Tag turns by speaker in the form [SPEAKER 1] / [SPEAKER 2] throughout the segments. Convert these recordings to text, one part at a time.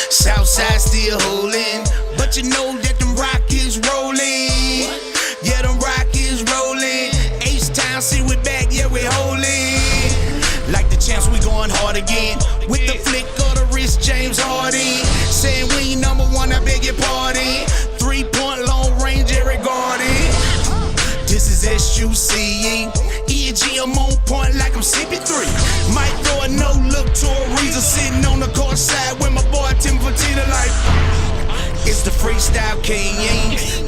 [SPEAKER 1] Southside still holding, but you know that them Rockets rolling. Yeah, them Rockets rolling. H-Town, see we back, yeah we holding. Like the champs, we going hard again. With the flick of the wrist, James Harden. Saying we number one, I beg your pardon. 3-point long range, Eric Garden. This is SUCE. EG, I'm on point like I'm CP3. Might throw a no-look to a reason. Sitting on the court side with my boy Tim Puntin like it's the freestyle king,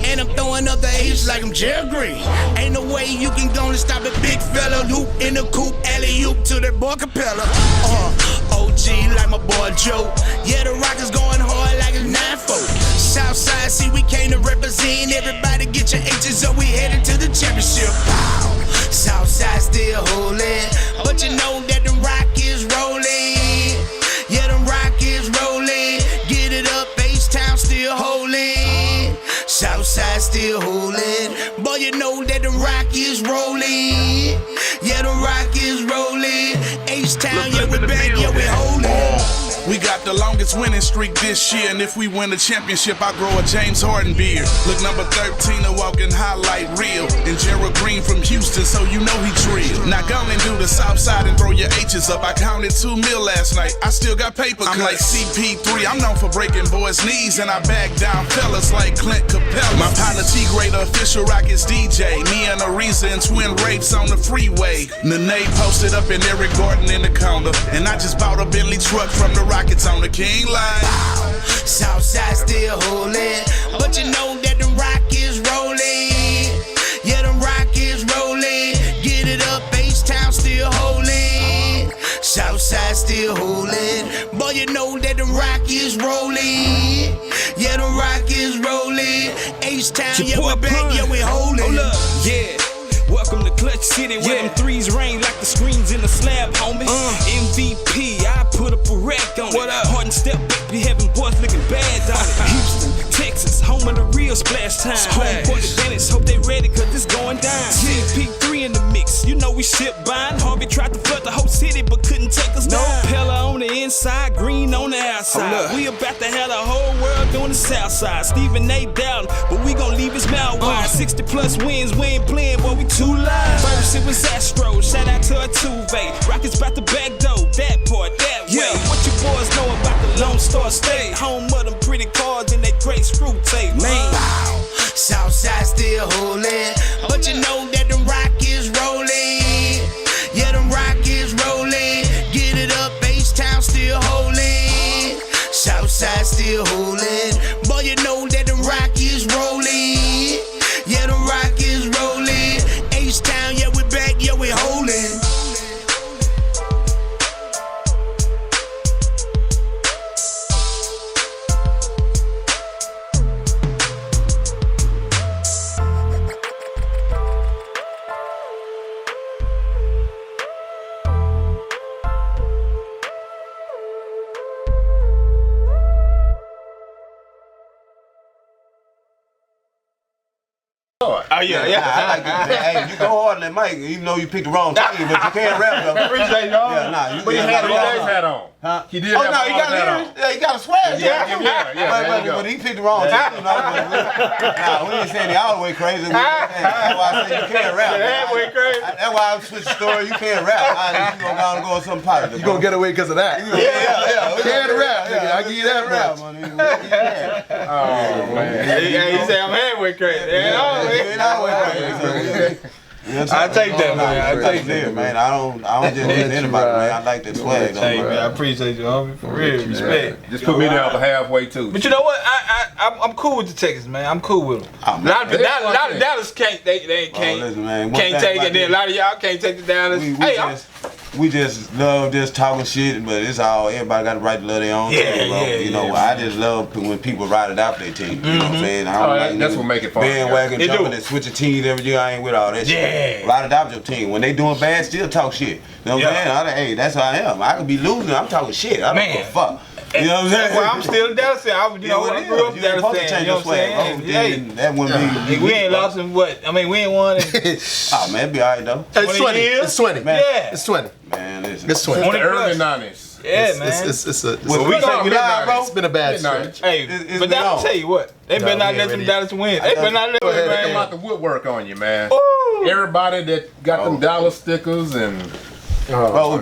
[SPEAKER 1] and I'm throwing up the H like I'm Jerry Green. Ain't no way you can go and stop a big fella. Loop in the coupe, alley-oop to that boy Capella. OG like my boy Joe. Yeah, the Rockets going hard like it's 9-4. Southside, see we came to represent. Everybody get your H's up, we headed to the championship. Southside still holding, but you know that them Rockets rolling. Yeah, them Rockets rolling. Get it up, H-Town still holding. Southside still holding, but you know that them Rockets rolling. Yeah, them Rockets rolling. H-Town, yeah we back, yeah we holding.
[SPEAKER 2] We got the longest winning streak this year, and if we win the championship, I grow a James Harden beard. Look, number 13, a walking highlight reel. And Gerald Green from Houston, so you know he drilled. Now go and do the south side and throw your H's up. I counted 2 mil last night, I still got paper. I'm like CP3, I'm known for breaking boys' knees, and I back down fellas like Clint Capella. My partner T-Grade, official Rockets DJ. Me and Ariza and twin rapes on the freeway. Nene posted up and Eric Gordon in the corner. And I just bought a Bentley truck from the Rockets on the King Line.
[SPEAKER 1] Southside still holding, but you know that them Rockets rolling. Yeah, them Rockets rolling. Get it up, H-Town still holding. Southside still holding, but you know that them Rockets rolling. Yeah, them Rockets rolling. H-Town, yeah we back, yeah we holding.
[SPEAKER 3] Yeah. Welcome to Clutch City, where them threes rain like the screens in the slab, homie. MVP, I put up a rack on it. Harden step back, be having boys looking bad on it. Houston, Texas, home of the real splash time. Home court advantage, hope they ready, cause it's going down. CP3 in the mix, you know we ship buying. Harvey tried to flood the whole city, but couldn't take us down. Pella on the inside, Green on the outside. We about to have the whole world doing the south side. Stephen A. down, but we gon' leave his mouth wide. 60 plus wins, we ain't playing, boy, we too live. First it was Astros, shout out to Altuve. Rockets about the back door, that part, that way. What you boys know about the Lone Star State? Home of them pretty cards and that great screw tape, man.
[SPEAKER 1] Southside still holding, but you know that them Rockets rolling. Yeah, them Rockets rolling. Get it up, H-Town still holding. Southside still holding, but you know that them Rockets rolling. Yeah, them Rockets rolling. H-Town, yeah we back, yeah we holding.
[SPEAKER 4] Oh yeah. I like it. Hey, you go hard on that mic, even though you picked the wrong team, but you can't rap though.
[SPEAKER 5] Appreciate y'all.
[SPEAKER 4] Yeah, nah,
[SPEAKER 5] but he had a Rockets hat on.
[SPEAKER 4] Huh?
[SPEAKER 5] He did have a Rockets hat on.
[SPEAKER 4] Yeah, he got a swag.
[SPEAKER 5] Yeah.
[SPEAKER 4] But he picked the wrong team. Nah, we ain't saying he all the way crazy. That's why I said you can't rap.
[SPEAKER 5] Halfway crazy.
[SPEAKER 4] That's why I switched the story. You can't rap. You gonna go on some positive.
[SPEAKER 5] You gonna get away because of that.
[SPEAKER 4] Yeah.
[SPEAKER 5] You can't rap, nigga. I give you that
[SPEAKER 4] rap,
[SPEAKER 5] much.
[SPEAKER 4] Oh
[SPEAKER 5] man.
[SPEAKER 6] He say I'm halfway crazy.
[SPEAKER 4] I take that, man. I take that, man. I don't just need anybody, man. I like that swag, though.
[SPEAKER 6] Hey, man, I appreciate you, homie. For real, respect.
[SPEAKER 5] Just put me down for halfway too.
[SPEAKER 6] But you know what? I'm cool with the Texans, man. I'm cool with them. A lot of Dallas can't. They can't.
[SPEAKER 4] Listen, man.
[SPEAKER 6] Can't take it. Then a lot of y'all can't take the Dallas.
[SPEAKER 4] We
[SPEAKER 6] Hey,
[SPEAKER 4] we just love just talking shit, but it's all everybody got the right to love their own team, bro. You know, I just love when people ride it out their team. You know what I'm saying? I don't like
[SPEAKER 5] that's what make it fun.
[SPEAKER 4] bandwagon jumping and switching teams every year. I ain't with all that shit. Ride it out your team. When they doing bad, still talk shit. You know what I'm saying? Hey, that's how I am. I could be losing. I'm talking shit. I don't give a fuck. You know what I'm saying?
[SPEAKER 6] Well, I'm still a Dallas fan. I grew up Dallas fan. You know what I'm saying?
[SPEAKER 4] That wouldn't be.
[SPEAKER 6] We ain't lost in what? I mean, we ain't won in
[SPEAKER 4] Oh man, it'd be alright though.
[SPEAKER 7] It's 20.
[SPEAKER 6] years?
[SPEAKER 7] It's 20.
[SPEAKER 4] Man.
[SPEAKER 6] Yeah.
[SPEAKER 7] It's 20.
[SPEAKER 4] Man, listen.
[SPEAKER 7] It's 20.
[SPEAKER 5] The
[SPEAKER 6] 20
[SPEAKER 5] early
[SPEAKER 6] plus.
[SPEAKER 5] 90s.
[SPEAKER 6] Yeah, man.
[SPEAKER 7] It's been a bad stretch.
[SPEAKER 6] Hey, but I'll tell you what. They better not let them Dallas win. They better not let them
[SPEAKER 5] They come
[SPEAKER 6] win.
[SPEAKER 5] out the woodwork on you, man.
[SPEAKER 6] Ooh.
[SPEAKER 5] Everybody that got them Dallas stickers and
[SPEAKER 4] Bro,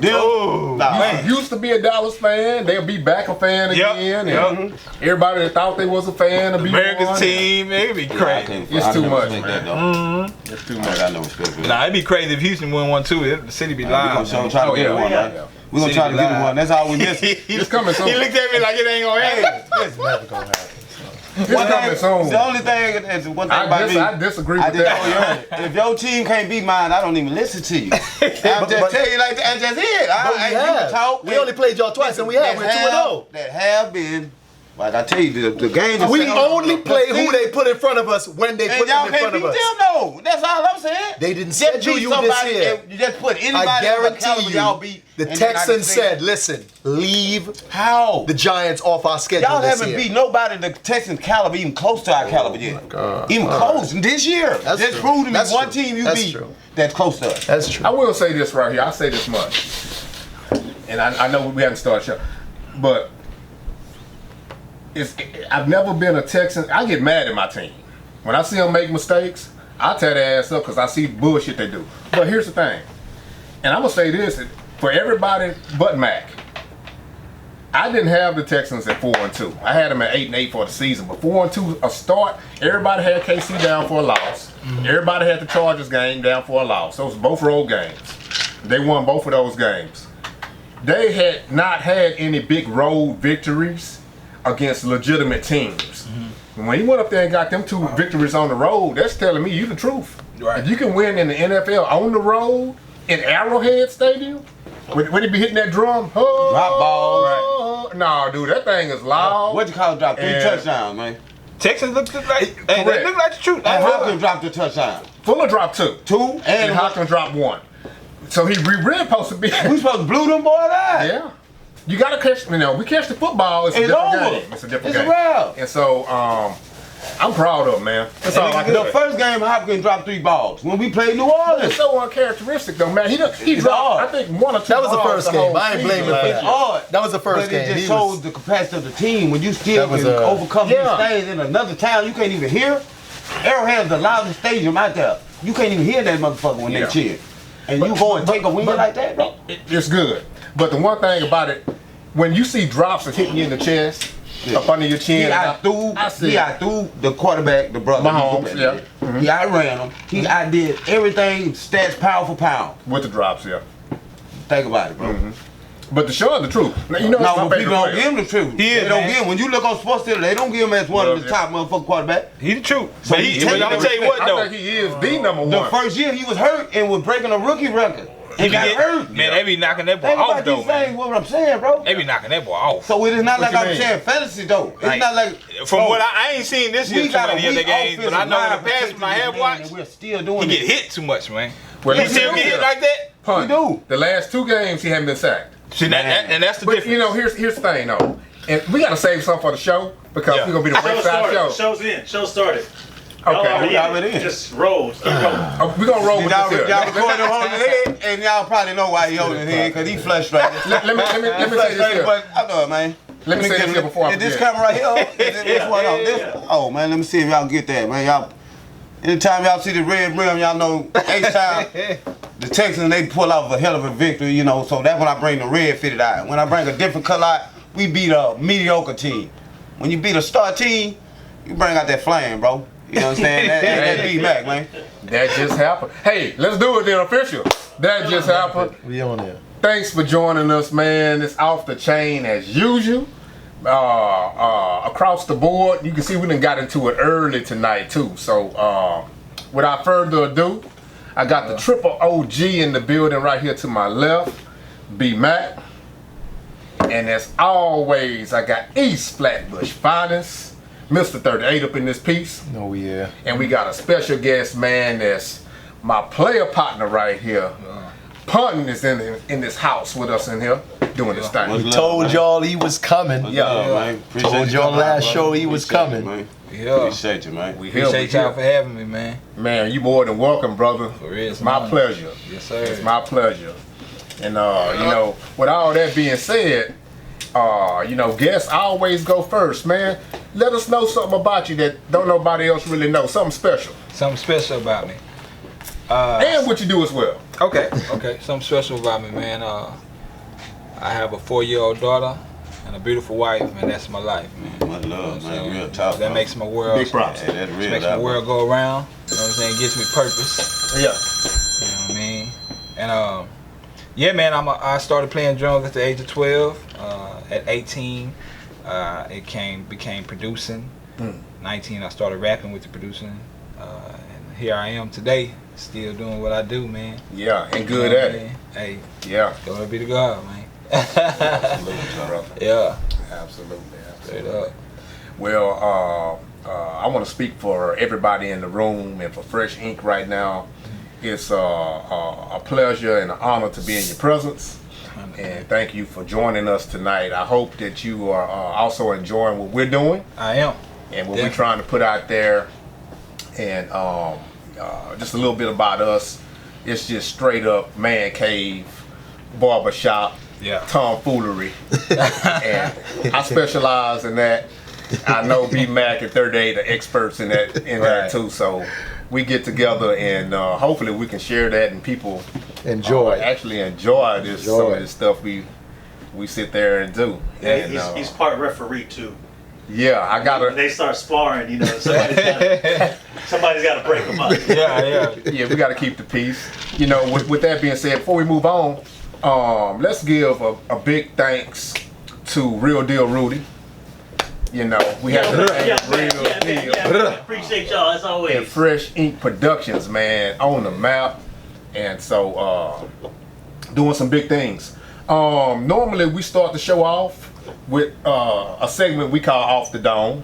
[SPEAKER 5] used to be a Dallas fan, they'll be back a fan again. And everybody that thought they was a fan will be
[SPEAKER 6] America's
[SPEAKER 5] one.
[SPEAKER 6] team, it'd be crazy.
[SPEAKER 5] It's too much, man.
[SPEAKER 4] It's too much. I know respect.
[SPEAKER 6] Nah, it'd be crazy if Houston won one too. The city be live.
[SPEAKER 4] We're gonna try to get one, right? We're gonna try to get one. That's all we missing.
[SPEAKER 5] It's coming soon.
[SPEAKER 6] He looked at me like it ain't gonna happen.
[SPEAKER 7] It's never gonna happen.
[SPEAKER 5] It's coming soon.
[SPEAKER 4] The only thing is one thing about me.
[SPEAKER 5] I disagree with that.
[SPEAKER 4] If your team can't beat mine, I don't even listen to you. I'm just telling you like that. That's it. You can talk.
[SPEAKER 7] We only played y'all twice, and we have. We're 2-0.
[SPEAKER 4] That have been. Like I tell you, the game is.
[SPEAKER 7] We only play who they put in front of us when they put them
[SPEAKER 4] y'all
[SPEAKER 7] in
[SPEAKER 4] can't
[SPEAKER 7] front of
[SPEAKER 4] beat
[SPEAKER 7] us.
[SPEAKER 4] them, though. That's all I'm saying.
[SPEAKER 7] They didn't
[SPEAKER 4] Just
[SPEAKER 7] schedule
[SPEAKER 4] beat
[SPEAKER 7] you
[SPEAKER 4] somebody
[SPEAKER 7] this year.
[SPEAKER 4] and you just put anybody
[SPEAKER 7] I
[SPEAKER 4] on the
[SPEAKER 7] guarantee
[SPEAKER 4] caliber y'all
[SPEAKER 7] you,
[SPEAKER 4] beat.
[SPEAKER 7] the
[SPEAKER 4] in
[SPEAKER 7] Texans
[SPEAKER 4] United States.
[SPEAKER 7] said, "Listen, leave
[SPEAKER 4] How
[SPEAKER 7] the Giants off our schedule
[SPEAKER 4] y'all
[SPEAKER 7] this
[SPEAKER 4] haven't
[SPEAKER 7] year."
[SPEAKER 4] beat nobody the Texans caliber even close to our caliber yet. Even close this year.
[SPEAKER 7] That's
[SPEAKER 4] Just
[SPEAKER 7] true.
[SPEAKER 4] prove to me
[SPEAKER 7] That's
[SPEAKER 4] one
[SPEAKER 7] true.
[SPEAKER 4] team you
[SPEAKER 7] That's
[SPEAKER 4] beat
[SPEAKER 7] true.
[SPEAKER 4] that's close to us.
[SPEAKER 7] That's true.
[SPEAKER 5] I will say this right here. I'll say this much. And I know we haven't started show, but I've never been a Texan. I get mad at my team. When I see them make mistakes, I tear their ass up because I see bullshit they do. But here's the thing. And I'm going to say this for everybody but Mac. I didn't have the Texans at 4-2. I had them at 8-8 for the season. But 4-2, a start, everybody had KC down for a loss. Everybody had the Chargers game down for a loss. Those both road games. They won both of those games. They had not had any big road victories against legitimate teams. When he went up there and got them 2 victories on the road, that's telling me you the truth.
[SPEAKER 6] Right.
[SPEAKER 5] If you can win in the NFL on the road in Arrowhead Stadium, when he be hitting that drum,
[SPEAKER 4] Drop ball.
[SPEAKER 5] No, dude, that thing is loud.
[SPEAKER 4] What you call it? Drop 3
[SPEAKER 5] And-
[SPEAKER 4] touchdowns, man.
[SPEAKER 6] Texans look like they
[SPEAKER 5] Correct.
[SPEAKER 6] look like the truth.
[SPEAKER 4] And Hopkins dropped the touchdown.
[SPEAKER 5] Fuller dropped 2.
[SPEAKER 4] 2
[SPEAKER 5] And
[SPEAKER 4] and
[SPEAKER 5] Hopkins dropped 1. So he really supposed to be.
[SPEAKER 4] we supposed to blew them boys out.
[SPEAKER 5] Yeah. You gotta catch, we catch the football, it's a
[SPEAKER 4] It's
[SPEAKER 5] different
[SPEAKER 4] over.
[SPEAKER 5] game. It's a different
[SPEAKER 4] It's
[SPEAKER 5] game.
[SPEAKER 4] a wrap.
[SPEAKER 5] And so, I'm proud of him, man. That's all I can
[SPEAKER 4] The
[SPEAKER 5] say.
[SPEAKER 4] first game, Hopkins dropped 3 balls. When we played New Orleans.
[SPEAKER 5] It's so uncharacteristic though, man. He
[SPEAKER 4] It's
[SPEAKER 5] dropped,
[SPEAKER 4] hard.
[SPEAKER 5] I think 1 or 2
[SPEAKER 7] That was the
[SPEAKER 5] balls
[SPEAKER 7] first
[SPEAKER 5] whole
[SPEAKER 7] game. I ain't
[SPEAKER 5] season
[SPEAKER 7] blaming him for
[SPEAKER 5] last
[SPEAKER 7] that.
[SPEAKER 5] year.
[SPEAKER 4] Hard.
[SPEAKER 7] That was the first
[SPEAKER 4] But
[SPEAKER 7] game.
[SPEAKER 4] it just
[SPEAKER 7] He
[SPEAKER 4] shows
[SPEAKER 7] was-
[SPEAKER 4] the capacity of the team. When you still
[SPEAKER 7] That was
[SPEAKER 4] can
[SPEAKER 7] a-
[SPEAKER 4] overcome
[SPEAKER 5] Yeah.
[SPEAKER 4] these things in another town you can't even hear. Arrowhead's the loudest stadium out there. You can't even hear that motherfucker when
[SPEAKER 5] Yeah.
[SPEAKER 4] they cheer. And you go and take a win like that, bro.
[SPEAKER 5] It's good. But the one thing about it, when you see drops of hitting you in the chest, up under your chin,
[SPEAKER 4] He outthrew the quarterback, the brother.
[SPEAKER 5] Mahomes, yeah.
[SPEAKER 4] He outran him. He outdid everything, stats pound for pound.
[SPEAKER 5] with the drops, yeah.
[SPEAKER 4] Think about it, bro.
[SPEAKER 5] But to show the truth, now, you know,
[SPEAKER 4] No,
[SPEAKER 5] it's my
[SPEAKER 4] but people
[SPEAKER 5] favorite
[SPEAKER 4] don't
[SPEAKER 5] player.
[SPEAKER 4] give him the truth.
[SPEAKER 6] He is,
[SPEAKER 4] They don't
[SPEAKER 6] man.
[SPEAKER 4] give him. When you look on Sports Center, they don't give him as one of the
[SPEAKER 5] Yeah.
[SPEAKER 4] top motherfucking quarterbacks.
[SPEAKER 6] He the truth.
[SPEAKER 4] So
[SPEAKER 6] But
[SPEAKER 4] he
[SPEAKER 6] I'm
[SPEAKER 4] take
[SPEAKER 6] gonna tell you what
[SPEAKER 5] I
[SPEAKER 6] though.
[SPEAKER 5] think he is the number
[SPEAKER 4] The
[SPEAKER 5] one.
[SPEAKER 4] first year he was hurt and was breaking a rookie record. He got hurt.
[SPEAKER 6] Man, they be knocking that boy
[SPEAKER 4] Think
[SPEAKER 6] off
[SPEAKER 4] about
[SPEAKER 6] though,
[SPEAKER 4] these
[SPEAKER 6] man.
[SPEAKER 4] things, what I'm saying, bro.
[SPEAKER 6] They be knocking that boy off.
[SPEAKER 4] So it is not
[SPEAKER 5] What
[SPEAKER 4] like
[SPEAKER 5] you
[SPEAKER 4] I'm
[SPEAKER 5] mean?
[SPEAKER 4] saying fantasy though. It's
[SPEAKER 6] Like,
[SPEAKER 4] not like
[SPEAKER 6] From
[SPEAKER 4] bro,
[SPEAKER 6] what I ain't seen this year
[SPEAKER 4] we
[SPEAKER 6] too
[SPEAKER 4] got a
[SPEAKER 6] many other
[SPEAKER 4] weak
[SPEAKER 6] games, but I know in the
[SPEAKER 4] offensive
[SPEAKER 6] past
[SPEAKER 4] line
[SPEAKER 6] when I have
[SPEAKER 4] protecting
[SPEAKER 6] watched,
[SPEAKER 4] this man, and we're still doing
[SPEAKER 6] he get
[SPEAKER 4] it.
[SPEAKER 6] hit too much, man.
[SPEAKER 5] Well,
[SPEAKER 6] He
[SPEAKER 5] let me
[SPEAKER 6] still
[SPEAKER 5] tell
[SPEAKER 6] get
[SPEAKER 5] you
[SPEAKER 6] hit like that.
[SPEAKER 5] Punt.
[SPEAKER 4] We do.
[SPEAKER 5] The last 2 games he haven't been sacked.
[SPEAKER 6] See and that's the
[SPEAKER 5] But
[SPEAKER 6] difference.
[SPEAKER 5] you know, here's the thing though, and we gotta save something for the show because
[SPEAKER 6] Yeah.
[SPEAKER 5] we're gonna be the
[SPEAKER 8] Show
[SPEAKER 5] West Side
[SPEAKER 8] started.
[SPEAKER 5] show.
[SPEAKER 8] Show's in. Show started.
[SPEAKER 5] Okay,
[SPEAKER 4] we already in.
[SPEAKER 8] Just rolls. Keep rolling.
[SPEAKER 5] we're gonna roll with
[SPEAKER 4] Y'all,
[SPEAKER 5] this here.
[SPEAKER 4] y'all recording him holding his head, and y'all probably know why he holding his head, because he frustrated.
[SPEAKER 5] Let me say this here.
[SPEAKER 4] But I know it, man.
[SPEAKER 5] Let me say this here before I
[SPEAKER 4] Is this
[SPEAKER 5] forget.
[SPEAKER 4] camera right here? This one on? Oh, man, let me see if y'all get that, man. Y'all, anytime y'all see the red rim, y'all know H-Town, the Texans, they pull off a hell of a victory, you know, so that's when I bring the red fitted out. When I bring a different color out, we beat a mediocre team. When you beat a star team, you bring out that flame, bro. You know what I'm saying? That's B-Mac, man.
[SPEAKER 5] That just happened. Hey, let's do it then official. That just happened.
[SPEAKER 7] We on there.
[SPEAKER 5] Thanks for joining us, man. It's off the chain as usual. Across the board, you can see we done got into it early tonight too. So without further ado, I got the triple OG in the building right here to my left. B Mac. And as always, I got East Flatbush Finest, Mr. 38 up in this piece.
[SPEAKER 7] Oh yeah.
[SPEAKER 5] And we got a special guest, man, that's my player partner right here. Puntin is in this house with us in here doing this thing.
[SPEAKER 7] We told y'all he was coming.
[SPEAKER 4] Man.
[SPEAKER 7] Told y'all last show he was coming.
[SPEAKER 4] Man.
[SPEAKER 6] Yeah.
[SPEAKER 4] Appreciate you, man.
[SPEAKER 5] We here,
[SPEAKER 6] Appreciate y'all for having me, man.
[SPEAKER 5] Man, you more than welcome, brother.
[SPEAKER 6] For real,
[SPEAKER 5] It's my pleasure.
[SPEAKER 6] Yes, sir.
[SPEAKER 5] It's my pleasure. And you know, with all that being said, you know, guests always go first, man. Let us know something about you that don't nobody else really know. Something special.
[SPEAKER 6] Something special about me.
[SPEAKER 5] And what you do as well.
[SPEAKER 6] Okay. Something special about me, man. I have a 4-year-old daughter and a beautiful wife, and that's my life, man.
[SPEAKER 4] Much love,
[SPEAKER 6] You know what I'm
[SPEAKER 4] man. Real
[SPEAKER 6] saying?
[SPEAKER 4] talk.
[SPEAKER 6] That
[SPEAKER 4] bro.
[SPEAKER 6] makes my world.
[SPEAKER 5] Big props.
[SPEAKER 4] Yeah, that's real.
[SPEAKER 6] Makes my world go around. You know what I'm saying? Gives me purpose.
[SPEAKER 5] Yeah.
[SPEAKER 6] You know what I mean? And yeah, man. I started playing drums at the age of 12. At 18, it became producing. 19, I started rapping with the producing. And here I am today, still doing what I do, man.
[SPEAKER 5] Yeah, and
[SPEAKER 6] You
[SPEAKER 5] good
[SPEAKER 6] know
[SPEAKER 5] at
[SPEAKER 6] what I
[SPEAKER 5] it.
[SPEAKER 6] mean? Hey,
[SPEAKER 5] Yeah.
[SPEAKER 6] glory be to God, man.
[SPEAKER 5] Absolutely, brother.
[SPEAKER 6] Yeah,
[SPEAKER 5] Absolutely.
[SPEAKER 6] straight up.
[SPEAKER 5] Well, I want to speak for everybody in the room and for Fresh Ink right now. It's a pleasure and an honor to be in your presence. And thank you for joining us tonight. I hope that you are also enjoying what we're doing
[SPEAKER 6] I am.
[SPEAKER 5] and what we're trying to put out there. And just a little bit about us. It's just straight up man cave, barbershop, tomfoolery. And I specialize in that. I know B Mac and 38 are experts in that too. So we get together and hopefully we can share that and people actually enjoy this some of this stuff we sit there and do.
[SPEAKER 8] Yeah,
[SPEAKER 5] And,
[SPEAKER 8] he's part referee too.
[SPEAKER 5] yeah, I
[SPEAKER 8] When
[SPEAKER 5] gotta.
[SPEAKER 8] they start sparring, you know, somebody's got to break them up.
[SPEAKER 5] Yeah, we gotta keep the peace. You know, with that being said, before we move on, let's give a big thanks to Real Deal Rudy. You know, we have to thank Real Deal.
[SPEAKER 8] Appreciate y'all as always.
[SPEAKER 5] And Fresh Ink Productions, man, on the map. And so, doing some big things. Normally, we start the show off with a segment we call Off the Dome.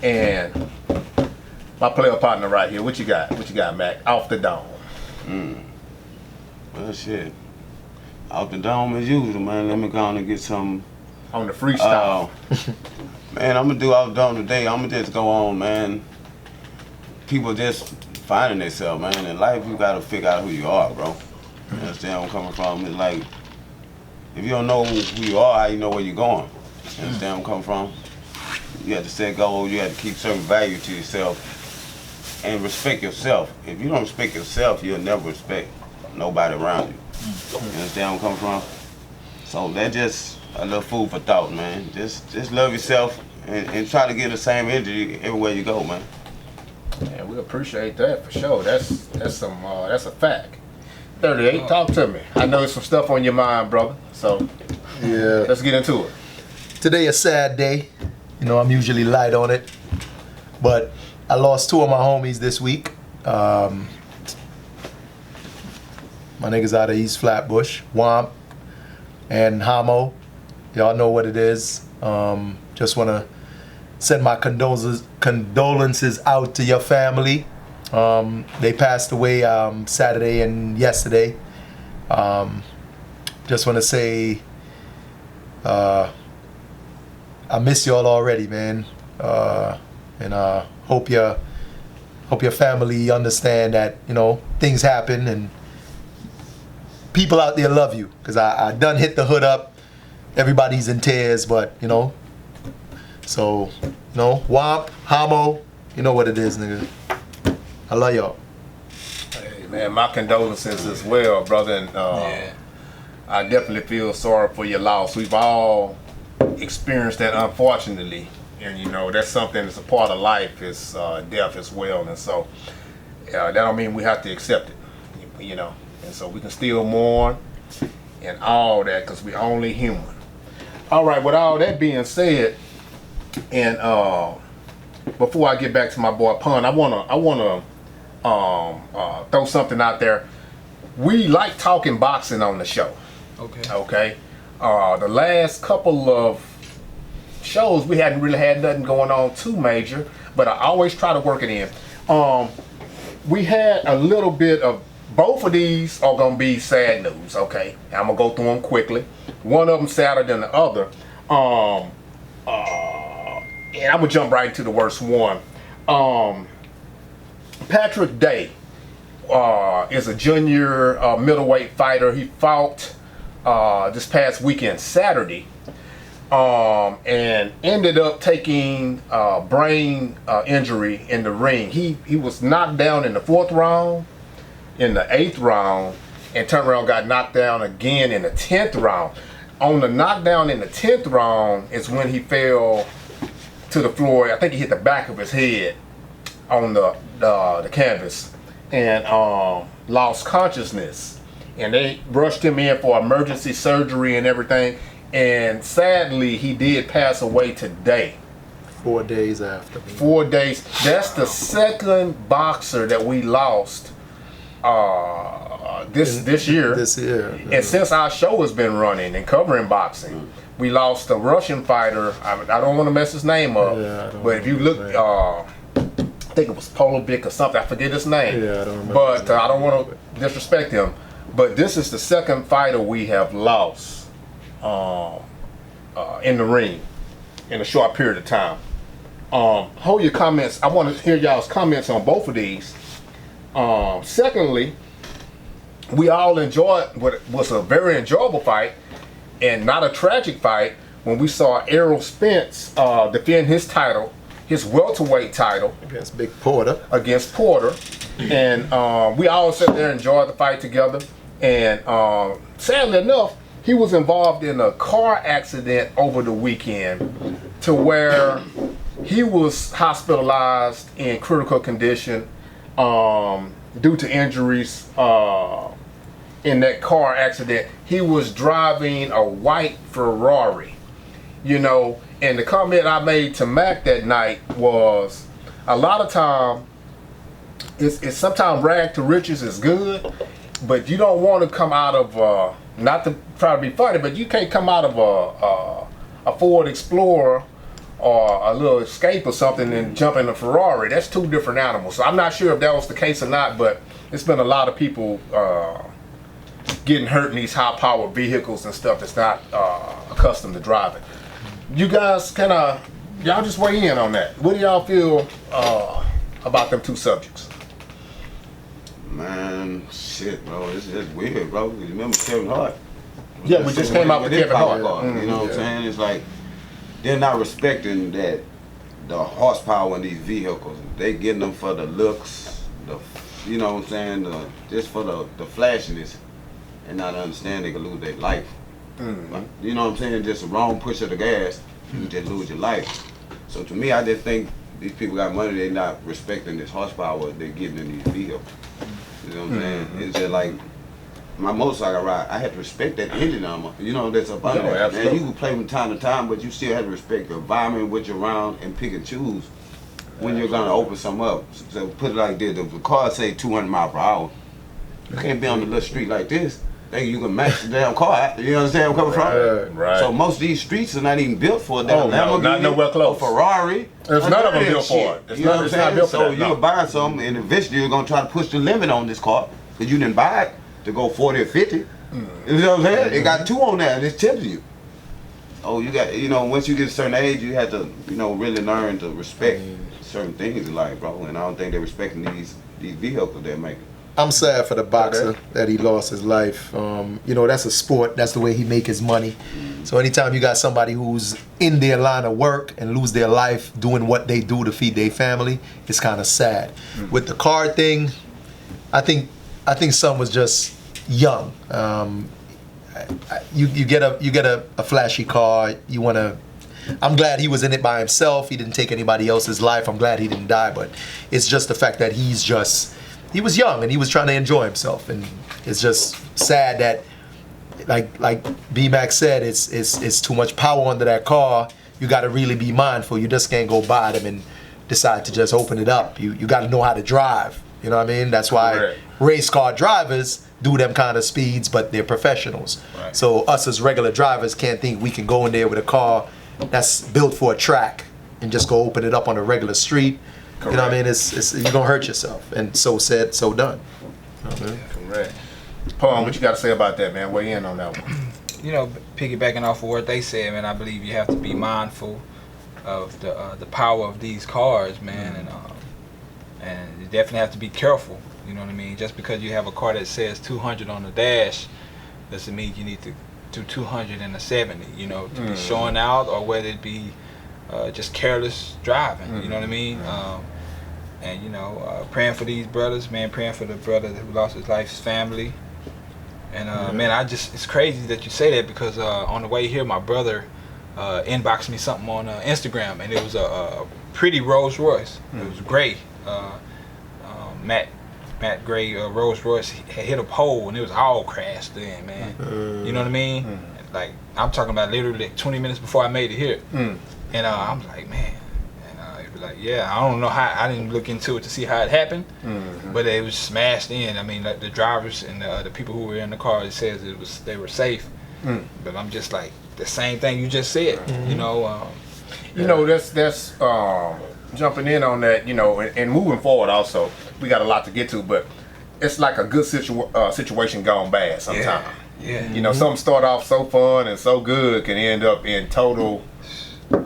[SPEAKER 5] And my player partner right here, what you got? What you got, Mac? Off the Dome.
[SPEAKER 4] Well, shit. Off the dome as usual, man. Let me go on and get some.
[SPEAKER 5] On the freestyle.
[SPEAKER 4] Man, I'm gonna do off the dome today. I'm gonna just go on, man. People just finding themselves, man. In life, you gotta figure out who you are, bro. You understand where I'm coming from? It's like, if you don't know who you are, how you know where you're going? You understand where I'm coming from? You have to set goals. You have to keep certain value to yourself and respect yourself. If you don't respect yourself, you'll never respect nobody around you. You understand where I'm coming from? So that's just a little food for thought, man. Just love yourself and try to get the same energy everywhere you go, man.
[SPEAKER 5] Yeah, we appreciate that for sure. That's a fact. 38, talk to me. I know there's some stuff on your mind, brother. So
[SPEAKER 7] Yeah.
[SPEAKER 5] let's get into it.
[SPEAKER 7] Today a sad day. You know, I'm usually light on it. But I lost 2 of my homies this week. My niggas out of East Flatbush, Womp and Hamo. Y'all know what it is. Just want to send my condolences out to your family. They passed away Saturday and yesterday. Just want to say I miss y'all already, man. And hope your family understand that, you know, things happen and people out there love you. Because I done hit the hood up. Everybody's in tears, but, you know. So, you know, Womp, Hamo, you know what it is, nigga. I love y'all.
[SPEAKER 5] Hey, man, my condolences as well, brother. And I definitely feel sorry for your loss. We've all experienced that, unfortunately. And, you know, that's something that's a part of life, is death as well. And so that don't mean we have to accept it, you know. And so we can still mourn and all that because we're only human. All right, with all that being said, and before I get back to my boy Pun, I wanna throw something out there. We like talking boxing on the show,
[SPEAKER 6] Okay.
[SPEAKER 5] Okay. The last couple of shows, we hadn't really had nothing going on too major, but I always try to work it in. We had a little bit of, both of these are gonna be sad news, okay? I'm gonna go through them quickly. One of them sadder than the other. And I'm gonna jump right into the worst one. Patrick Day is a junior middleweight fighter. He fought this past weekend, Saturday, and ended up taking brain injury in the ring. He was knocked down in the 4th round, in the 8th round, and turned around, got knocked down again in the 10th round. On the knockdown in the 10th round is when he fell to the floor. I think he hit the back of his head on the canvas and lost consciousness. And they rushed him in for emergency surgery and everything. And sadly, he did pass away today.
[SPEAKER 7] 4 days after.
[SPEAKER 5] 4 days. That's the second boxer that we lost this year.
[SPEAKER 7] This year.
[SPEAKER 5] And since our show has been running and covering boxing, we lost a Russian fighter. I don't want to mess his name up, but if you look, I think it was Polovic or something. I forget his name.
[SPEAKER 7] Yeah, I don't remember.
[SPEAKER 5] But I don't want to disrespect him. But this is the second fighter we have lost in the ring in a short period of time. Hold your comments. I want to hear y'all's comments on both of these. Secondly, we all enjoyed what was a very enjoyable fight and not a tragic fight when we saw Errol Spence defend his title, his welterweight title
[SPEAKER 7] Against Big Porter.
[SPEAKER 5] against Porter. And we all sat there and enjoyed the fight together. And sadly enough, he was involved in a car accident over the weekend to where he was hospitalized in critical condition due to injuries in that car accident. He was driving a white Ferrari, you know, and the comment I made to Mac that night was, a lot of time, it's sometimes rag to riches is good, but you don't want to come out of, not to try to be funny, but you can't come out of a Ford Explorer or a little Escape or something and jump in a Ferrari. That's two different animals. So I'm not sure if that was the case or not, but it's been a lot of people getting hurt in these high-powered vehicles and stuff that's not accustomed to driving. You guys y'all just weigh in on that. What do y'all feel about them two subjects?
[SPEAKER 4] Man, shit, bro, it's just weird, bro. You remember Kevin Hart?
[SPEAKER 5] Yeah, we just came out with Kevin Hart.
[SPEAKER 4] You know what I'm saying? It's like they're not respecting that the horsepower in these vehicles. They getting them for the looks, you know what I'm saying, just for the flashiness, and not understand they could lose their life. Like, you know what I'm saying? Just a wrong push of the gas, you just lose your life. So to me, I just think these people got money. They not respecting this horsepower they're getting in these vehicles. You know what I'm saying? It's just like my motorcycle ride. I had to respect that engine armor. You know that's up under that. Man, you can play from time to time, but you still have to respect the environment, what you're around, and pick and choose when you're gonna open something up. So put it like this: if the car say 200 miles per hour, you can't be on the little street like this. Think you can match the damn car. You understand where I'm coming from?
[SPEAKER 5] Right.
[SPEAKER 4] So most of these streets are not even built for a damn Lamborghini,
[SPEAKER 5] not nowhere close.
[SPEAKER 4] or Ferrari.
[SPEAKER 5] There's none of them built for it.
[SPEAKER 4] You know what I'm saying?
[SPEAKER 5] built for
[SPEAKER 4] So
[SPEAKER 5] that,
[SPEAKER 4] you'll buy something, and eventually you're gonna try to push the limit on this car because you didn't buy it to go 40 or 50. You know what I'm saying? It got 2 on there, and it's telling you. Oh, you got, once you get a certain age, you have to, really learn to respect certain things in life, bro. And I don't think they're respecting these vehicles they're making.
[SPEAKER 7] I'm sad for the boxer that he lost his life. That's a sport. That's the way he make his money. So anytime you got somebody who's in their line of work and lose their life doing what they do to feed their family, it's kind of sad. With the car thing, I think son was just young. You get a flashy car. You want to. I'm glad he was in it by himself. He didn't take anybody else's life. I'm glad he didn't die. But it's just the fact that he was young and he was trying to enjoy himself, and it's just sad that, like B-Mac said, it's too much power under that car. You got to really be mindful. You just can't go by them and decide to just open it up. You got to know how to drive. You know what I mean? That's why race car drivers do them kind of speeds, but they're professionals.
[SPEAKER 6] Right.
[SPEAKER 7] So us as regular drivers can't think we can go in there with a car that's built for a track and just go open it up on a regular street.
[SPEAKER 5] Correct.
[SPEAKER 7] You know what I mean? It's you're gonna hurt yourself. And so said, so done. You know what I mean?
[SPEAKER 5] Correct. Paul, what you got to say about that, man? Weigh in on that one.
[SPEAKER 6] You know, piggybacking off of what they said, man, I believe you have to be mindful of the power of these cars, man, and you definitely have to be careful. You know what I mean? Just because you have a car that says 200 on the dash doesn't mean you need to do 200 and a 70. You know, to be showing out, or whether it be just careless driving. You know what I mean? And you know, praying for these brothers, man. Praying for the brother who lost his life, his family. And man, it's crazy that you say that, because on the way here, my brother inboxed me something on Instagram, and it was a pretty Rolls Royce. It was gray, matte gray Rolls Royce. Had hit a pole, and it was all crashed in, man. You know what I mean? Like, I'm talking about literally like 20 minutes before I made it here. And I'm like, man. Like, yeah, I don't know how. I didn't look into it to see how it happened, but it was smashed in. I mean, like, the drivers and the people who were in the car, it says they were safe. But I'm just like, the same thing you just said. You know.
[SPEAKER 5] You know, that's jumping in on that. You know, and moving forward. Also, we got a lot to get to, but it's like a good situation gone bad sometimes.
[SPEAKER 6] Yeah.
[SPEAKER 5] You know, something start off so fun and so good can end up in total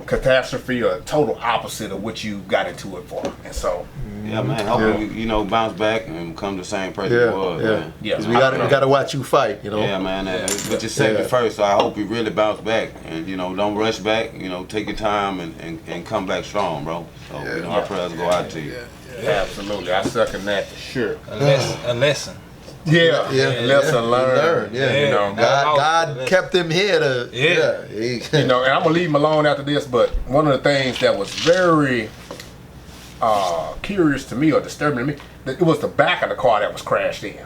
[SPEAKER 5] catastrophe or total opposite of what you got into it for. And so
[SPEAKER 4] yeah, man, hopefully you know, bounce back and become the same person you was, man.
[SPEAKER 5] Yeah,
[SPEAKER 7] 'Cause we gotta watch you fight, you know.
[SPEAKER 4] Yeah, man. But you said it first, so I hope you really bounce back, and you know, don't rush back. You know, take your time and come back strong, bro. So you know, our prayers go out to you.
[SPEAKER 5] absolutely. I second that for sure.
[SPEAKER 6] A lesson.
[SPEAKER 5] Yeah, lesson learned.
[SPEAKER 7] Yeah.
[SPEAKER 5] You know,
[SPEAKER 7] God kept him here to
[SPEAKER 5] you know, and I'm gonna leave him alone after this, but one of the things that was very curious to me or disturbing to me, that it was the back of the car that was crashed in.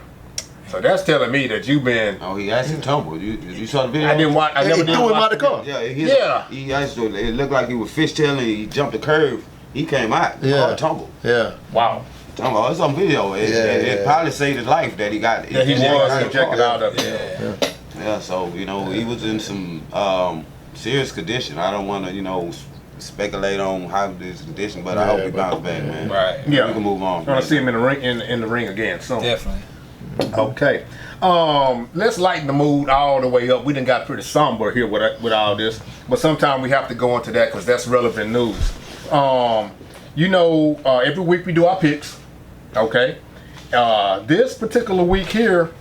[SPEAKER 5] So that's telling me that you've been.
[SPEAKER 4] Oh, he actually tumbled. You saw the video?
[SPEAKER 5] I didn't watch. I never did
[SPEAKER 7] threw him
[SPEAKER 5] watch
[SPEAKER 7] out the car.
[SPEAKER 4] He actually, it looked like he was fishtailing. He jumped the curve. He came out. The car tumbled.
[SPEAKER 7] Yeah.
[SPEAKER 5] Wow.
[SPEAKER 4] It's on video. It probably saved his life that he got.
[SPEAKER 5] Yeah, he was ejected out of it.
[SPEAKER 4] Yeah, so you know, he was in some serious condition. I don't want to, you know, speculate on how this condition, but I hope he bounce back, man.
[SPEAKER 6] Right.
[SPEAKER 5] Yeah.
[SPEAKER 4] We can move on.
[SPEAKER 5] I'm gonna see him in the ring in the ring again soon.
[SPEAKER 6] Definitely.
[SPEAKER 5] Okay. Let's lighten the mood all the way up. We done got pretty somber here with all this, but sometimes we have to go into that because that's relevant news. You know, every week we do our picks. Okay. This particular week here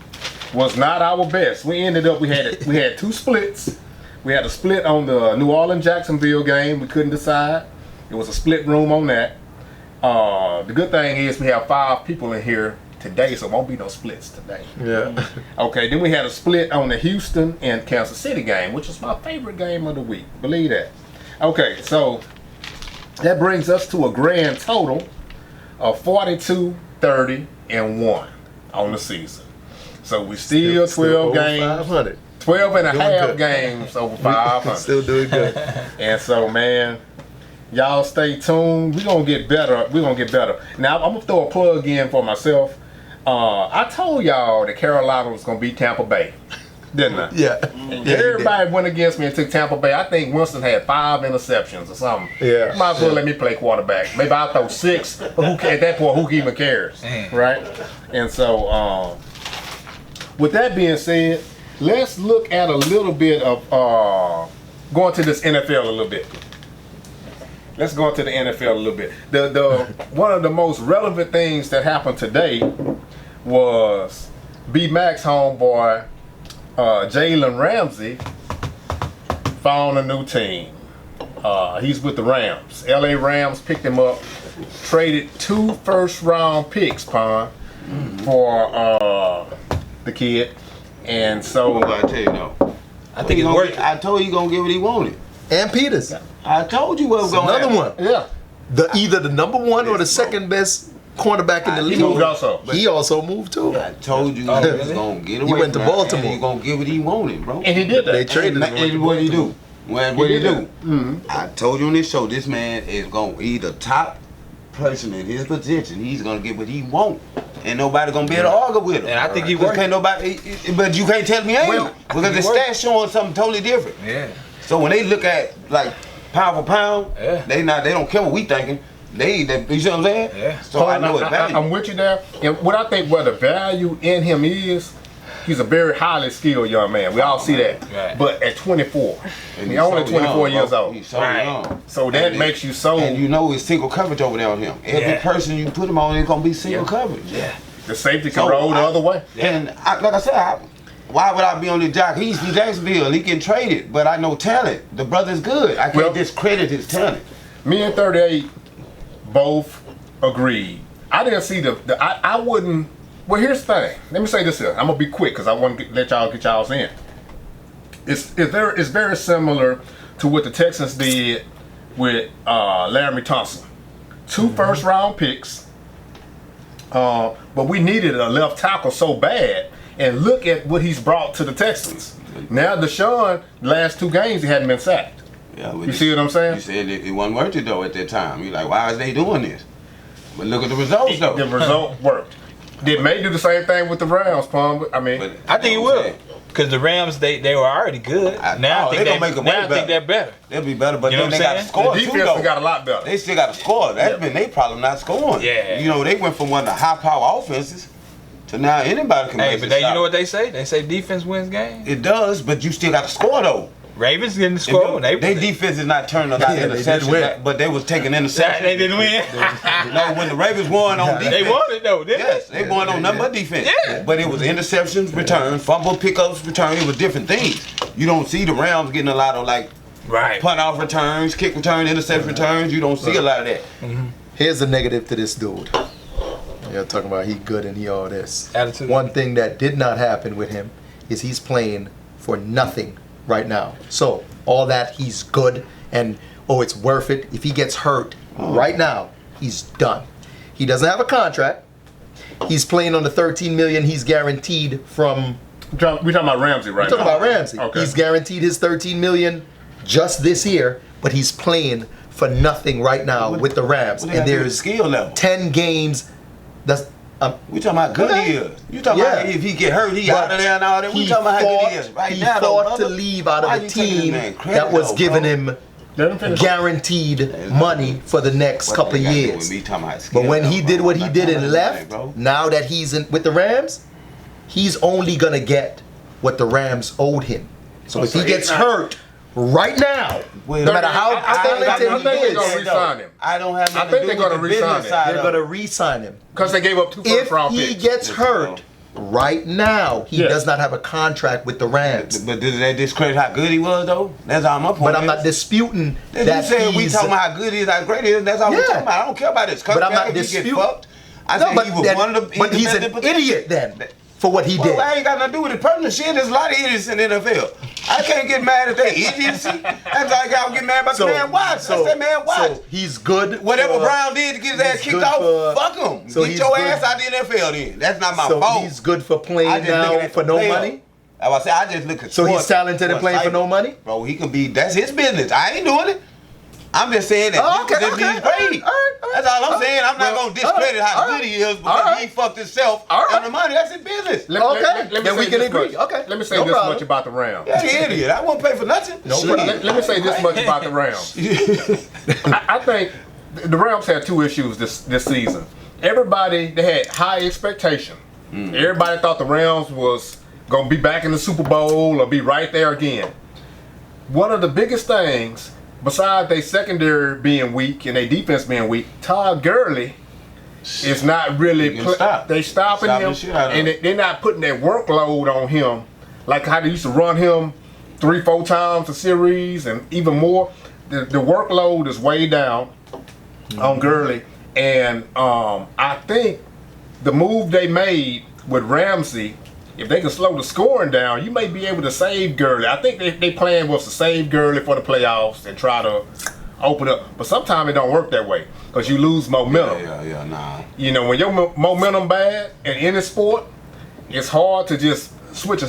[SPEAKER 5] was not our best. We ended up we had two splits. We had a split on the New Orleans-Jacksonville game. We couldn't decide. It was a split room on that. The good thing is we have 5 people in here today, so it won't be no splits today.
[SPEAKER 7] Yeah.
[SPEAKER 5] Okay, then we had a split on the Houston and Kansas City game, which is my favorite game of the week. Believe that. Okay, so that brings us to a grand total of 42, 30, and 1 on the season. So we still 12 games.
[SPEAKER 7] 500.
[SPEAKER 5] 12 and a
[SPEAKER 7] Doing
[SPEAKER 5] half
[SPEAKER 7] good.
[SPEAKER 5] games over 500.
[SPEAKER 7] Still doing good.
[SPEAKER 5] And so, man, y'all stay tuned. We're going to get better. We're going to get better. Now, I'm going to throw a plug in for myself. I told y'all that Carolina was going to beat Tampa Bay, didn't I?
[SPEAKER 7] Yeah.
[SPEAKER 5] Everybody went against me and took Tampa Bay. I think Winston had 5 interceptions or something.
[SPEAKER 7] Yeah.
[SPEAKER 5] Might as well let me play quarterback. Maybe I'll throw 6, but at that point, who even cares? Right? And so, with that being said, let's look at a little bit of going to this NFL a little bit. Let's go into the NFL a little bit. The one of the most relevant things that happened today was B-Mac's homeboy, Jalen Ramsey, found a new team. He's with the Rams. LA Rams picked him up, traded 2 first-round picks, for the kid. And so
[SPEAKER 4] I tell you no.
[SPEAKER 6] I think it's working.
[SPEAKER 4] I told you he gonna get what he wanted.
[SPEAKER 7] And Peters.
[SPEAKER 4] I told you what was gonna
[SPEAKER 7] Another
[SPEAKER 4] happen.
[SPEAKER 7] one.
[SPEAKER 5] yeah,
[SPEAKER 7] Either the number 1 or the second best cornerback in the league.
[SPEAKER 5] he moved also.
[SPEAKER 7] He also moved too.
[SPEAKER 4] I told you he was gonna get away.
[SPEAKER 7] He went to
[SPEAKER 4] from it,
[SPEAKER 7] Baltimore.
[SPEAKER 4] and he gonna get what he wanted, bro.
[SPEAKER 5] And he did that.
[SPEAKER 7] They traded him.
[SPEAKER 4] And what did he do? What did he do?
[SPEAKER 5] Mm-hmm.
[SPEAKER 4] I told you on this show, this man is gonna either top person in his position, he's gonna get what he want. Ain't nobody gonna be able to argue with him.
[SPEAKER 6] And I think he
[SPEAKER 4] Because
[SPEAKER 6] worked.
[SPEAKER 4] can't nobody, but you can't tell me ain't.
[SPEAKER 5] Well,
[SPEAKER 4] because the stats showing something totally different.
[SPEAKER 6] Yeah.
[SPEAKER 4] So when they look at like pound for pound,
[SPEAKER 6] Yeah.
[SPEAKER 4] they don't care what we thinking. You see what I'm saying?
[SPEAKER 6] Yeah.
[SPEAKER 4] So I know it's value.
[SPEAKER 5] I'm with you there. And what I think where the value in him is, he's a very highly skilled young man. We all see that.
[SPEAKER 6] Right.
[SPEAKER 5] But at 24,
[SPEAKER 4] And
[SPEAKER 5] he's only
[SPEAKER 4] so
[SPEAKER 5] 24
[SPEAKER 4] young,
[SPEAKER 5] years
[SPEAKER 4] bro.
[SPEAKER 5] old.
[SPEAKER 4] He's so
[SPEAKER 6] Right.
[SPEAKER 4] young.
[SPEAKER 5] So that
[SPEAKER 4] And
[SPEAKER 5] makes you so.
[SPEAKER 4] And you know it's single coverage over there on him. Every
[SPEAKER 6] Yeah.
[SPEAKER 4] person you put him on is gonna be single coverage.
[SPEAKER 6] Yeah.
[SPEAKER 5] The safety can
[SPEAKER 4] So
[SPEAKER 5] roll the
[SPEAKER 4] I-
[SPEAKER 5] other way.
[SPEAKER 4] And like I said, why would I be on the jock? He's from Jacksonville. He can trade it, but I know talent. The brother's good. I can't
[SPEAKER 5] Well-
[SPEAKER 4] discredit his talent.
[SPEAKER 5] Me and 38 both agreed. I didn't see I wouldn't. Well, here's the thing. Let me say this here. I'm gonna be quick because I want to let y'all get y'all's in. It's very similar to what the Texans did with Laramie Thompson. 2 first-round picks, but we needed a left tackle so bad. And look at what he's brought to the Texans. Now Deshaun, last 2 games he hadn't been sacked.
[SPEAKER 4] Yeah,
[SPEAKER 5] You see what I'm saying?
[SPEAKER 4] You said it wasn't worth it though at that time. You're like, why is they doing this? But look at the results though.
[SPEAKER 5] The result worked. They may do the same thing with the Rams, Palm. I mean,
[SPEAKER 4] But
[SPEAKER 6] I think he
[SPEAKER 4] you know what I'm
[SPEAKER 6] will.
[SPEAKER 4] saying?
[SPEAKER 6] Because the Rams, they were already good. Now I think
[SPEAKER 4] they gonna make them way
[SPEAKER 6] now I think
[SPEAKER 4] better.
[SPEAKER 6] they're better.
[SPEAKER 4] They'll be better, but
[SPEAKER 6] You know
[SPEAKER 4] then
[SPEAKER 6] what
[SPEAKER 4] they
[SPEAKER 6] I'm
[SPEAKER 4] got to
[SPEAKER 6] saying?
[SPEAKER 4] score
[SPEAKER 5] the
[SPEAKER 4] too
[SPEAKER 5] defense
[SPEAKER 4] though.
[SPEAKER 5] has got a lot better.
[SPEAKER 4] They still got to score. That's
[SPEAKER 5] Yeah.
[SPEAKER 4] been their problem, not scoring.
[SPEAKER 6] Yeah.
[SPEAKER 4] You know, they went from one of the high-power offenses to now anybody can
[SPEAKER 6] Hey,
[SPEAKER 4] make
[SPEAKER 6] but
[SPEAKER 4] it
[SPEAKER 6] then you
[SPEAKER 4] stop.
[SPEAKER 6] know what they say? They say defense wins games.
[SPEAKER 4] It does, but you still got to score though.
[SPEAKER 6] Ravens didn't score.
[SPEAKER 4] They defense is not turning a lot of
[SPEAKER 7] Yeah, they did
[SPEAKER 4] interceptions,
[SPEAKER 7] win.
[SPEAKER 4] but they was taking interceptions.
[SPEAKER 6] They didn't win.
[SPEAKER 4] You know, when the Ravens won on defense.
[SPEAKER 6] They won it though, didn't
[SPEAKER 4] Yes,
[SPEAKER 6] they?
[SPEAKER 4] they won on nothing but defense.
[SPEAKER 6] Yeah.
[SPEAKER 4] But it was interceptions, return, fumble pickups, return. It was different things. You don't see the Rams getting a lot of like
[SPEAKER 6] Right.
[SPEAKER 4] punt off returns, kick return, interception returns. You don't see a lot of that.
[SPEAKER 7] Here's the negative to this dude. You're talking about he good and he all this.
[SPEAKER 6] Attitude.
[SPEAKER 7] One thing that did not happen with him is he's playing for nothing right now. So all that he's good and it's worth it. If he gets hurt right now, he's done. He doesn't have a contract. He's playing on the $13 million he's guaranteed from.
[SPEAKER 5] We're talking about Ramsey right
[SPEAKER 7] We're talking
[SPEAKER 5] now.
[SPEAKER 7] about Ramsey.
[SPEAKER 5] Okay.
[SPEAKER 7] He's guaranteed his $13 million just this year, but he's playing for nothing right now with the Rams.
[SPEAKER 4] What they
[SPEAKER 7] And
[SPEAKER 4] gotta do with
[SPEAKER 7] there's
[SPEAKER 4] skill level.
[SPEAKER 7] 10 games. That's
[SPEAKER 4] We talking about good
[SPEAKER 7] Okay.
[SPEAKER 4] he is. You talking about if he get hurt, he out of there and all that. We talking about how good he is. Right
[SPEAKER 7] he
[SPEAKER 4] now, though,
[SPEAKER 7] fought to
[SPEAKER 4] brother.
[SPEAKER 7] leave out
[SPEAKER 4] Why
[SPEAKER 7] of a
[SPEAKER 4] you taking this
[SPEAKER 7] team
[SPEAKER 4] man credit,
[SPEAKER 7] that was
[SPEAKER 4] though,
[SPEAKER 7] giving
[SPEAKER 4] bro?
[SPEAKER 7] him
[SPEAKER 5] Let him finish.
[SPEAKER 7] guaranteed money for the next
[SPEAKER 4] What
[SPEAKER 7] couple
[SPEAKER 4] they
[SPEAKER 7] of
[SPEAKER 4] got to do
[SPEAKER 7] years.
[SPEAKER 4] with me talking about skill
[SPEAKER 7] But when he
[SPEAKER 4] level,
[SPEAKER 7] did
[SPEAKER 4] bro?
[SPEAKER 7] what he
[SPEAKER 4] Like,
[SPEAKER 7] did
[SPEAKER 4] come
[SPEAKER 7] and
[SPEAKER 4] on,
[SPEAKER 7] left,
[SPEAKER 4] bro.
[SPEAKER 7] now that he's in with the Rams, he's only gonna get what the Rams owed him. So if he gets hurt right now,
[SPEAKER 4] Well,
[SPEAKER 7] no matter how
[SPEAKER 5] I think
[SPEAKER 7] talented
[SPEAKER 5] they're
[SPEAKER 7] he
[SPEAKER 5] gonna
[SPEAKER 7] is,
[SPEAKER 5] re-sign him.
[SPEAKER 4] I don't have
[SPEAKER 5] I
[SPEAKER 4] nothing
[SPEAKER 5] think
[SPEAKER 4] to
[SPEAKER 5] they're
[SPEAKER 4] do with
[SPEAKER 5] gonna
[SPEAKER 4] the
[SPEAKER 5] re-sign
[SPEAKER 4] business
[SPEAKER 5] him.
[SPEAKER 4] side
[SPEAKER 7] they're
[SPEAKER 4] of
[SPEAKER 7] gonna
[SPEAKER 4] it.
[SPEAKER 7] re-sign him.
[SPEAKER 5] Because they gave up 2
[SPEAKER 7] If
[SPEAKER 5] first-round
[SPEAKER 7] he
[SPEAKER 5] picks.
[SPEAKER 7] gets
[SPEAKER 4] Listen,
[SPEAKER 7] hurt right now, he
[SPEAKER 5] Yeah.
[SPEAKER 7] does not have a contract with the Rams.
[SPEAKER 4] But does that discredit how good he was though? That's all my point.
[SPEAKER 7] But I'm
[SPEAKER 4] is.
[SPEAKER 7] not disputing
[SPEAKER 4] You
[SPEAKER 7] that
[SPEAKER 4] said we
[SPEAKER 7] he's.
[SPEAKER 4] talking about how good he is, how great he is. That's all we
[SPEAKER 7] Yeah.
[SPEAKER 4] talking about. I don't care about his contract.
[SPEAKER 7] But I'm not
[SPEAKER 4] if he
[SPEAKER 7] disputing.
[SPEAKER 4] get fucked. I
[SPEAKER 7] No,
[SPEAKER 4] said
[SPEAKER 7] but,
[SPEAKER 4] he was
[SPEAKER 7] then-
[SPEAKER 4] one of the.
[SPEAKER 7] but he's an
[SPEAKER 4] independent
[SPEAKER 7] idiot then for what he
[SPEAKER 4] Well,
[SPEAKER 7] did.
[SPEAKER 4] I ain't got nothing to do with it. Personal shit. There's a lot of idiots in the NFL. I can't get mad at that idiocy. That's like I would get mad about the man watch. I said, man, watch.
[SPEAKER 7] So he's good.
[SPEAKER 4] Whatever
[SPEAKER 7] for-
[SPEAKER 4] Brown did to get his ass
[SPEAKER 7] he's
[SPEAKER 4] kicked
[SPEAKER 7] good
[SPEAKER 4] off,
[SPEAKER 7] for-
[SPEAKER 4] fuck him.
[SPEAKER 7] so
[SPEAKER 4] Get
[SPEAKER 7] he's
[SPEAKER 4] your
[SPEAKER 7] good-
[SPEAKER 4] ass out the NFL then. That's not my
[SPEAKER 7] So
[SPEAKER 4] fault.
[SPEAKER 7] he's good for
[SPEAKER 4] I
[SPEAKER 7] playing
[SPEAKER 4] just look
[SPEAKER 7] now
[SPEAKER 4] at it
[SPEAKER 7] for no
[SPEAKER 4] player.
[SPEAKER 7] money.
[SPEAKER 4] I said I just look at
[SPEAKER 7] So he's
[SPEAKER 4] sports
[SPEAKER 7] talented and playing for no money?
[SPEAKER 4] Bro, he can be. That's his business. I ain't doing it. I'm just saying that
[SPEAKER 7] Oh, okay,
[SPEAKER 4] he's
[SPEAKER 7] okay,
[SPEAKER 4] great.
[SPEAKER 7] all right.
[SPEAKER 4] That's all I'm saying. I'm not
[SPEAKER 7] Well,
[SPEAKER 4] gonna discredit how
[SPEAKER 7] all
[SPEAKER 4] good
[SPEAKER 7] right,
[SPEAKER 4] he is
[SPEAKER 7] all
[SPEAKER 4] because
[SPEAKER 7] right.
[SPEAKER 4] he fucked himself
[SPEAKER 7] All right.
[SPEAKER 4] and the money. That's his business.
[SPEAKER 7] Okay, then
[SPEAKER 5] say
[SPEAKER 7] we can
[SPEAKER 5] this
[SPEAKER 7] agree.
[SPEAKER 5] much.
[SPEAKER 7] Okay,
[SPEAKER 5] Let me say
[SPEAKER 7] no
[SPEAKER 5] this
[SPEAKER 7] problem.
[SPEAKER 5] much about the Rams.
[SPEAKER 4] Yeah, he idiot. I won't pay for nothing.
[SPEAKER 7] No
[SPEAKER 4] Shit.
[SPEAKER 7] problem.
[SPEAKER 5] Let me say this much about the Rams. I think the Rams had 2 issues this season. Everybody, they had high expectation. Everybody thought the Rams was going to be back in the Super Bowl or be right there again. One of the biggest things, besides their secondary being weak and their defense being weak, Todd Gurley is not really.
[SPEAKER 4] He can stop.
[SPEAKER 5] They stopping
[SPEAKER 4] Stop
[SPEAKER 5] him,
[SPEAKER 4] the shit out of
[SPEAKER 5] and
[SPEAKER 4] him.
[SPEAKER 5] they're not putting that workload on him like how they used to run him 3-4 times a series and even more. The workload is way down on Gurley, and I think the move they made with Ramsey, if they can slow the scoring down, you may be able to save Gurley. I think they plan was to save Gurley for the playoffs and try to open up. But sometimes it don't work that way because you lose momentum.
[SPEAKER 4] Yeah, nah.
[SPEAKER 5] You know, when your momentum bad in any sport, it's hard to just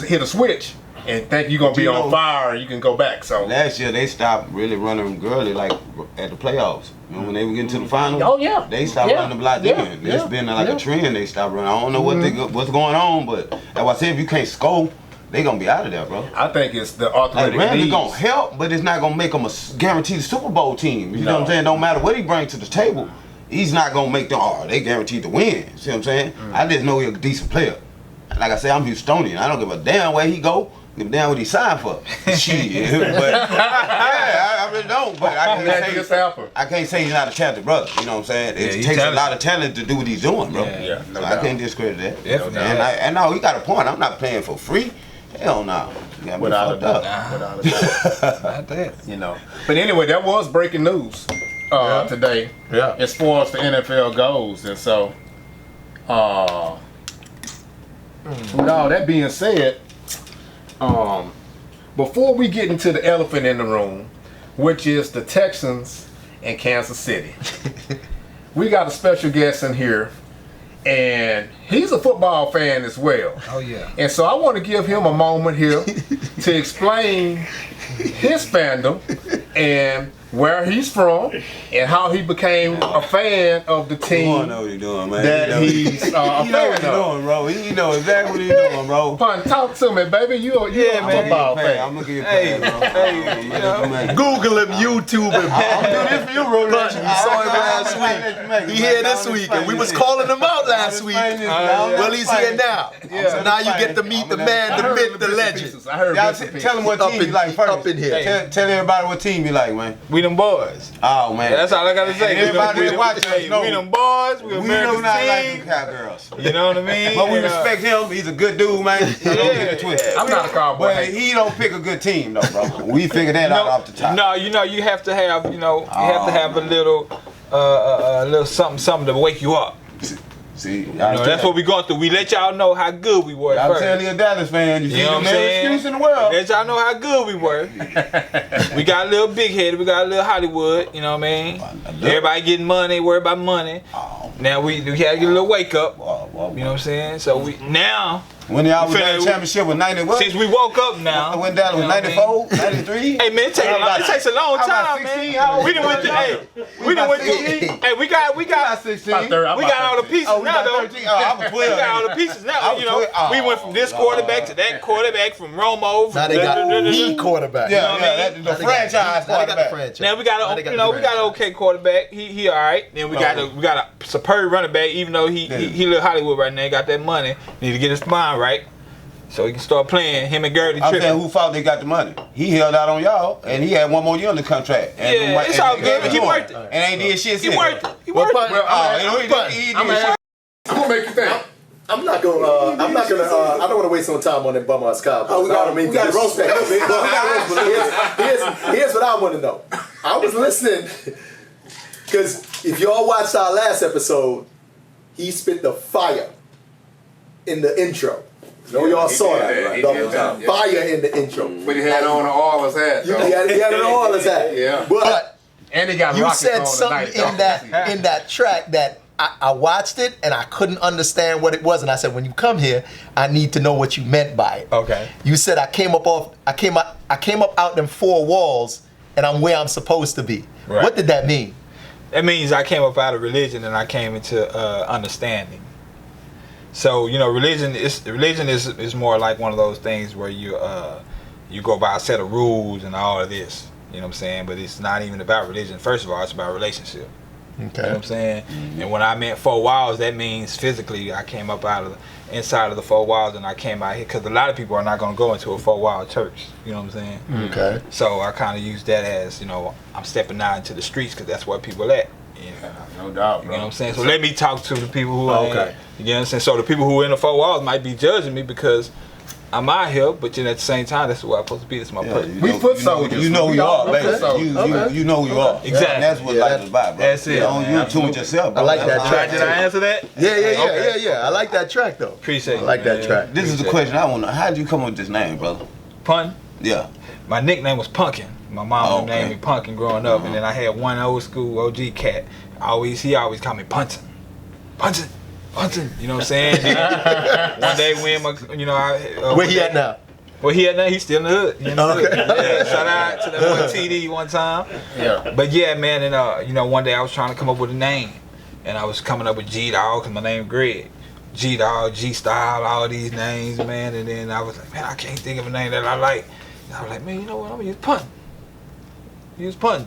[SPEAKER 5] hit a switch and think you're gonna be on fire and you can go back. So
[SPEAKER 4] last year they stopped really running them girly like at the playoffs. You know, when they were getting to the finals,
[SPEAKER 5] Oh, yeah.
[SPEAKER 4] they stopped running them like
[SPEAKER 5] Yeah.
[SPEAKER 4] then. It's
[SPEAKER 5] Yeah.
[SPEAKER 4] been like
[SPEAKER 5] Yeah.
[SPEAKER 4] a trend. They stopped running. I don't know what's going on, but that's why I said if you can't score, they gonna be out of there, bro.
[SPEAKER 5] I think it's the
[SPEAKER 4] Like
[SPEAKER 5] arthritic
[SPEAKER 4] Ramsey
[SPEAKER 5] knees.
[SPEAKER 4] gonna help, but it's not gonna make them a guaranteed Super Bowl team. You know what I'm saying? Don't matter what he brings to the table, he's not gonna make them. Oh, they guaranteed to win. See what I'm saying? I just know he's a decent player. Like I say, I'm Houstonian. I don't give a damn where he go. Give a damn what he signed for. Shit, but yeah, I really don't. But
[SPEAKER 5] Dat Jus Happen.
[SPEAKER 4] I can't say he's not a talented brother. You know what I'm saying? It
[SPEAKER 6] he's
[SPEAKER 4] takes
[SPEAKER 6] talented.
[SPEAKER 4] a lot of talent to do what he's doing, bro.
[SPEAKER 5] Yeah, no
[SPEAKER 4] So I
[SPEAKER 5] doubt.
[SPEAKER 4] can't discredit that.
[SPEAKER 6] Definitely.
[SPEAKER 4] And no, he got a point. I'm not playing for free. Hell no. You got me
[SPEAKER 5] Without a
[SPEAKER 4] fucked up.
[SPEAKER 5] doubt. Without a doubt.
[SPEAKER 6] Not that.
[SPEAKER 5] You know. But anyway, that was breaking news today.
[SPEAKER 7] Yeah.
[SPEAKER 5] As far as the NFL goes, and so with all that being said, before we get into the elephant in the room, which is the Texans and Kansas City, we got a special guest in here, and he's a football fan as well.
[SPEAKER 6] Oh yeah.
[SPEAKER 5] And so I want to give him a moment here to explain his fandom and where he's from and how he became a fan of the
[SPEAKER 4] You
[SPEAKER 5] team
[SPEAKER 4] know what he's doing, man.
[SPEAKER 5] that he's a
[SPEAKER 4] You know what
[SPEAKER 5] fan
[SPEAKER 4] he's
[SPEAKER 5] of.
[SPEAKER 4] doing, bro. He know exactly what he's doing, bro.
[SPEAKER 5] Pun, talk to me, baby. You're a football fan.
[SPEAKER 4] I'm looking at you, bro.
[SPEAKER 7] Google him, YouTube him.
[SPEAKER 4] I'm doing this for you, bro.
[SPEAKER 7] We saw him last week. He here this week, and we was calling him out last week. Well, he's here now. So now you get to meet the man, the myth, the legend.
[SPEAKER 5] I heard
[SPEAKER 4] Y'all
[SPEAKER 5] bits and pieces.
[SPEAKER 4] tell him what
[SPEAKER 7] Up
[SPEAKER 4] team
[SPEAKER 7] in-
[SPEAKER 4] you like first.
[SPEAKER 7] up in here.
[SPEAKER 4] Tell everybody what team you like, man.
[SPEAKER 6] We them boys.
[SPEAKER 4] Oh, man.
[SPEAKER 6] That's all I gotta say.
[SPEAKER 4] And everybody that watches us know.
[SPEAKER 6] We them boys. We
[SPEAKER 4] We do
[SPEAKER 6] American
[SPEAKER 4] not like them
[SPEAKER 6] team.
[SPEAKER 4] cowgirls.
[SPEAKER 6] You know what I mean?
[SPEAKER 4] But we
[SPEAKER 6] And,
[SPEAKER 4] respect him. He's a good dude, man. Don't get it twisted.
[SPEAKER 5] I'm not a cowboy.
[SPEAKER 4] But he don't pick a good team, though, bro. We figured that out off the top.
[SPEAKER 6] No, you have to have, you have to have a little something to wake you up.
[SPEAKER 4] See,
[SPEAKER 6] That's what we going through. We let y'all know how good we were
[SPEAKER 4] I'm
[SPEAKER 6] first.
[SPEAKER 4] telling you, a Dallas fan. You see,
[SPEAKER 6] You know
[SPEAKER 4] the
[SPEAKER 6] what I'm
[SPEAKER 4] man
[SPEAKER 6] saying?
[SPEAKER 4] excuse in the world.
[SPEAKER 6] Let y'all know how good we were. We got a little big headed. We got a little Hollywood. You know what I mean? Everybody getting money. Worry about money. Now we had to get a little wake up. You know what I'm saying? So we now.
[SPEAKER 4] When y'all was
[SPEAKER 6] finna-
[SPEAKER 4] in the championship with 90 what?
[SPEAKER 6] Since we woke up now.
[SPEAKER 4] When Dallas was
[SPEAKER 6] you know what I mean?
[SPEAKER 4] 94, 93?
[SPEAKER 6] Hey man, it takes a long
[SPEAKER 4] How about
[SPEAKER 6] time,
[SPEAKER 4] 16?
[SPEAKER 6] man.
[SPEAKER 4] How old
[SPEAKER 6] We done
[SPEAKER 4] you
[SPEAKER 6] went to,
[SPEAKER 4] was?
[SPEAKER 6] hey, we done went to, hey, we got
[SPEAKER 4] 16.
[SPEAKER 5] About 30, I'm
[SPEAKER 6] we
[SPEAKER 5] about
[SPEAKER 6] got all the
[SPEAKER 5] 13.
[SPEAKER 6] pieces
[SPEAKER 4] Oh, we
[SPEAKER 6] now
[SPEAKER 4] got
[SPEAKER 6] though.
[SPEAKER 4] 13. Oh, I was 12.
[SPEAKER 6] We got all the pieces now.
[SPEAKER 4] I was
[SPEAKER 6] You know,
[SPEAKER 4] 12.
[SPEAKER 6] we went from this quarterback to that quarterback, from Romo.
[SPEAKER 7] Now they got the quarterback.
[SPEAKER 4] Yeah,
[SPEAKER 6] know what I mean?
[SPEAKER 4] that's the
[SPEAKER 7] Now they got-
[SPEAKER 4] franchise
[SPEAKER 7] now they got the
[SPEAKER 4] quarterback.
[SPEAKER 7] franchise.
[SPEAKER 6] Now we got
[SPEAKER 7] Now
[SPEAKER 6] a,
[SPEAKER 7] they got
[SPEAKER 6] you
[SPEAKER 7] the
[SPEAKER 6] know, we got an
[SPEAKER 7] franchise.
[SPEAKER 6] okay quarterback. He all right. Then we got a superb running back. Even though he little Hollywood right now, he got that money. Need to get his mind right, so he can start playing. Him and Gertie
[SPEAKER 4] I'm saying
[SPEAKER 6] tripping.
[SPEAKER 4] who fought they got the money. He held out on y'all, and he had one more year on the contract. And
[SPEAKER 6] Yeah, it's all
[SPEAKER 4] they gave
[SPEAKER 6] good.
[SPEAKER 4] it
[SPEAKER 6] He
[SPEAKER 4] to him.
[SPEAKER 6] worth it.
[SPEAKER 4] And ain't did shit
[SPEAKER 6] He
[SPEAKER 4] since.
[SPEAKER 6] worth it. He
[SPEAKER 7] Well,
[SPEAKER 6] worth
[SPEAKER 7] Pun-
[SPEAKER 6] it.
[SPEAKER 5] I'm gonna make you think.
[SPEAKER 9] I'm not gonna. I don't want to waste no time on that bum ass Cowboys. Oh, we got roast that. Here's what I want to know. I was listening because if y'all watched our last episode, he spit the fire in the intro. No, y'all saw that, right? The fire in the intro.
[SPEAKER 5] But he had on an Oilers hat.
[SPEAKER 9] He had it all as that.
[SPEAKER 5] Yeah.
[SPEAKER 9] But
[SPEAKER 5] And he got
[SPEAKER 7] You
[SPEAKER 5] rockets
[SPEAKER 7] said
[SPEAKER 5] on
[SPEAKER 7] something
[SPEAKER 5] tonight,
[SPEAKER 7] in that track that I watched it and I couldn't understand what it was, and I said, when you come here, I need to know what you meant by it.
[SPEAKER 6] Okay.
[SPEAKER 7] You said I came up out them four walls and I'm where I'm supposed to be.
[SPEAKER 6] Right.
[SPEAKER 7] What did that mean?
[SPEAKER 6] That means I came up out of religion and I came into understanding. So religion is more like one of those things where you go by a set of rules and all of this. You know what I'm saying? But it's not even about religion. First of all, it's about relationship. You know what I'm saying? And when I meant 4 walls, that means physically I came up out of the inside of the 4 walls and I came out here, because a lot of people are not going to go into a 4-wall church. You know what I'm saying?
[SPEAKER 7] Okay.
[SPEAKER 6] So I kind of use that as, I'm stepping out into the streets because that's where people at. You know?
[SPEAKER 5] No doubt,
[SPEAKER 6] You
[SPEAKER 5] bro.
[SPEAKER 6] know what I'm saying? So let me talk to the people who are
[SPEAKER 7] Okay.
[SPEAKER 6] You know what I'm saying? So the people who are in the 4 walls might be judging me because I'm out here, but at the same time, that's where I'm supposed to be. That's my purpose.
[SPEAKER 5] We put soldiers.
[SPEAKER 4] You know who you are,
[SPEAKER 5] Okay.
[SPEAKER 4] baby. You know who you are.
[SPEAKER 6] Exactly.
[SPEAKER 4] And that's what
[SPEAKER 7] Yeah,
[SPEAKER 4] life is about, bro.
[SPEAKER 6] that's it,
[SPEAKER 4] Don't
[SPEAKER 6] man.
[SPEAKER 4] you in tune with yourself, bro.
[SPEAKER 7] I like that
[SPEAKER 4] That's
[SPEAKER 7] track.
[SPEAKER 4] how
[SPEAKER 6] Did I answer that?
[SPEAKER 7] Yeah. I like that track though.
[SPEAKER 6] Appreciate
[SPEAKER 7] I like
[SPEAKER 6] it,
[SPEAKER 7] that
[SPEAKER 6] man.
[SPEAKER 7] track.
[SPEAKER 4] This is the question I want to know. How did you come up with this name, brother?
[SPEAKER 6] Pun.
[SPEAKER 4] Yeah.
[SPEAKER 6] My nickname was Puntin. My mom
[SPEAKER 4] Okay.
[SPEAKER 6] named me Puntin growing up, and then I had one old school OG cat. He always called me Puntin. You know what I'm saying? Then one day when my,
[SPEAKER 7] Where he at now?
[SPEAKER 6] Well, he's still in the hood. You know? Okay. Yeah, shout out to that boy TD one time.
[SPEAKER 5] Yeah.
[SPEAKER 6] But yeah, man, and one day I was trying to come up with a name, and I was coming up with G-Dog, because my name Greg. G-Dog, G-Style, all these names, man, and then I was like, man, I can't think of a name that I like. And I was like, man, you know what, I'm gonna use Puntin. Use Puntin.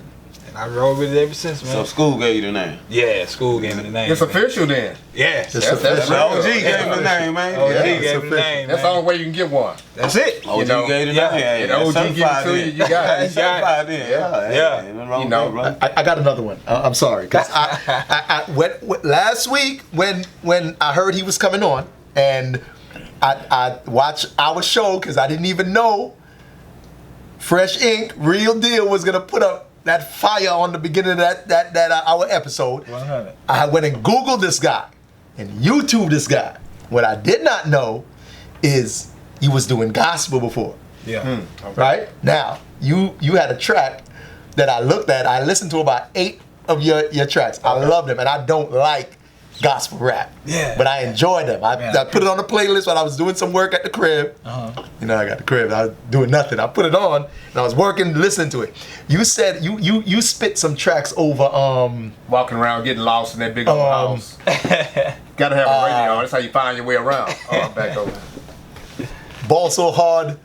[SPEAKER 6] And I rolled with it ever since, man.
[SPEAKER 4] So school gave you the name?
[SPEAKER 6] Yeah, school gave me the name.
[SPEAKER 5] It's official then.
[SPEAKER 6] Yeah.
[SPEAKER 5] That's OG
[SPEAKER 4] gave him the name, man.
[SPEAKER 6] OG gave me the name,
[SPEAKER 5] That's the only way you can get one.
[SPEAKER 6] That's it.
[SPEAKER 4] OG gave the name.
[SPEAKER 5] And OG give it to you, you got it.
[SPEAKER 4] Certified then.
[SPEAKER 6] Yeah.
[SPEAKER 5] You know,
[SPEAKER 7] I got another one. I'm sorry, because I last week when I heard he was coming on, and I watched our show because I didn't even know Fresh Ink, Real Deal was gonna put up that fire on the beginning of that our episode.
[SPEAKER 6] 100.
[SPEAKER 7] I went and Googled this guy and YouTube this guy. What I did not know is he was doing gospel before.
[SPEAKER 6] Yeah.
[SPEAKER 5] okay.
[SPEAKER 7] Right? Now, you had a track that I looked at. I listened to about 8 of your tracks. I love them, and I don't like gospel rap.
[SPEAKER 6] Yeah.
[SPEAKER 7] But I enjoy them. I put it on the playlist when I was doing some work at the crib. You know, I got the crib. I was doing nothing. I put it on, and I was working, listening to it. You said you spit some tracks over.
[SPEAKER 5] Walking around getting lost in that big old house. Gotta have a radio on. That's how you find your way around. Back over.
[SPEAKER 7] Ball so hard,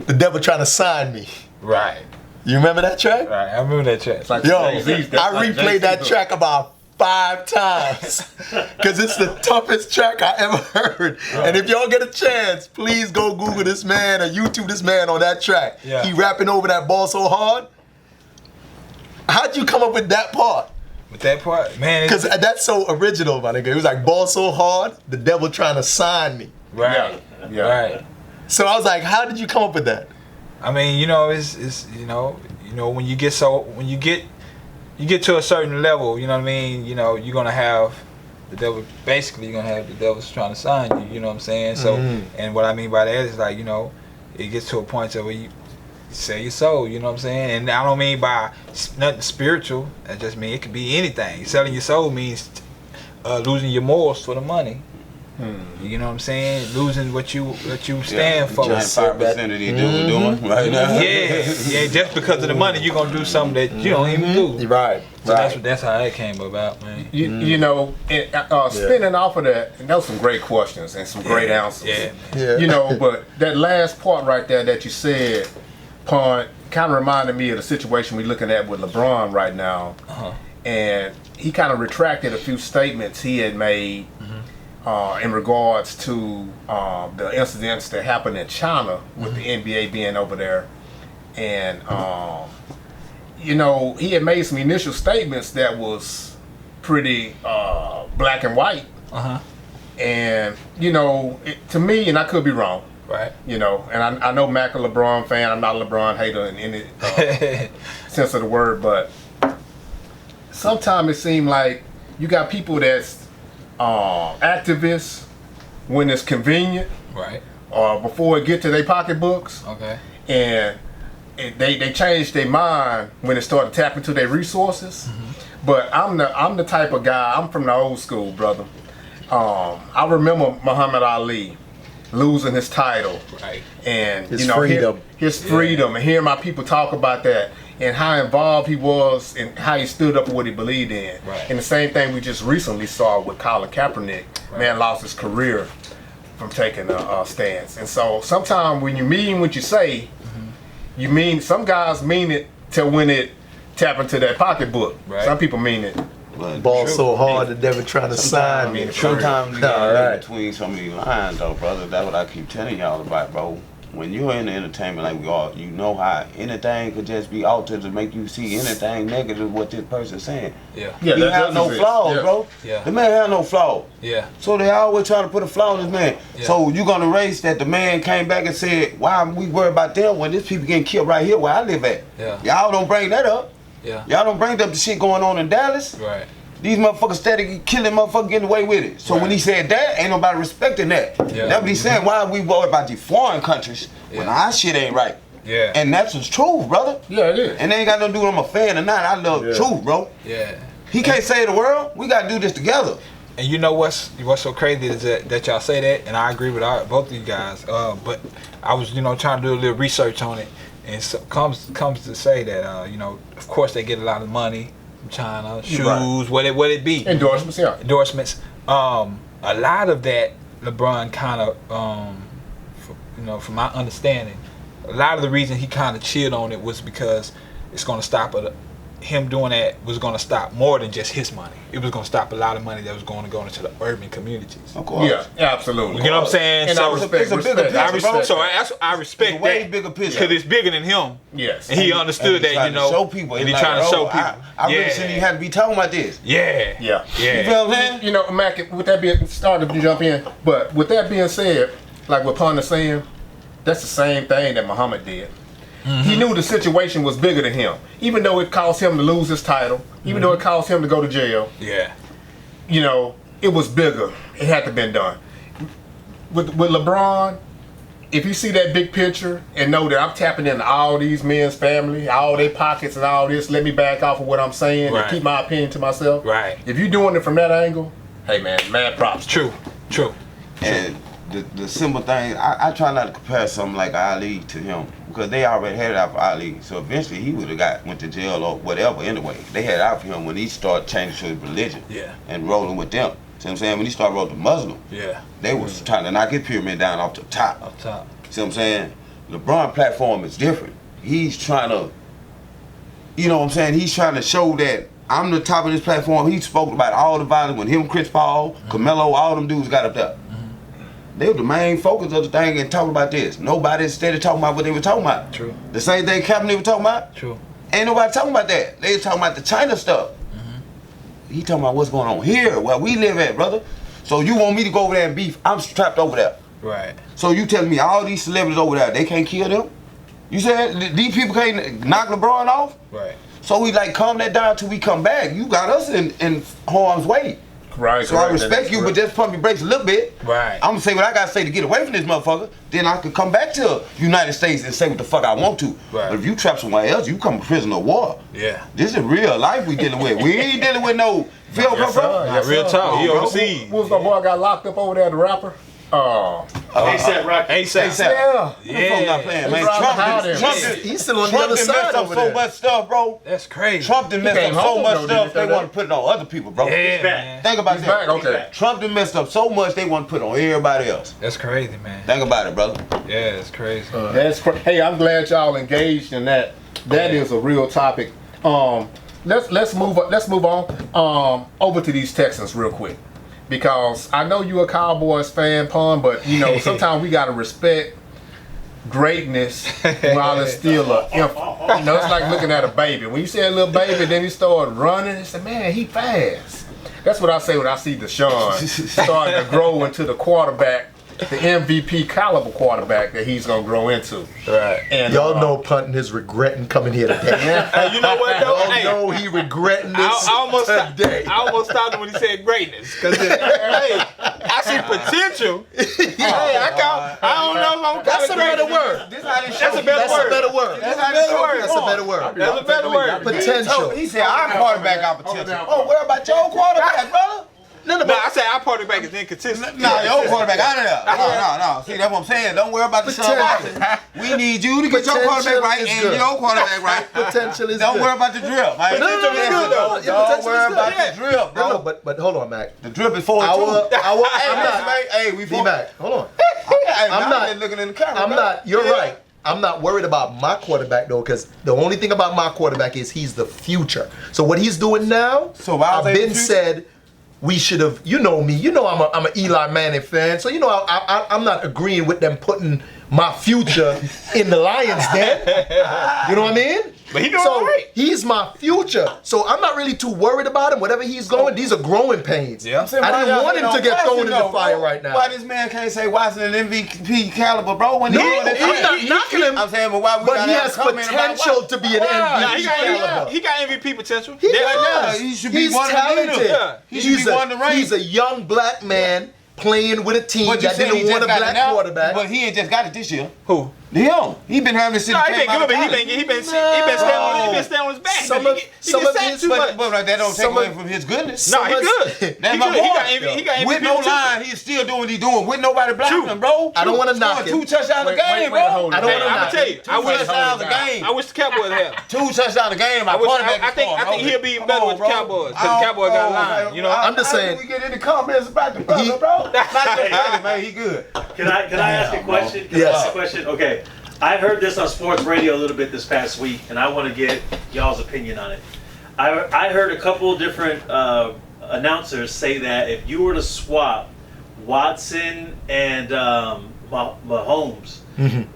[SPEAKER 7] the devil trying to sign me.
[SPEAKER 6] Right.
[SPEAKER 7] You remember that track?
[SPEAKER 6] Right. I remember that track.
[SPEAKER 5] It's like
[SPEAKER 7] Yo,
[SPEAKER 5] Jay-Z's,
[SPEAKER 7] I
[SPEAKER 5] like
[SPEAKER 7] replayed that
[SPEAKER 5] Jay-Z's.
[SPEAKER 7] track about 5 times because it's the toughest track I ever heard. And if y'all get a chance, please go Google this man or YouTube this man on that track.
[SPEAKER 6] Yeah.
[SPEAKER 7] He rapping over that ball so hard. How'd you come up with that part?
[SPEAKER 6] With that part, man.
[SPEAKER 7] Because that's so original, my nigga. It was like ball so hard, the devil trying to sign me.
[SPEAKER 6] Right.
[SPEAKER 5] Yeah.
[SPEAKER 6] Right.
[SPEAKER 7] So I was like, how did you come up with that?
[SPEAKER 6] I mean, it's when you get to a certain level, you know what I mean, you're gonna have the devil, basically you're gonna have the devil's trying to sign you, you know what I'm saying? So and what I mean by that is like, it gets to a point where you sell your soul, you know what I'm saying? And I don't mean by nothing spiritual, I just mean it could be anything. Selling your soul means losing your morals for the money. You know what I'm saying? Losing what you stand for.
[SPEAKER 4] Giant 5% of these dudes doing right now.
[SPEAKER 6] Yeah, just because of the money, you're gonna do something that you don't even do.
[SPEAKER 7] Right.
[SPEAKER 6] So that's how that came about, man.
[SPEAKER 5] You know, spinning off of that, and those some great questions and some great answers.
[SPEAKER 6] Yeah.
[SPEAKER 5] You know, but that last part right there that you said, Pun, kind of reminded me of the situation we're looking at with LeBron right now. And he kind of retracted a few statements he had made in regards to the incidents that happened in China with the NBA being over there. And, he had made some initial statements that was pretty black and white. And, to me, and I could be wrong,
[SPEAKER 6] Right.
[SPEAKER 5] and I know Mac a LeBron fan. I'm not a LeBron hater in any sense of the word, but sometimes it seems like you got people that's activists when it's convenient,
[SPEAKER 6] Right.
[SPEAKER 5] or before it get to their pocketbooks,
[SPEAKER 6] Okay.
[SPEAKER 5] and they change their mind when it start to tap into their resources. But I'm the type of guy. I'm from the old school, brother. I remember Muhammad Ali losing his title,
[SPEAKER 6] Right.
[SPEAKER 5] and
[SPEAKER 7] His freedom.
[SPEAKER 5] his freedom, and hearing my people talk about that and how involved he was and how he stood up for what he believed in.
[SPEAKER 6] Right.
[SPEAKER 5] And the same thing we just recently saw with Colin Kaepernick. Man lost his career from taking a stance. And so sometimes when you mean what you say, you mean, some guys mean it to when it tap into that pocketbook.
[SPEAKER 6] Right.
[SPEAKER 5] Some people mean it.
[SPEAKER 7] Ball so hard, the devil trying to sign me.
[SPEAKER 4] Sometimes you gotta
[SPEAKER 7] All right.
[SPEAKER 4] read between some of these lines, though, brother. That's what I keep telling y'all about, bro. When you're in the entertainment like we are, you know how anything could just be altered to make you see anything negative what this person's saying.
[SPEAKER 6] Yeah.
[SPEAKER 5] Yeah,
[SPEAKER 4] He have no flaws, bro.
[SPEAKER 6] Yeah.
[SPEAKER 4] The man have no flaws.
[SPEAKER 6] Yeah.
[SPEAKER 4] So they always try to put a flaw in this man.
[SPEAKER 6] Yeah.
[SPEAKER 4] So you gonna erase that the man came back and said, why we worry about them when these people getting killed right here where I live at?
[SPEAKER 6] Yeah.
[SPEAKER 4] Y'all don't bring that up.
[SPEAKER 6] Yeah.
[SPEAKER 4] Y'all don't bring up the shit going on in Dallas.
[SPEAKER 6] Right.
[SPEAKER 4] These motherfuckers steady killing motherfuckers getting away with it. So when he said that, ain't nobody respecting that.
[SPEAKER 6] Yeah.
[SPEAKER 4] That's what he's saying. Why we worry about these foreign countries when our shit ain't right?
[SPEAKER 6] Yeah.
[SPEAKER 4] And that's the truth, brother.
[SPEAKER 5] Yeah, it is.
[SPEAKER 4] And they ain't got nothing to do with I'm a fan or not. I love truth, bro.
[SPEAKER 6] Yeah.
[SPEAKER 4] He can't save the world. We gotta do this together.
[SPEAKER 6] And you know what's so crazy is that y'all say that, and I agree with both of you guys. But I was trying to do a little research on it, and so comes to say that of course they get a lot of money from China, shoes, right. what it be,
[SPEAKER 5] endorsements, yeah,
[SPEAKER 6] endorsements. A lot of that LeBron kind of, from my understanding, a lot of the reason he kind of chilled on it was because it's going to stop him doing that was going to stop more than just his money. It was going to stop a lot of money that was going to go into the urban communities.
[SPEAKER 4] Of course.
[SPEAKER 5] Yeah, absolutely.
[SPEAKER 6] You know what I'm saying?
[SPEAKER 5] And
[SPEAKER 6] so
[SPEAKER 5] it's a bigger picture.
[SPEAKER 6] I respect
[SPEAKER 4] it's a way
[SPEAKER 6] that
[SPEAKER 4] bigger picture
[SPEAKER 6] because it's bigger than him.
[SPEAKER 5] Yes.
[SPEAKER 6] And he understood that,
[SPEAKER 4] show people.
[SPEAKER 6] And he's trying to show people.
[SPEAKER 4] I really shouldn't even have to be talking about this.
[SPEAKER 6] Yeah.
[SPEAKER 5] Yeah.
[SPEAKER 4] You feel what I'm saying?
[SPEAKER 5] Mac, with that being started to jump in, but with that being said, like what Puntin is saying, that's the same thing that Muhammad did. He knew the situation was bigger than him. Even though it caused him to lose his title, even though it caused him to go to jail.
[SPEAKER 6] Yeah.
[SPEAKER 5] It was bigger. It had to been done. With LeBron, if you see that big picture and know that I'm tapping into all these men's family, all their pockets and all this, let me back off of what I'm saying and keep my opinion to myself.
[SPEAKER 6] Right.
[SPEAKER 5] If you're doing it from that angle, hey man, mad props.
[SPEAKER 6] True.
[SPEAKER 4] And the simple thing, I try not to compare something like Ali to him because they already had it out for Ali. So eventually he would have went to jail or whatever anyway. They had it out for him when he started changing to his religion and rolling with them. See what I'm saying? When he started rolling with Muslim, they was trying to knock his pyramid down off the top. See what I'm saying? LeBron platform is different. He's trying to, he's trying to show that I'm the top of this platform. He spoke about all the violence when him, Chris Paul, Carmelo, all them dudes got up there. They were the main focus of the thing and talking about this. Nobody instead of talking about what they were talking about.
[SPEAKER 6] True.
[SPEAKER 4] The same thing Kaepernick was talking about.
[SPEAKER 6] True.
[SPEAKER 4] Ain't nobody talking about that. They were talking about the China stuff. He talking about what's going on here, where we live at, brother. So you want me to go over there and beef? I'm trapped over there.
[SPEAKER 6] Right.
[SPEAKER 4] So you telling me all these celebrities over there, they can't kill them? You said these people can't knock LeBron off?
[SPEAKER 6] Right.
[SPEAKER 4] So we calm that down till we come back. You got us in harm's way.
[SPEAKER 5] Right.
[SPEAKER 4] So I respect you, but just pump your brakes a little bit.
[SPEAKER 6] Right.
[SPEAKER 4] I'm gonna say what I gotta say to get away from this motherfucker. Then I could come back to United States and say what the fuck I want to.
[SPEAKER 6] Right.
[SPEAKER 4] But if you trap somewhere else, you come a prisoner of war.
[SPEAKER 6] Yeah.
[SPEAKER 4] This is real life we dealing with. We ain't dealing with no feel come from.
[SPEAKER 6] Real talk. He overseas.
[SPEAKER 5] What was my boy got locked up over there, the rapper?
[SPEAKER 8] ASAP Rocky.
[SPEAKER 4] ASAP.
[SPEAKER 5] Yeah.
[SPEAKER 4] Not playing, man.
[SPEAKER 7] He's still on the other side over
[SPEAKER 4] so
[SPEAKER 7] there.
[SPEAKER 4] much stuff, bro.
[SPEAKER 6] That's crazy.
[SPEAKER 4] Trump done messed up so much stuff they
[SPEAKER 5] that?
[SPEAKER 4] want to put it on other people, bro.
[SPEAKER 6] Yeah,
[SPEAKER 8] back.
[SPEAKER 4] Think about
[SPEAKER 5] He's
[SPEAKER 4] that.
[SPEAKER 5] back, okay.
[SPEAKER 4] Trump done messed up so much they want to put it on everybody else.
[SPEAKER 6] That's crazy, man.
[SPEAKER 4] Think about it, brother.
[SPEAKER 6] Yeah, it's crazy.
[SPEAKER 5] That's hey, I'm glad y'all engaged in that. That is a real topic. Let's move on over to these Texans real quick, because I know you a Cowboys fan, Pun, but sometimes we gotta respect greatness while it's still a infant. It's like looking at a baby. When you see a little baby, then he started running, and say, man, he fast. That's what I say when I see Deshaun starting to grow into the quarterback, the MVP caliber quarterback that he's gonna grow into.
[SPEAKER 6] Right.
[SPEAKER 5] And
[SPEAKER 7] Y'all know Puntin is regretting coming here today.
[SPEAKER 6] Hey, you know what though?
[SPEAKER 7] Y'all know he regretting this today.
[SPEAKER 6] I almost stopped him when he said greatness, because hey, I see potential. Hey, I don't know if I'm
[SPEAKER 7] That's a better word.
[SPEAKER 6] That's a better word.
[SPEAKER 7] That's a better word.
[SPEAKER 6] That's a better word.
[SPEAKER 7] Potential.
[SPEAKER 4] He said our quarterback got potential. Oh, what about your quarterback, brother?
[SPEAKER 6] No, I say our quarterback is inconsistent.
[SPEAKER 4] Nah, your quarterback out of there. No. See, that's what I'm saying. Don't worry about the Watson. We need you to get your quarterback right and your quarterback right.
[SPEAKER 7] Potential is
[SPEAKER 4] Don't
[SPEAKER 7] good.
[SPEAKER 4] worry about the drip, man.
[SPEAKER 7] No.
[SPEAKER 4] Don't worry about the drip, bro.
[SPEAKER 7] No, but hold on, Mac.
[SPEAKER 4] The drip is 4-2.
[SPEAKER 7] I'm not.
[SPEAKER 4] Hey, we
[SPEAKER 7] D-Mac, hold on.
[SPEAKER 4] I'm not looking in the camera.
[SPEAKER 7] I'm not. You're right. I'm not worried about my quarterback though, because the only thing about my quarterback is he's the future. So what he's doing now, I've been said. We should have, you know me, I'm an Eli Manning fan, so I'm not agreeing with them putting my future in the Lions den. You know what I mean?
[SPEAKER 6] But he doing all right.
[SPEAKER 7] He's my future, so I'm not really too worried about him. Whatever he's going, these are growing pains.
[SPEAKER 6] Yeah.
[SPEAKER 7] I didn't want him to get thrown in the fire right now.
[SPEAKER 4] Why this man can't say Watson an MVP caliber, bro? When
[SPEAKER 7] No, I'm not knocking him.
[SPEAKER 4] I'm saying, but why we
[SPEAKER 7] But
[SPEAKER 4] gotta
[SPEAKER 7] he
[SPEAKER 4] have
[SPEAKER 7] has
[SPEAKER 4] comment about
[SPEAKER 7] potential to be an MVP caliber.
[SPEAKER 6] He got MVP potential.
[SPEAKER 7] He
[SPEAKER 4] Yeah,
[SPEAKER 7] does.
[SPEAKER 4] he should be
[SPEAKER 7] He's
[SPEAKER 4] one of the
[SPEAKER 7] talented.
[SPEAKER 4] leaders. He should be one of the range.
[SPEAKER 7] He's a young black man playing with a team
[SPEAKER 4] But you
[SPEAKER 7] that
[SPEAKER 4] said he
[SPEAKER 7] didn't
[SPEAKER 4] just
[SPEAKER 7] want a
[SPEAKER 4] got
[SPEAKER 7] black
[SPEAKER 4] it now.
[SPEAKER 7] quarterback.
[SPEAKER 4] But he ain't just got it this year.
[SPEAKER 6] Who?
[SPEAKER 4] Him. He been having this shit.
[SPEAKER 6] No, he been good, but he been staying on his back.
[SPEAKER 7] Some of his,
[SPEAKER 4] But that don't take
[SPEAKER 7] some
[SPEAKER 4] away
[SPEAKER 7] of-
[SPEAKER 4] from his goodness.
[SPEAKER 6] No, he good.
[SPEAKER 4] That's
[SPEAKER 6] He
[SPEAKER 4] my
[SPEAKER 6] good.
[SPEAKER 4] boy.
[SPEAKER 6] He got MVP
[SPEAKER 4] With no
[SPEAKER 6] too.
[SPEAKER 4] line, he's still doing what he's doing. With nobody blocking him, bro.
[SPEAKER 7] I don't want to knock
[SPEAKER 4] Scoring
[SPEAKER 7] him.
[SPEAKER 4] 2 touchdowns a game, bro.
[SPEAKER 7] I don't want to
[SPEAKER 6] I'm gonna
[SPEAKER 7] knock
[SPEAKER 6] tell
[SPEAKER 7] him.
[SPEAKER 6] you,
[SPEAKER 4] 2 touchdowns a game.
[SPEAKER 6] I wish the Cowboys had him.
[SPEAKER 4] 2 touchdowns a game.
[SPEAKER 6] I think he'll be better with the Cowboys because the Cowboys got a line. You know,
[SPEAKER 7] I'm just saying.
[SPEAKER 4] We get any comments about the brother, bro. Not just man, he good.
[SPEAKER 8] Can I ask a question? Can I ask a question? Okay. I heard this on sports radio a little bit this past week, and I want to get y'all's opinion on it. I heard a couple of different announcers say that if you were to swap Watson and Mahomes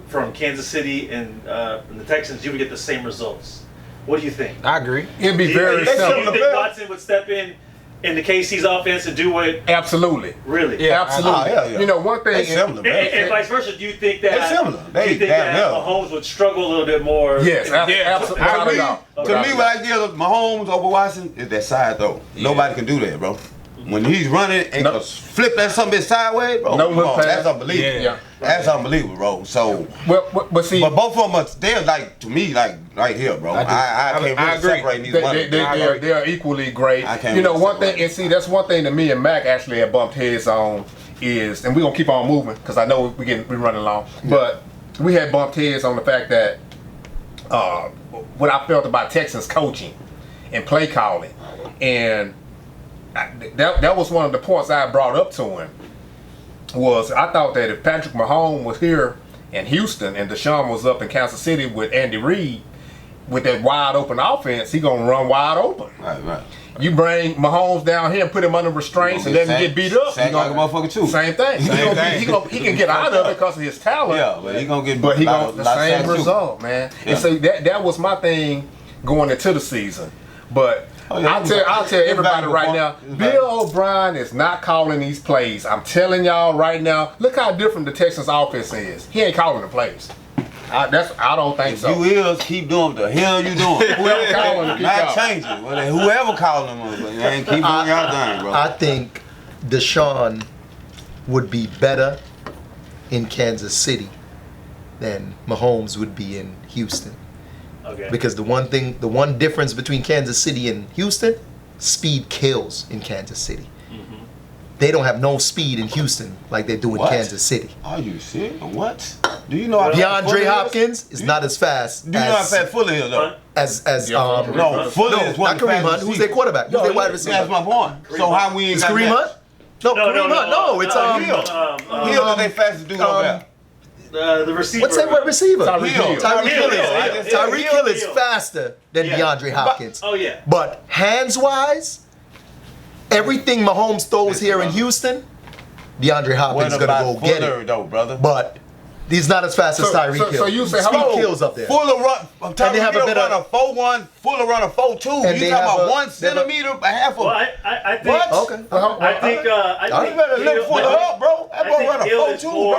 [SPEAKER 8] from Kansas City and the Texans, you would get the same results. What do you think?
[SPEAKER 6] I agree.
[SPEAKER 5] It'd be very
[SPEAKER 8] Do you
[SPEAKER 5] simple.
[SPEAKER 8] think Watson would step in the KC's offense and do what?
[SPEAKER 5] Absolutely.
[SPEAKER 8] Really?
[SPEAKER 6] Yeah.
[SPEAKER 5] Absolutely.
[SPEAKER 4] yeah.
[SPEAKER 5] You know, one thing.
[SPEAKER 4] They similar, man.
[SPEAKER 8] And vice versa, do you think that?
[SPEAKER 4] They're similar.
[SPEAKER 8] Do you think that Mahomes would struggle a little bit more?
[SPEAKER 5] Yes, absolutely.
[SPEAKER 4] To me,
[SPEAKER 8] Okay.
[SPEAKER 4] what I give Mahomes over Watson is that side throw. Nobody can do that, bro. When he's running and
[SPEAKER 5] No.
[SPEAKER 4] flip that something sideways, bro.
[SPEAKER 5] No
[SPEAKER 4] come
[SPEAKER 5] whip
[SPEAKER 4] on,
[SPEAKER 5] pass.
[SPEAKER 4] that's unbelievable.
[SPEAKER 5] Yeah.
[SPEAKER 4] That's unbelievable, bro. So,
[SPEAKER 5] But see,
[SPEAKER 4] but both of them, they're like to me, like right here, bro. I can't really
[SPEAKER 6] agree.
[SPEAKER 4] separate neither one. of them.
[SPEAKER 5] they're equally great.
[SPEAKER 4] I can't
[SPEAKER 5] You know,
[SPEAKER 4] really
[SPEAKER 5] one thing,
[SPEAKER 4] separate.
[SPEAKER 5] and see, that's one thing that me and Mac actually have bumped heads on is, and we're gonna keep on moving because I know we're running along, but we had bumped heads on the fact that what I felt about Texans coaching and play calling, and that was one of the points I brought up to him. Was I thought that if Patrick Mahomes was here in Houston and Deshaun was up in Kansas City with Andy Reid with that wide open offense, he gonna run wide open.
[SPEAKER 4] Right.
[SPEAKER 5] You bring Mahomes down here and put him under restraints and let him get beat up.
[SPEAKER 4] Sack like a motherfucker too.
[SPEAKER 5] Same thing. He can get out of it because of his talent.
[SPEAKER 4] Yeah, but he gonna get.
[SPEAKER 5] But he
[SPEAKER 4] lot
[SPEAKER 5] got
[SPEAKER 4] of-
[SPEAKER 5] the
[SPEAKER 4] lot of
[SPEAKER 5] same
[SPEAKER 4] sacks, too.
[SPEAKER 5] result, man.
[SPEAKER 4] Yeah.
[SPEAKER 5] And so that was my thing going into the season. But
[SPEAKER 4] Oh, yeah,
[SPEAKER 5] I'll tell everybody right now, Bill O'Brien is not calling these plays. I'm telling y'all right now, look how different the Texans offense is. He ain't calling the plays. I don't think so.
[SPEAKER 4] You is keep doing what the hell you doing.
[SPEAKER 5] Whoever calling them, keep
[SPEAKER 4] Not
[SPEAKER 5] calling.
[SPEAKER 4] changing. Well, whoever calling them, but man, keep doing y'all thing, bro.
[SPEAKER 7] I think Deshaun would be better in Kansas City than Mahomes would be in Houston.
[SPEAKER 8] Okay.
[SPEAKER 7] Because the one difference between Kansas City and Houston, speed kills in Kansas City. They don't have no speed in Houston like they do in
[SPEAKER 4] What?
[SPEAKER 7] Kansas City.
[SPEAKER 4] Are you serious? What? Do you know how
[SPEAKER 7] DeAndre Hopkins is not as fast
[SPEAKER 4] Do you know how fast Fuller is though?
[SPEAKER 7] as
[SPEAKER 4] No, Fuller is one
[SPEAKER 7] not
[SPEAKER 4] of the
[SPEAKER 7] Kareem Hunt.
[SPEAKER 4] fastest
[SPEAKER 7] Who's their quarterback? Who's their wide receiver?
[SPEAKER 4] That's my point. So how we ain't
[SPEAKER 7] Is
[SPEAKER 4] got
[SPEAKER 7] Kareem
[SPEAKER 4] that?
[SPEAKER 7] Hunt? No, Kareem Hunt. No, it's
[SPEAKER 4] Hill is their fastest dude over there.
[SPEAKER 8] The receiver.
[SPEAKER 7] what's that wide receiver?
[SPEAKER 5] Tyreek Hill.
[SPEAKER 7] Tyreek Hill
[SPEAKER 8] Hill.
[SPEAKER 7] is Tyreek Hill is
[SPEAKER 8] Hill.
[SPEAKER 7] faster than
[SPEAKER 8] Yeah.
[SPEAKER 7] DeAndre Hopkins.
[SPEAKER 8] Oh yeah.
[SPEAKER 7] But hands wise, everything Mahomes throws here in Houston, DeAndre Hopkins
[SPEAKER 4] What
[SPEAKER 7] gonna
[SPEAKER 4] about
[SPEAKER 7] go get
[SPEAKER 4] Fuller
[SPEAKER 7] it.
[SPEAKER 4] though, brother?
[SPEAKER 7] But he's not as fast as Tyreek Hill.
[SPEAKER 5] so you say how
[SPEAKER 7] Speed
[SPEAKER 5] about-
[SPEAKER 7] kills up there.
[SPEAKER 4] Fuller run.
[SPEAKER 7] And they have a
[SPEAKER 4] Hill
[SPEAKER 7] better-
[SPEAKER 4] run a 4.1. Fuller run a 4.2.
[SPEAKER 7] And
[SPEAKER 4] You
[SPEAKER 7] they
[SPEAKER 4] talking
[SPEAKER 7] have
[SPEAKER 4] about
[SPEAKER 7] a-
[SPEAKER 4] 1
[SPEAKER 7] they have a-
[SPEAKER 4] centimeter, a half
[SPEAKER 8] Well,
[SPEAKER 4] of.
[SPEAKER 8] I think.
[SPEAKER 4] What?
[SPEAKER 7] Okay.
[SPEAKER 8] I think.
[SPEAKER 4] You better lift Fuller up, bro. That boy run a
[SPEAKER 8] Hill is
[SPEAKER 4] 4.2,
[SPEAKER 8] more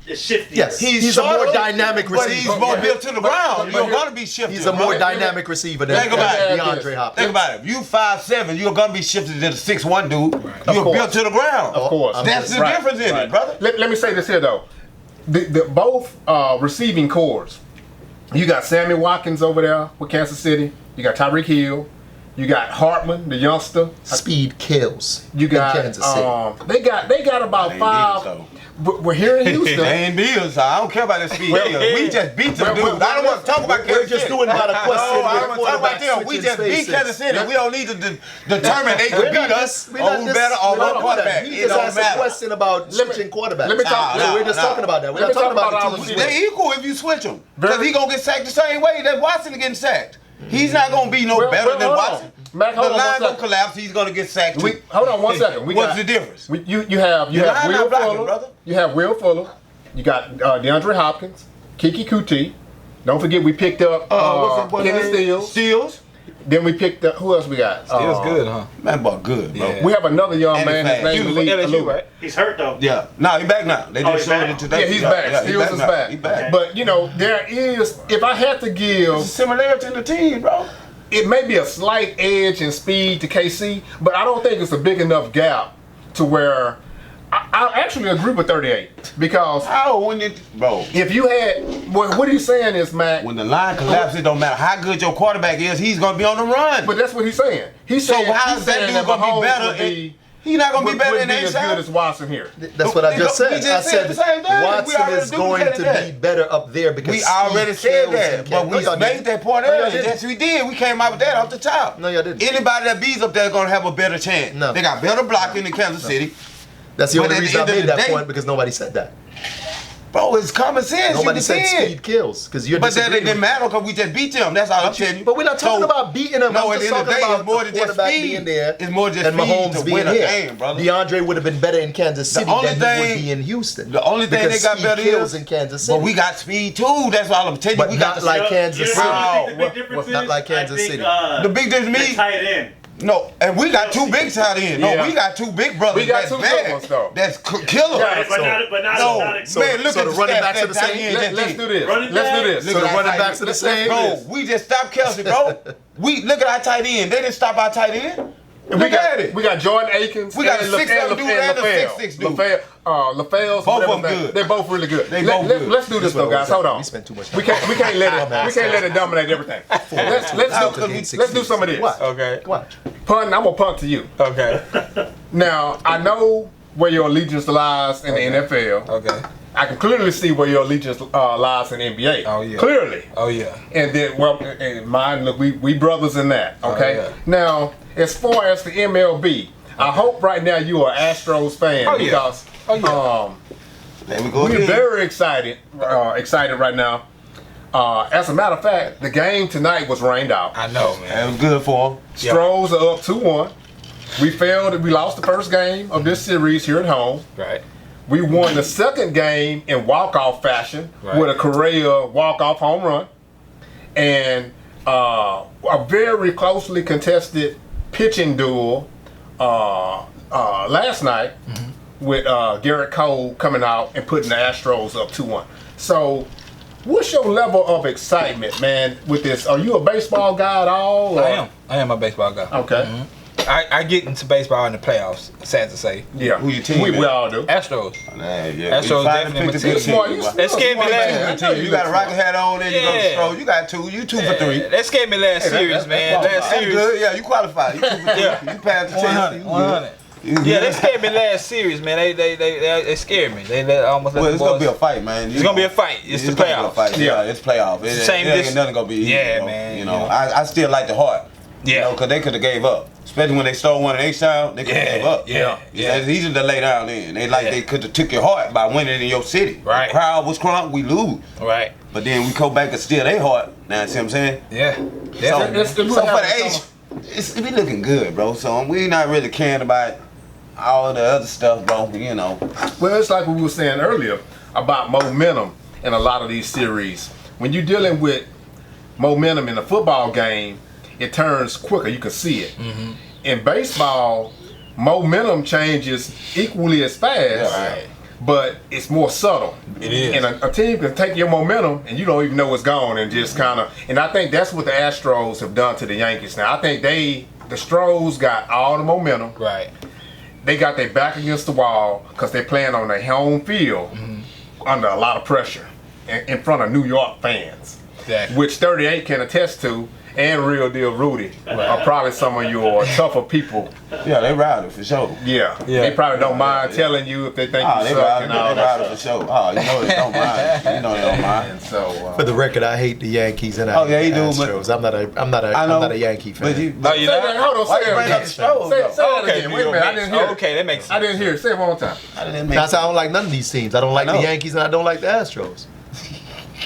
[SPEAKER 4] bro.
[SPEAKER 8] shifty.
[SPEAKER 7] Yes, he's a more
[SPEAKER 4] shorter,
[SPEAKER 7] dynamic
[SPEAKER 4] but he's
[SPEAKER 7] receiver.
[SPEAKER 4] more built to the ground.
[SPEAKER 5] but
[SPEAKER 4] You're gonna be shifted.
[SPEAKER 7] He's a more
[SPEAKER 4] brother.
[SPEAKER 7] dynamic receiver than
[SPEAKER 4] Think about it.
[SPEAKER 7] DeAndre Hopkins.
[SPEAKER 4] Think about it. If you 5'7", you're gonna be shifted to the 6'1" dude. You're
[SPEAKER 5] course.
[SPEAKER 4] built to the ground.
[SPEAKER 5] Of course.
[SPEAKER 4] That's the
[SPEAKER 5] Right.
[SPEAKER 4] difference in it, brother.
[SPEAKER 5] Let me say this here though. The both receiving cores. You got Sammy Watkins over there with Kansas City. You got Tyreek Hill. You got Hartman, the youngster.
[SPEAKER 7] Speed kills.
[SPEAKER 5] You got
[SPEAKER 7] in Kansas City.
[SPEAKER 5] they got about
[SPEAKER 4] Ain't
[SPEAKER 5] five.
[SPEAKER 4] Bills,
[SPEAKER 5] We're here in
[SPEAKER 4] They
[SPEAKER 5] Houston.
[SPEAKER 4] ain't Bills, so I don't care about that speed. We just beat them, dude. I don't want to talk about
[SPEAKER 7] We're
[SPEAKER 4] Kansas
[SPEAKER 7] just
[SPEAKER 4] City.
[SPEAKER 7] doing about a question
[SPEAKER 4] No, I
[SPEAKER 7] with
[SPEAKER 4] don't want to talk about them. We
[SPEAKER 7] quarterback
[SPEAKER 4] just beat
[SPEAKER 7] switching
[SPEAKER 4] Kansas City.
[SPEAKER 7] spaces.
[SPEAKER 4] We don't need to determine they could beat us or who better or what quarterback.
[SPEAKER 7] He
[SPEAKER 4] It
[SPEAKER 7] just
[SPEAKER 4] don't
[SPEAKER 7] asked a
[SPEAKER 4] matter.
[SPEAKER 7] question about
[SPEAKER 5] Let me-
[SPEAKER 7] switching quarterbacks.
[SPEAKER 5] let me talk-
[SPEAKER 7] So we're just talking about that. We're
[SPEAKER 5] Let
[SPEAKER 7] not
[SPEAKER 5] me
[SPEAKER 7] talking
[SPEAKER 5] talk
[SPEAKER 7] about
[SPEAKER 5] about
[SPEAKER 7] the
[SPEAKER 5] our
[SPEAKER 7] team.
[SPEAKER 4] They equal if you switch them. Because
[SPEAKER 5] Very-
[SPEAKER 4] he gonna get sacked the same way that Watson getting sacked. He's not gonna be no
[SPEAKER 5] Well,
[SPEAKER 4] better
[SPEAKER 5] well,
[SPEAKER 4] than
[SPEAKER 5] hold on.
[SPEAKER 4] Watson.
[SPEAKER 5] Mac,
[SPEAKER 4] The
[SPEAKER 5] hold on one
[SPEAKER 4] line gonna
[SPEAKER 5] second.
[SPEAKER 4] collapse. He's gonna get sacked too.
[SPEAKER 5] Hold on one second.
[SPEAKER 4] What's the difference?
[SPEAKER 5] You have
[SPEAKER 4] Your line
[SPEAKER 5] Will
[SPEAKER 4] not blocking,
[SPEAKER 5] Fuller.
[SPEAKER 4] brother.
[SPEAKER 5] You have Will Fuller. You got DeAndre Hopkins, Kiki Kuti. Don't forget we picked up Kenny Stills.
[SPEAKER 4] Stills?
[SPEAKER 5] Then we picked up who else we got?
[SPEAKER 6] It was good, huh?
[SPEAKER 4] Man, boy, good, bro.
[SPEAKER 6] Yeah.
[SPEAKER 5] We have another young
[SPEAKER 4] And
[SPEAKER 5] man.
[SPEAKER 4] he's
[SPEAKER 5] His
[SPEAKER 4] fast.
[SPEAKER 5] name
[SPEAKER 6] He
[SPEAKER 5] is
[SPEAKER 6] was
[SPEAKER 5] Lee
[SPEAKER 6] LSU,
[SPEAKER 5] Alou.
[SPEAKER 6] right?
[SPEAKER 8] He's hurt though.
[SPEAKER 4] Yeah. No, he back now. They just
[SPEAKER 8] he's
[SPEAKER 4] showed
[SPEAKER 8] back?
[SPEAKER 4] it today.
[SPEAKER 5] Yeah, he's back.
[SPEAKER 4] Yeah,
[SPEAKER 5] Stills is
[SPEAKER 4] now.
[SPEAKER 5] back.
[SPEAKER 4] He back.
[SPEAKER 5] But you know, there is. If I had to
[SPEAKER 4] There's a
[SPEAKER 5] give,
[SPEAKER 4] similarity in the team, bro.
[SPEAKER 5] it may be a slight edge in speed to KC, but I don't think it's a big enough gap to where I actually agree with 38 because
[SPEAKER 4] bro?
[SPEAKER 5] If you had what he's saying is, Mac,
[SPEAKER 4] when the line collapses, it don't matter how good your quarterback is, he's gonna be on the run.
[SPEAKER 5] But that's what he's saying. He's saying
[SPEAKER 4] how is that dude gonna be better? He's not gonna be better than
[SPEAKER 5] as good as Watson here.
[SPEAKER 7] That's what I just said. I said Watson is going to be better up there because
[SPEAKER 4] we already said that. But we made that point earlier. Yes, we did. We came out with that off the top.
[SPEAKER 7] No, y'all didn't.
[SPEAKER 4] Anybody that beats up there is gonna have a better chance.
[SPEAKER 7] No.
[SPEAKER 4] They got better blocking in Kansas City.
[SPEAKER 7] That's the only reason I made that point because nobody said that.
[SPEAKER 4] Bro, it's common sense.
[SPEAKER 7] Nobody said speed kills because you're.
[SPEAKER 4] But that didn't matter because we just beat them. That's all I'm telling you.
[SPEAKER 7] But we're not talking about beating them.
[SPEAKER 4] No,
[SPEAKER 7] I'm
[SPEAKER 4] at the
[SPEAKER 7] just
[SPEAKER 4] end of the
[SPEAKER 7] talking
[SPEAKER 4] day,
[SPEAKER 7] about
[SPEAKER 4] it's more than just speed.
[SPEAKER 7] Being there.
[SPEAKER 4] It's more just
[SPEAKER 7] and Mahomes
[SPEAKER 4] to win a
[SPEAKER 7] here.
[SPEAKER 4] game, brother.
[SPEAKER 7] DeAndre would have been better in Kansas City than he would be in Houston.
[SPEAKER 4] The only thing they got better
[SPEAKER 7] is in Kansas City.
[SPEAKER 4] But we got speed too. That's all I'm telling you.
[SPEAKER 7] But
[SPEAKER 4] we
[SPEAKER 7] not like Kansas City.
[SPEAKER 8] Not
[SPEAKER 7] like Kansas City.
[SPEAKER 8] The
[SPEAKER 4] big difference is me.
[SPEAKER 8] Tight end.
[SPEAKER 4] No, and we got two big tight ends. No, we got two big brothers.
[SPEAKER 5] We got two good ones though.
[SPEAKER 4] That's killer.
[SPEAKER 8] Right, but not
[SPEAKER 7] so the running backs are the same.
[SPEAKER 5] Let's do this. Let's do this.
[SPEAKER 7] So the running backs are the same.
[SPEAKER 4] Bro, we just stopped Kelsey, bro. We look at our tight end. They didn't stop our tight end.
[SPEAKER 5] We got Jordan Akins.
[SPEAKER 4] We got a 6'7" dude and a 6'6" dude.
[SPEAKER 5] LaFell's
[SPEAKER 4] both of them good.
[SPEAKER 5] They're both really good. Let's do this though, guys. Hold on.
[SPEAKER 7] We spent too much time.
[SPEAKER 5] We can't let it dominate everything. Let's do some of this.
[SPEAKER 6] Okay.
[SPEAKER 7] Watch.
[SPEAKER 5] Puntin, I'm gonna punt to you.
[SPEAKER 6] Okay.
[SPEAKER 5] Now I know where your allegiance lies in the NFL.
[SPEAKER 6] Okay.
[SPEAKER 5] I can clearly see where your allegiance lies in the NBA.
[SPEAKER 6] Oh yeah.
[SPEAKER 5] Clearly.
[SPEAKER 6] Oh yeah.
[SPEAKER 5] And then, and mine. Look, we brothers in that. Okay.
[SPEAKER 6] Oh, yeah.
[SPEAKER 5] Now, as far as the MLB, I hope right now you are an Astros fan because
[SPEAKER 4] there we go.
[SPEAKER 5] we're very excited right now. As a matter of fact, the game tonight was rained out.
[SPEAKER 6] I know, man.
[SPEAKER 4] It was good for them.
[SPEAKER 5] Astros are up 2-1. We lost the first game of this series here at home.
[SPEAKER 6] Right.
[SPEAKER 5] We won the second game in walk-off fashion with a Correa walk-off home run. And a very closely contested pitching duel last night with Garrett Cole coming out and putting the Astros up 2-1. So what's your level of excitement, man, with this? Are you a baseball guy at all?
[SPEAKER 6] I am a baseball guy.
[SPEAKER 5] Okay.
[SPEAKER 6] Mm-hmm. I get into baseball in the playoffs, sad to say.
[SPEAKER 5] Yeah.
[SPEAKER 4] Who your team?
[SPEAKER 5] We all do.
[SPEAKER 6] Astros.
[SPEAKER 4] Yeah.
[SPEAKER 6] Astros definitely my team. They scared me last.
[SPEAKER 4] You got a rocket hat on and you go to throw. You got two. You 2 for 3.
[SPEAKER 6] They scared me last series, man. Last series.
[SPEAKER 4] Good. Yeah, you qualified. You 2 for 3. You passed the test.
[SPEAKER 6] 100. Yeah, they scared me last series, man. They scared me. They almost.
[SPEAKER 4] Well, it's gonna be a fight, man.
[SPEAKER 6] It's gonna be a fight. It's the playoffs.
[SPEAKER 4] Yeah, it's playoff.
[SPEAKER 6] Same
[SPEAKER 4] ain't nothing gonna be easy.
[SPEAKER 6] Yeah, man.
[SPEAKER 4] You know, I still like the heart.
[SPEAKER 6] Yeah.
[SPEAKER 4] You know, because they could have gave up. Especially when they stole one in H-Town, they could have gave up.
[SPEAKER 6] Yeah.
[SPEAKER 4] It's easy to lay down then. They could have took your heart by winning in your city.
[SPEAKER 6] Right.
[SPEAKER 4] The crowd was crunk, we lose.
[SPEAKER 6] Right.
[SPEAKER 4] But then we go back and steal their heart. Now, see what I'm saying?
[SPEAKER 6] Yeah.
[SPEAKER 4] So for the H, we looking good, bro. So we not really caring about all the other stuff, bro. You know.
[SPEAKER 5] Well, it's like what we were saying earlier about momentum in a lot of these series. When you're dealing with momentum in a football game, it turns quicker. You can see it. Mm-hmm. In baseball, momentum changes equally as fast, but it's more subtle.
[SPEAKER 6] It is.
[SPEAKER 5] And a team can take your momentum and you don't even know it's gone and just kind of. And I think that's what the Astros have done to the Yankees now. I think the Astros got all the momentum.
[SPEAKER 6] Right.
[SPEAKER 5] They got their back against the wall because they're playing on their home field under a lot of pressure in front of New York fans, which 38 can attest to. And Real Deal Rudy are probably some of your tougher people.
[SPEAKER 4] Yeah, they rowdy for sure.
[SPEAKER 5] Yeah. They probably don't mind telling you if they think you suck and all that.
[SPEAKER 4] They rowdy for sure. Oh, you know they don't mind. You know they don't mind.
[SPEAKER 5] And so,
[SPEAKER 7] for the record, I hate the Yankees and I hate the Astros. I'm not a Yankee fan.
[SPEAKER 4] But you
[SPEAKER 5] hold on, say it again. Wait a minute, I didn't hear.
[SPEAKER 6] Okay, that makes sense.
[SPEAKER 5] I didn't hear it. Say it one more time.
[SPEAKER 7] That's why I don't like none of these teams. I don't like the Yankees and I don't like the Astros.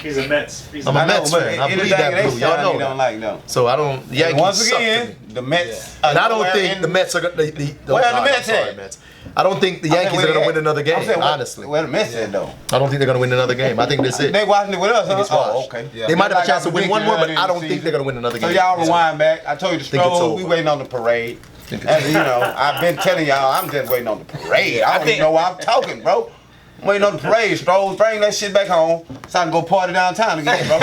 [SPEAKER 8] He's a Mets.
[SPEAKER 7] I'm a Mets fan. I bleed that blue. Y'all know
[SPEAKER 4] don't like them.
[SPEAKER 7] So I don't. The Yankees
[SPEAKER 4] once
[SPEAKER 7] suck
[SPEAKER 4] again,
[SPEAKER 7] to me.
[SPEAKER 4] the Mets.
[SPEAKER 7] And I don't think the Mets are going to. Mets. I don't think the Yankees are going to win another game. Honestly,
[SPEAKER 4] where the Mets at though?
[SPEAKER 7] I don't think they're going to win another game. I think that's it.
[SPEAKER 4] They watching it with us, huh?
[SPEAKER 7] Oh,
[SPEAKER 4] okay.
[SPEAKER 7] They might have a chance to win one more, but I don't think they're going to win another game.
[SPEAKER 4] So y'all rewind back. I told you the Astros. We waiting on the parade. As you know, I've been telling y'all, I'm just waiting on the parade. I don't even know why I'm talking, bro. Waiting on the parade, Stroll, bring that shit back home so I can go party downtown again, bro.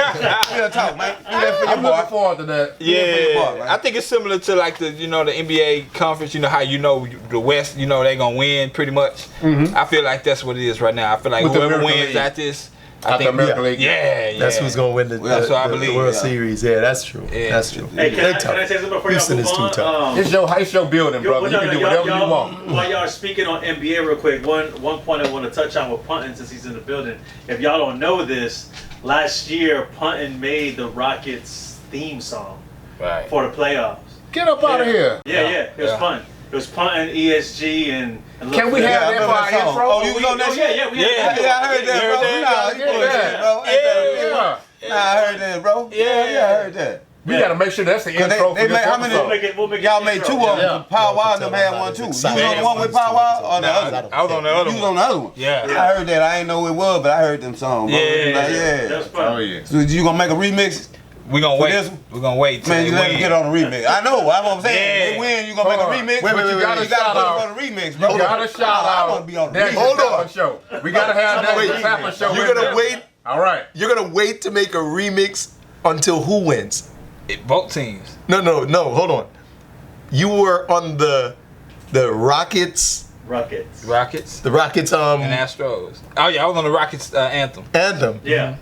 [SPEAKER 4] Real talk, man. Do that for your
[SPEAKER 5] I'm
[SPEAKER 4] boy.
[SPEAKER 5] looking forward to that.
[SPEAKER 6] Yeah, I think it's similar to like the the NBA conference. You know how the West, they gonna win pretty much. I feel like that's what it is right now. I feel like
[SPEAKER 5] With the
[SPEAKER 6] whoever
[SPEAKER 5] American
[SPEAKER 6] wins
[SPEAKER 5] League.
[SPEAKER 6] at this,
[SPEAKER 5] Out the American League.
[SPEAKER 6] yeah,
[SPEAKER 7] That's who's gonna win the World Series. Yeah, that's true.
[SPEAKER 6] Yeah.
[SPEAKER 7] That's true.
[SPEAKER 8] Hey, can I
[SPEAKER 7] tough.
[SPEAKER 8] say something before
[SPEAKER 7] Houston
[SPEAKER 8] y'all
[SPEAKER 7] is
[SPEAKER 8] move
[SPEAKER 7] too
[SPEAKER 8] on?
[SPEAKER 7] tough.
[SPEAKER 5] It's your building, brother. You can do whatever you want.
[SPEAKER 8] While y'all are speaking on NBA real quick, one point I want to touch on with Puntin since he's in the building. If y'all don't know this, last year Puntin made the Rockets theme song for the playoffs.
[SPEAKER 5] Get up out of here.
[SPEAKER 8] Yeah. It was Puntin. It was Puntin, ESG, and
[SPEAKER 5] Can we have that for our intro?
[SPEAKER 4] Oh, you was on that shit?
[SPEAKER 8] Yeah,
[SPEAKER 4] Yeah, I heard that, bro. Nah, I heard that, bro. Yeah, I heard that.
[SPEAKER 5] We gotta make sure that's the intro for this
[SPEAKER 4] how many?
[SPEAKER 5] episode.
[SPEAKER 4] Y'all made two of them. Power Wild and them had one too. You was on the one with Power Wild or the other?
[SPEAKER 6] I was on the other
[SPEAKER 4] You was
[SPEAKER 6] one.
[SPEAKER 4] on the other one.
[SPEAKER 6] Yeah.
[SPEAKER 4] I heard that. I ain't know who it was, but I heard them songs. Bro.
[SPEAKER 8] That's
[SPEAKER 5] Oh
[SPEAKER 8] fun.
[SPEAKER 5] yeah.
[SPEAKER 4] So you gonna make a remix?
[SPEAKER 6] We're gonna wait.
[SPEAKER 4] this one?
[SPEAKER 6] We're gonna wait till
[SPEAKER 4] Man,
[SPEAKER 6] they
[SPEAKER 4] you let me
[SPEAKER 6] win.
[SPEAKER 4] get on the remix. I know. That's what I'm saying.
[SPEAKER 6] Yeah.
[SPEAKER 4] They win, you gonna make a remix.
[SPEAKER 5] Wait,
[SPEAKER 4] but you gotta
[SPEAKER 5] shout
[SPEAKER 4] put
[SPEAKER 5] out.
[SPEAKER 4] it on the remix, bro.
[SPEAKER 5] You gotta shout
[SPEAKER 4] I
[SPEAKER 5] out.
[SPEAKER 4] wanna be on the
[SPEAKER 5] That
[SPEAKER 4] remix.
[SPEAKER 7] Hold
[SPEAKER 5] Jus
[SPEAKER 7] on.
[SPEAKER 5] Happen Show. We gotta have that
[SPEAKER 7] Wait.
[SPEAKER 5] Jus Happen Show.
[SPEAKER 7] You're
[SPEAKER 5] in
[SPEAKER 7] gonna
[SPEAKER 5] there.
[SPEAKER 7] wait.
[SPEAKER 5] All right.
[SPEAKER 7] You're gonna wait to make a remix until who wins?
[SPEAKER 6] Both teams.
[SPEAKER 7] No. Hold on. You were on the Rockets.
[SPEAKER 8] Rockets.
[SPEAKER 7] The Rockets
[SPEAKER 6] And Astros. Oh yeah, I was on the Rockets anthem.
[SPEAKER 7] anthem.
[SPEAKER 8] Yeah.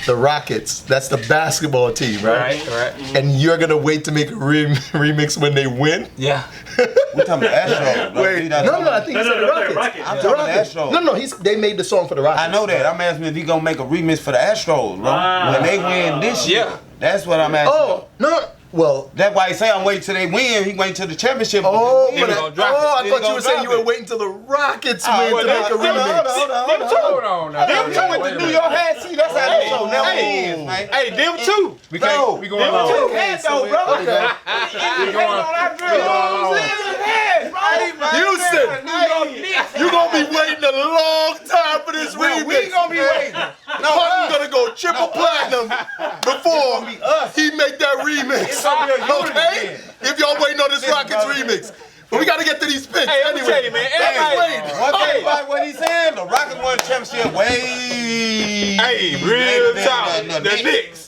[SPEAKER 7] The Rockets. That's the basketball team, right?
[SPEAKER 6] Right.
[SPEAKER 7] And you're gonna wait to make a remix when they win?
[SPEAKER 6] Yeah.
[SPEAKER 4] We talking about Astros. bro.
[SPEAKER 7] Wait,
[SPEAKER 4] We
[SPEAKER 7] no,
[SPEAKER 4] not-
[SPEAKER 7] I think he said the Rockets.
[SPEAKER 4] I'm
[SPEAKER 7] The
[SPEAKER 4] talking about
[SPEAKER 7] Rockets.
[SPEAKER 4] Astros.
[SPEAKER 7] No, they made the song for the Rockets.
[SPEAKER 4] I know that. I'm asking if he gonna make a remix for the Astros, bro. When they win this year.
[SPEAKER 6] Yeah.
[SPEAKER 4] That's what I'm asking.
[SPEAKER 7] Oh, no. Well,
[SPEAKER 4] That's why he say I'm waiting till they win. He waiting till the championship.
[SPEAKER 7] oh,
[SPEAKER 6] He
[SPEAKER 7] but
[SPEAKER 6] was gonna drop it.
[SPEAKER 7] I
[SPEAKER 4] He
[SPEAKER 7] thought
[SPEAKER 4] gonna
[SPEAKER 7] you were saying
[SPEAKER 4] drop
[SPEAKER 7] you were
[SPEAKER 4] it.
[SPEAKER 7] waiting till the Rockets
[SPEAKER 4] Oh,
[SPEAKER 7] win
[SPEAKER 4] well,
[SPEAKER 7] to make a
[SPEAKER 4] hold on,
[SPEAKER 7] remix.
[SPEAKER 5] Hold on now.
[SPEAKER 4] Them two with the New York hat. See, that's how that show never
[SPEAKER 6] Hey.
[SPEAKER 4] ends, man.
[SPEAKER 6] Hey, them two.
[SPEAKER 5] We
[SPEAKER 4] No.
[SPEAKER 5] can't. We going on.
[SPEAKER 4] Two hats though, bro.
[SPEAKER 5] We going.
[SPEAKER 7] Houston, you gonna be waiting a long time for this remix.
[SPEAKER 4] We ain't gonna be waiting.
[SPEAKER 7] Puntin's gonna go triple platinum before he make that remix. Okay? If y'all waiting on this Rockets remix. But we gotta get to these picks.
[SPEAKER 6] Hey, let me tell you, man. Everybody,
[SPEAKER 4] One thing about what he said, the Rockets won the championship way.
[SPEAKER 6] hey, real talk.
[SPEAKER 4] The
[SPEAKER 6] The Knicks.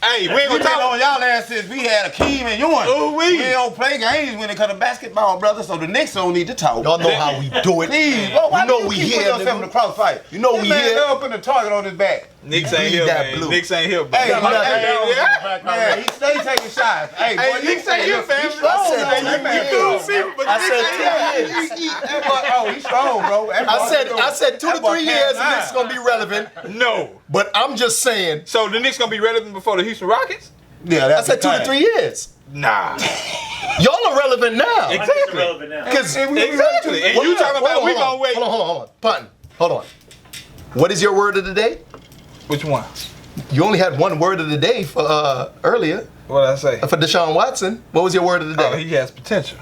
[SPEAKER 6] Hey, we ain't
[SPEAKER 4] We
[SPEAKER 6] gonna
[SPEAKER 4] been
[SPEAKER 6] talk.
[SPEAKER 4] on y'all ass since we had Akeem and Ewing.
[SPEAKER 6] Ooh-wee.
[SPEAKER 4] We don't play games when it comes to basketball, brother, so the Knicks don't need to talk.
[SPEAKER 7] Y'all know how we do it.
[SPEAKER 4] Please, bro, why
[SPEAKER 7] You know
[SPEAKER 4] do
[SPEAKER 7] we
[SPEAKER 4] keep
[SPEAKER 7] here,
[SPEAKER 4] putting yourself in
[SPEAKER 7] nigga.
[SPEAKER 4] the crossfire?
[SPEAKER 7] You know
[SPEAKER 4] This
[SPEAKER 7] we
[SPEAKER 4] man
[SPEAKER 7] here.
[SPEAKER 4] never put a target on his back.
[SPEAKER 6] Knicks ain't
[SPEAKER 7] Bleed
[SPEAKER 6] here,
[SPEAKER 7] that
[SPEAKER 6] man.
[SPEAKER 7] blue.
[SPEAKER 6] Knicks ain't here,
[SPEAKER 4] Hey,
[SPEAKER 6] man.
[SPEAKER 4] man, he stay taking shots. Hey, boy,
[SPEAKER 6] Hey, Knicks ain't here, fam.
[SPEAKER 4] He's strong,
[SPEAKER 7] said
[SPEAKER 4] though.
[SPEAKER 7] two
[SPEAKER 4] That man
[SPEAKER 7] years.
[SPEAKER 4] strong.
[SPEAKER 6] You but
[SPEAKER 7] I
[SPEAKER 6] Knicks
[SPEAKER 7] said
[SPEAKER 6] ain't
[SPEAKER 7] 2
[SPEAKER 6] here.
[SPEAKER 7] years.
[SPEAKER 4] That boy, oh, he's strong, bro. That
[SPEAKER 7] I
[SPEAKER 4] boy-
[SPEAKER 7] said 2 to
[SPEAKER 4] that boy
[SPEAKER 7] 3 years, the
[SPEAKER 4] can't
[SPEAKER 7] Knicks
[SPEAKER 4] lie.
[SPEAKER 7] gonna be relevant.
[SPEAKER 6] No.
[SPEAKER 7] But I'm just saying,
[SPEAKER 6] So the Knicks gonna be relevant before the Houston Rockets?
[SPEAKER 4] Yeah,
[SPEAKER 7] I
[SPEAKER 4] that's
[SPEAKER 7] said 2 to 3 years.
[SPEAKER 6] Nah.
[SPEAKER 7] Y'all are relevant now.
[SPEAKER 6] Exactly.
[SPEAKER 8] Relevant now.
[SPEAKER 7] Because
[SPEAKER 6] Exactly. And you talking about we gonna wait.
[SPEAKER 7] Hold on. Puntin, hold on. What is your word of the day?
[SPEAKER 6] Which one?
[SPEAKER 7] You only had one word of the day for earlier
[SPEAKER 6] What did I say?
[SPEAKER 7] for Deshaun Watson. What was your word of the day?
[SPEAKER 6] Oh, he has potential.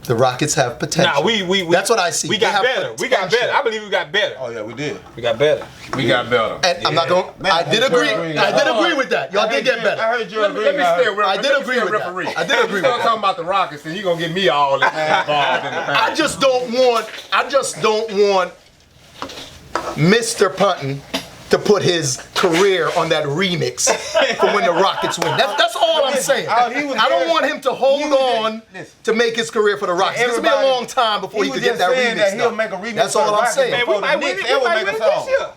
[SPEAKER 7] The Rockets have potential.
[SPEAKER 6] Nah, we
[SPEAKER 7] That's what I see.
[SPEAKER 6] We
[SPEAKER 7] They
[SPEAKER 6] got
[SPEAKER 7] have
[SPEAKER 6] better. We got
[SPEAKER 7] potential.
[SPEAKER 6] better. I believe we got better.
[SPEAKER 4] Oh, yeah, we did.
[SPEAKER 6] We got better.
[SPEAKER 5] We got better.
[SPEAKER 7] And I'm not going. I did agree. I did agree with that. Y'all did get
[SPEAKER 4] I
[SPEAKER 7] better.
[SPEAKER 4] heard you
[SPEAKER 5] Let me
[SPEAKER 4] agree.
[SPEAKER 5] stay.
[SPEAKER 7] I did agree with that.
[SPEAKER 5] referee.
[SPEAKER 7] I did agree with
[SPEAKER 5] Start
[SPEAKER 7] that.
[SPEAKER 5] talking about the Rockets, and you gonna get me all involved in the thing.
[SPEAKER 7] I just don't want Mr. Puntin to put his career on that remix for when the Rockets win. That's all I'm saying.
[SPEAKER 4] Oh, he was
[SPEAKER 7] I don't
[SPEAKER 4] there.
[SPEAKER 7] want him to hold
[SPEAKER 4] He was there.
[SPEAKER 7] on
[SPEAKER 4] Listen.
[SPEAKER 7] to make his career for the Rockets. It's gonna be a
[SPEAKER 4] Everybody-
[SPEAKER 7] long time before he
[SPEAKER 4] was
[SPEAKER 7] could get
[SPEAKER 4] just
[SPEAKER 7] that
[SPEAKER 4] saying
[SPEAKER 7] remix
[SPEAKER 4] that he'll
[SPEAKER 7] done.
[SPEAKER 4] make a remix.
[SPEAKER 7] That's
[SPEAKER 4] for
[SPEAKER 7] all
[SPEAKER 4] the
[SPEAKER 7] I'm
[SPEAKER 4] Rockets
[SPEAKER 7] saying.
[SPEAKER 6] Man,
[SPEAKER 4] before
[SPEAKER 6] we
[SPEAKER 4] the
[SPEAKER 6] might win
[SPEAKER 4] Knicks
[SPEAKER 6] it. We
[SPEAKER 4] ever
[SPEAKER 6] might
[SPEAKER 4] make
[SPEAKER 6] win
[SPEAKER 4] a
[SPEAKER 6] it this
[SPEAKER 4] song.
[SPEAKER 6] year.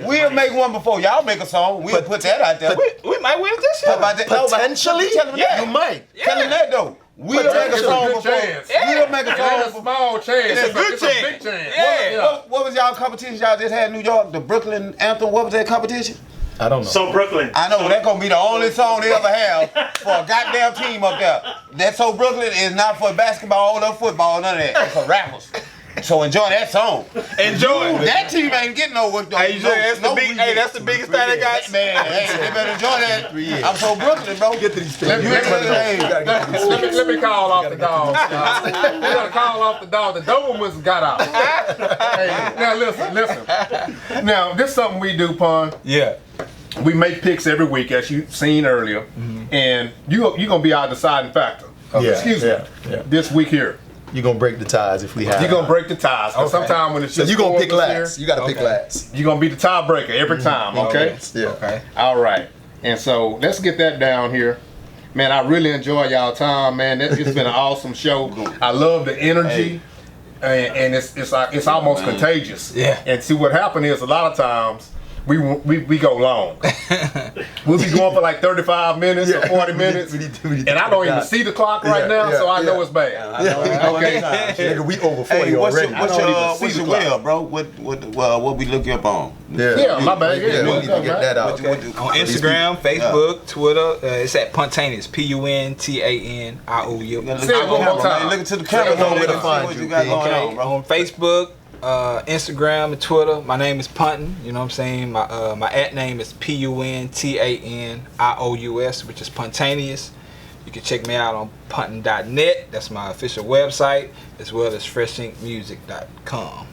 [SPEAKER 4] We'll make one before y'all make a song. We'll put that out there.
[SPEAKER 6] We might win it this year.
[SPEAKER 4] How about that? No, but
[SPEAKER 7] Potentially,
[SPEAKER 4] tell him that.
[SPEAKER 7] you might.
[SPEAKER 4] Tell him that though. We'll make a
[SPEAKER 7] Potentially.
[SPEAKER 4] song
[SPEAKER 5] Good
[SPEAKER 4] before.
[SPEAKER 5] chance.
[SPEAKER 4] We'll make a
[SPEAKER 5] It ain't a
[SPEAKER 4] song.
[SPEAKER 5] small chance.
[SPEAKER 6] It's a good
[SPEAKER 5] It's
[SPEAKER 6] chance.
[SPEAKER 5] a big chance.
[SPEAKER 6] Yeah.
[SPEAKER 4] What was y'all competition y'all just had in New York? The Brooklyn Anthem. What was that competition?
[SPEAKER 7] I don't know.
[SPEAKER 8] So Brooklyn.
[SPEAKER 4] I know that's gonna be the only song they ever have for a goddamn team up there. That So Brooklyn is not for basketball or football, none of that. It's for rappers. So enjoy that song.
[SPEAKER 6] Enjoy it.
[SPEAKER 4] That team ain't getting no work.
[SPEAKER 6] Hey, that's the big. Hey, that's the biggest thing they got.
[SPEAKER 4] Man, hey, they better enjoy that. I'm so Brooklyn, bro. Get to these
[SPEAKER 5] Let me- Let me call off the dog. We gotta call off the dog. The Dobermans got out. Hey, now listen. Now this is something we do, Pun.
[SPEAKER 6] Yeah.
[SPEAKER 5] We make picks every week, as you've seen earlier, and you're gonna be our deciding factor.
[SPEAKER 7] Yeah,
[SPEAKER 5] Excuse me.
[SPEAKER 7] yeah.
[SPEAKER 5] This week here.
[SPEAKER 7] You're gonna break the ties if we have.
[SPEAKER 5] You're gonna break the ties. Cause sometimes when it's
[SPEAKER 7] So
[SPEAKER 5] just
[SPEAKER 7] you're gonna pick
[SPEAKER 5] four of us
[SPEAKER 7] last.
[SPEAKER 5] here,
[SPEAKER 7] You gotta pick last.
[SPEAKER 5] you're gonna be the tiebreaker every time. Okay.
[SPEAKER 7] Yeah.
[SPEAKER 6] Okay.
[SPEAKER 5] All right. And so let's get that down here. Man, I really enjoy y'all time, man. It's been an awesome show. I love the energy, and it's almost contagious.
[SPEAKER 6] Yeah.
[SPEAKER 5] And see what happened is a lot of times we go long. We'll be going for like 35 minutes or 40 minutes,
[SPEAKER 7] we need to
[SPEAKER 5] and I don't even see the clock right now, so I know it's bad.
[SPEAKER 4] Okay.
[SPEAKER 7] Nigga, we over 40
[SPEAKER 4] Hey, what's
[SPEAKER 7] already.
[SPEAKER 4] your well, bro? What we look up on?
[SPEAKER 5] Yeah, my bad.
[SPEAKER 7] Yeah, we need to get that out.
[SPEAKER 6] On Instagram, Facebook, Twitter, it's at Puntanis. PUNTANIOU.
[SPEAKER 5] Say it one more time.
[SPEAKER 4] Look into the camera.
[SPEAKER 7] Know where to
[SPEAKER 4] See
[SPEAKER 7] find
[SPEAKER 4] what
[SPEAKER 7] you,
[SPEAKER 4] you got
[SPEAKER 7] P.
[SPEAKER 4] going
[SPEAKER 6] Okay.
[SPEAKER 4] on, bro.
[SPEAKER 6] On Facebook, Instagram, and Twitter, my name is Puntin. You know what I'm saying? My at name is PUNTANIOUS, which is Puntaneous. You can check me out on puntin.net. That's my official website, as well as freshinkmusic.com.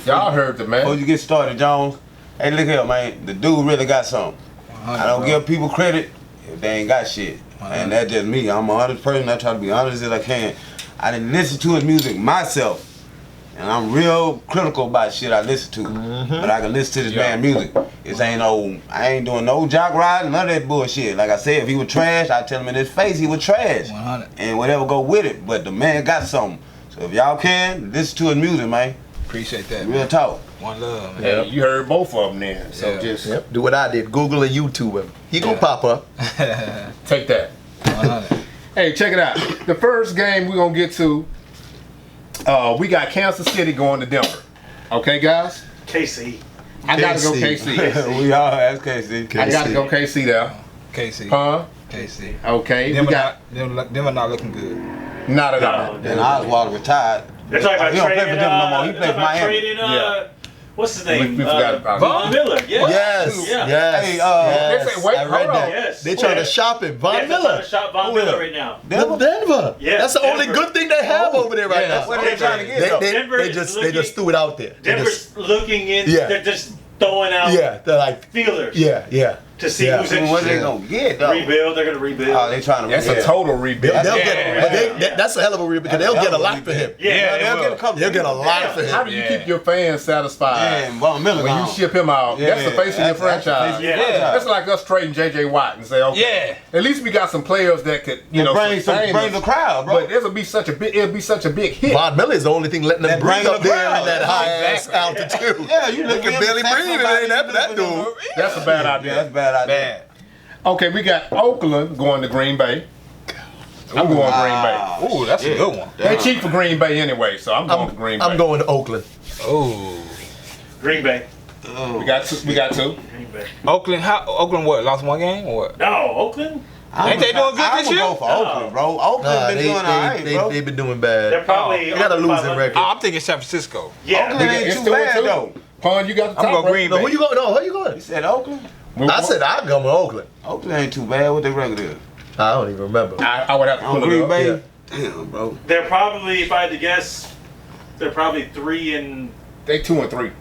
[SPEAKER 5] Y'all heard the
[SPEAKER 4] Before
[SPEAKER 5] man.
[SPEAKER 4] you get started, Jones, hey, look here, man. The dude really got something. I don't give people credit if they ain't got shit. And that's just me. I'm an honest person. I try to be honest as I can. I didn't listen to his music myself. And I'm real critical about shit I listen to. But I can listen to this man's music. I ain't doing no jock riding, none of that bullshit. Like I said, if he was trash, I'd tell him in his face he was trash.
[SPEAKER 6] 100.
[SPEAKER 4] And whatever go with it. But the man got something. So if y'all can, listen to his music, man.
[SPEAKER 6] Appreciate that,
[SPEAKER 4] Real
[SPEAKER 6] man.
[SPEAKER 4] talk.
[SPEAKER 6] One love, man.
[SPEAKER 5] Yeah, you heard both of them then. So
[SPEAKER 6] Yeah.
[SPEAKER 5] just
[SPEAKER 7] Yep. Do what I did. Google and YouTube him. He gonna pop up.
[SPEAKER 5] take that.
[SPEAKER 6] 100.
[SPEAKER 5] Hey, check it out. The first game we're gonna get to, we got Kansas City going to Denver. Okay, guys?
[SPEAKER 8] KC.
[SPEAKER 5] I gotta go
[SPEAKER 7] KC.
[SPEAKER 5] KC.
[SPEAKER 4] We all ask KC.
[SPEAKER 5] I gotta go KC there.
[SPEAKER 6] KC.
[SPEAKER 5] Huh?
[SPEAKER 6] KC.
[SPEAKER 5] Okay. We got
[SPEAKER 6] Them are not looking good.
[SPEAKER 5] not at all.
[SPEAKER 4] And Oswald retired.
[SPEAKER 8] They're talking about
[SPEAKER 4] He don't play for
[SPEAKER 8] trading.
[SPEAKER 4] them no more. He plays for Miami.
[SPEAKER 8] Trading,
[SPEAKER 5] Yeah.
[SPEAKER 8] what's his
[SPEAKER 5] We
[SPEAKER 8] name?
[SPEAKER 5] forgot about
[SPEAKER 8] Von Miller. Yeah.
[SPEAKER 7] Yes.
[SPEAKER 8] Yeah.
[SPEAKER 7] Yes.
[SPEAKER 4] Hey,
[SPEAKER 7] yes.
[SPEAKER 5] They say, wait,
[SPEAKER 7] I read
[SPEAKER 5] hold on.
[SPEAKER 7] that.
[SPEAKER 8] Yes.
[SPEAKER 7] They trying to shop him. Von
[SPEAKER 8] They're trying
[SPEAKER 7] Miller.
[SPEAKER 8] to shop Von
[SPEAKER 4] Who
[SPEAKER 8] Miller
[SPEAKER 4] is?
[SPEAKER 8] right now.
[SPEAKER 7] Denver.
[SPEAKER 8] Yeah,
[SPEAKER 7] That's the only
[SPEAKER 8] Denver.
[SPEAKER 7] good thing they have over there right
[SPEAKER 6] Yeah.
[SPEAKER 7] now.
[SPEAKER 4] What are they trying to get, though?
[SPEAKER 8] Denver
[SPEAKER 7] They
[SPEAKER 8] is
[SPEAKER 7] just
[SPEAKER 8] looking-
[SPEAKER 7] threw it out there. They
[SPEAKER 8] Denver's
[SPEAKER 7] just,
[SPEAKER 8] looking in.
[SPEAKER 7] Yeah.
[SPEAKER 8] They're just throwing out
[SPEAKER 7] they're like,
[SPEAKER 8] feelers
[SPEAKER 7] yeah.
[SPEAKER 8] to see
[SPEAKER 7] Yeah.
[SPEAKER 8] who's
[SPEAKER 4] What they
[SPEAKER 8] interested.
[SPEAKER 4] gonna get, though?
[SPEAKER 8] Rebuild. They're gonna rebuild.
[SPEAKER 4] Oh, they trying to
[SPEAKER 5] That's
[SPEAKER 4] rebuild.
[SPEAKER 5] a total rebuild.
[SPEAKER 7] They'll get, but that's a hell of a rebuild because they'll get a lot for him.
[SPEAKER 8] yeah,
[SPEAKER 4] they'll get a couple.
[SPEAKER 7] They'll get a lot for
[SPEAKER 5] How
[SPEAKER 7] him.
[SPEAKER 5] do you keep your fans satisfied
[SPEAKER 4] Yeah, and Von Miller
[SPEAKER 5] when you
[SPEAKER 4] gone.
[SPEAKER 5] ship him out?
[SPEAKER 4] Yeah,
[SPEAKER 5] That's the face of your
[SPEAKER 4] that's the face
[SPEAKER 5] franchise.
[SPEAKER 4] of your
[SPEAKER 8] Yeah.
[SPEAKER 4] franchise.
[SPEAKER 5] That's like us trading J.J. Watt and say, okay,
[SPEAKER 6] Yeah.
[SPEAKER 5] at least we got some players that could,
[SPEAKER 4] bring
[SPEAKER 5] sustain
[SPEAKER 4] the
[SPEAKER 5] us.
[SPEAKER 4] crowd, bro.
[SPEAKER 5] But it'll be such a big hit.
[SPEAKER 7] Von Miller is the only thing letting them
[SPEAKER 4] That
[SPEAKER 7] breathe
[SPEAKER 4] bring
[SPEAKER 7] up
[SPEAKER 4] the
[SPEAKER 7] there
[SPEAKER 4] crowd.
[SPEAKER 7] in that high ass
[SPEAKER 6] Exactly.
[SPEAKER 7] altitude.
[SPEAKER 4] Yeah, you
[SPEAKER 7] They
[SPEAKER 4] look
[SPEAKER 7] can
[SPEAKER 4] at
[SPEAKER 7] barely
[SPEAKER 4] him,
[SPEAKER 7] breathe. It ain't that dude.
[SPEAKER 5] That's a bad
[SPEAKER 4] Yeah,
[SPEAKER 5] idea.
[SPEAKER 4] that's a bad idea.
[SPEAKER 6] Bad.
[SPEAKER 5] Okay, we got Oakland going to Green Bay. I'm going Green Bay.
[SPEAKER 6] Ooh, that's a good one.
[SPEAKER 5] They cheap for Green Bay anyway, so I'm going for Green Bay.
[SPEAKER 7] I'm going to Oakland.
[SPEAKER 6] Ooh.
[SPEAKER 8] Green Bay.
[SPEAKER 5] We got two.
[SPEAKER 8] Green Bay.
[SPEAKER 6] Oakland what? Lost one game or what?
[SPEAKER 8] No, Oakland.
[SPEAKER 6] Ain't they doing good this year?
[SPEAKER 4] I would go for Oakland, bro. Oakland been doing all right, bro.
[SPEAKER 7] They've been doing
[SPEAKER 8] They're
[SPEAKER 7] bad.
[SPEAKER 8] probably.
[SPEAKER 7] They got a
[SPEAKER 8] under
[SPEAKER 7] losing
[SPEAKER 8] 500.
[SPEAKER 7] record.
[SPEAKER 6] I'm thinking San Francisco.
[SPEAKER 8] Yeah.
[SPEAKER 4] Oakland ain't
[SPEAKER 5] It's
[SPEAKER 4] too
[SPEAKER 5] 2-2.
[SPEAKER 4] bad, though.
[SPEAKER 5] Pun, you got the
[SPEAKER 6] I'm
[SPEAKER 5] top
[SPEAKER 6] going
[SPEAKER 5] right?
[SPEAKER 6] Green
[SPEAKER 7] No,
[SPEAKER 6] Bay.
[SPEAKER 7] who you going? No, who you going?
[SPEAKER 4] You said Oakland?
[SPEAKER 7] I said I'd go with Oakland.
[SPEAKER 4] Oakland ain't too bad. What they record is?
[SPEAKER 7] I don't even remember.
[SPEAKER 5] I would have to
[SPEAKER 4] On
[SPEAKER 5] pull it
[SPEAKER 4] Green
[SPEAKER 5] up.
[SPEAKER 4] Bay?
[SPEAKER 7] Yeah.
[SPEAKER 4] Damn, bro.
[SPEAKER 8] They're probably, if I had to guess, they're probably 3-3.
[SPEAKER 5] They 2-3.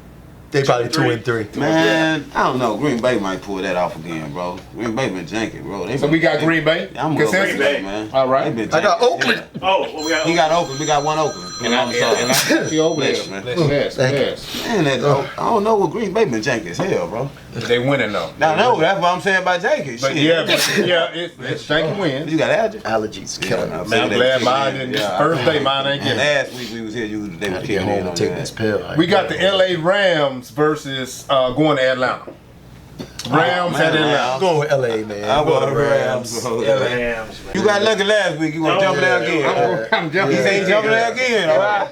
[SPEAKER 7] They probably 2-3.
[SPEAKER 4] Man, I don't know. Green Bay might pull that off again, bro. Green Bay been janking, bro.
[SPEAKER 5] So we got Green Bay.
[SPEAKER 4] I'm going
[SPEAKER 5] Consensus?
[SPEAKER 4] Green Bay, man.
[SPEAKER 5] All right.
[SPEAKER 4] They been
[SPEAKER 7] I got
[SPEAKER 4] janking.
[SPEAKER 7] Oakland.
[SPEAKER 8] Oh, well, we got.
[SPEAKER 4] He got Oakland. We got one Oakland.
[SPEAKER 5] And I put you over there.
[SPEAKER 4] Listen, man.
[SPEAKER 5] Yes,
[SPEAKER 7] Thank you.
[SPEAKER 5] yes.
[SPEAKER 4] Man, I don't know what Green Bay been janking as hell, bro.
[SPEAKER 5] They winning though.
[SPEAKER 4] Now, no, that's what I'm saying about janking.
[SPEAKER 5] But
[SPEAKER 4] Shit.
[SPEAKER 5] yeah, it's Shanky wins.
[SPEAKER 4] You got allergies?
[SPEAKER 7] Allergies killing me.
[SPEAKER 5] Man, I'm glad mine didn't. This first day mine ain't getting.
[SPEAKER 4] Last week we was here, they
[SPEAKER 7] Gotta
[SPEAKER 4] was
[SPEAKER 7] get
[SPEAKER 4] kicking
[SPEAKER 7] home
[SPEAKER 4] in
[SPEAKER 7] and
[SPEAKER 4] on
[SPEAKER 7] take
[SPEAKER 4] that.
[SPEAKER 7] this pill.
[SPEAKER 5] We got the LA Rams versus going to Atlanta. Rams at
[SPEAKER 7] I'm
[SPEAKER 5] Atlanta.
[SPEAKER 7] going with LA, man.
[SPEAKER 4] I'm going to Rams.
[SPEAKER 8] Rams, man.
[SPEAKER 4] You got lucky last week. You want to jump in there again?
[SPEAKER 5] I'm jumping.
[SPEAKER 4] He ain't jumping there again, all right?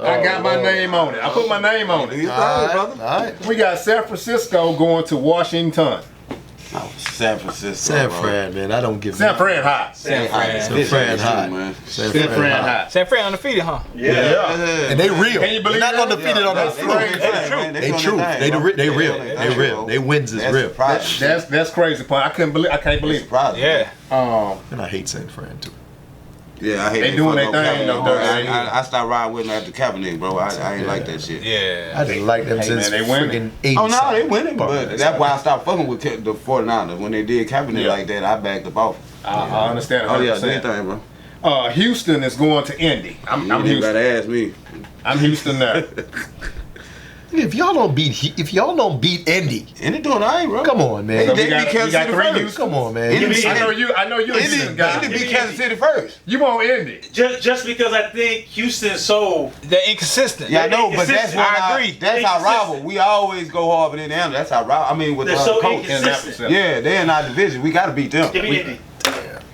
[SPEAKER 5] I got my name on it. I put my name on it.
[SPEAKER 4] You
[SPEAKER 7] All
[SPEAKER 4] got it,
[SPEAKER 7] right,
[SPEAKER 4] brother.
[SPEAKER 7] all right.
[SPEAKER 5] We got San Francisco going to Washington.
[SPEAKER 4] Oh, San Francisco,
[SPEAKER 7] San
[SPEAKER 4] bro.
[SPEAKER 7] Fran, man. I don't give
[SPEAKER 5] San Fran hot.
[SPEAKER 6] San Fran.
[SPEAKER 7] San Fran hot.
[SPEAKER 4] man.
[SPEAKER 7] San
[SPEAKER 5] San Fran hot.
[SPEAKER 6] San Fran undefeated, huh?
[SPEAKER 8] Yeah.
[SPEAKER 7] And they real.
[SPEAKER 5] Can you believe
[SPEAKER 7] They're not
[SPEAKER 5] that?
[SPEAKER 7] undefeated on
[SPEAKER 4] That's
[SPEAKER 7] that
[SPEAKER 4] true.
[SPEAKER 7] fluke. They true. They real. They real. They wins is real.
[SPEAKER 5] That's crazy, Pun. I can't believe it.
[SPEAKER 6] Yeah.
[SPEAKER 7] And I hate San Fran too.
[SPEAKER 4] Yeah, I hate
[SPEAKER 5] They
[SPEAKER 4] that
[SPEAKER 5] doing
[SPEAKER 4] fuck
[SPEAKER 5] their
[SPEAKER 4] up
[SPEAKER 5] thing,
[SPEAKER 4] Kaepernick.
[SPEAKER 5] though,
[SPEAKER 4] I stopped riding with them after Kaepernick, bro. I ain't like that shit.
[SPEAKER 6] Yeah.
[SPEAKER 7] I didn't like them
[SPEAKER 5] Hey,
[SPEAKER 7] since
[SPEAKER 5] man, they winning.
[SPEAKER 7] freaking 80.
[SPEAKER 4] Oh no, they winning, but that's why I stopped fucking with the 49ers when they did Kaepernick
[SPEAKER 5] Yeah.
[SPEAKER 4] like that. I backed up off.
[SPEAKER 5] I understand. 100%.
[SPEAKER 4] Oh yeah, do your thing, bro.
[SPEAKER 5] Houston is going to Indy. I'm
[SPEAKER 4] You
[SPEAKER 5] Houston.
[SPEAKER 4] gotta ask me.
[SPEAKER 5] I'm Houston now.
[SPEAKER 7] If y'all don't beat Indy,
[SPEAKER 4] Indy doing all right, bro.
[SPEAKER 7] come on, man.
[SPEAKER 5] So
[SPEAKER 4] They
[SPEAKER 5] we got
[SPEAKER 4] beat Kansas City
[SPEAKER 5] three
[SPEAKER 4] first.
[SPEAKER 5] Houston.
[SPEAKER 7] Come on, man.
[SPEAKER 4] Indy-
[SPEAKER 5] I know you're a Houston
[SPEAKER 4] Indy,
[SPEAKER 5] guy.
[SPEAKER 4] Indy beat Kansas City first.
[SPEAKER 5] You want Indy?
[SPEAKER 8] Just because I think Houston's so
[SPEAKER 6] They're inconsistent.
[SPEAKER 4] Yeah, I know, but that's what
[SPEAKER 6] I agree.
[SPEAKER 4] That's our rival. We always go hard with Indiana. That's our rival. I mean, with
[SPEAKER 8] they're
[SPEAKER 4] the
[SPEAKER 8] so
[SPEAKER 4] coach.
[SPEAKER 8] inconsistent.
[SPEAKER 4] Yeah, they're in our division. We got to beat them.
[SPEAKER 8] Give me Indy.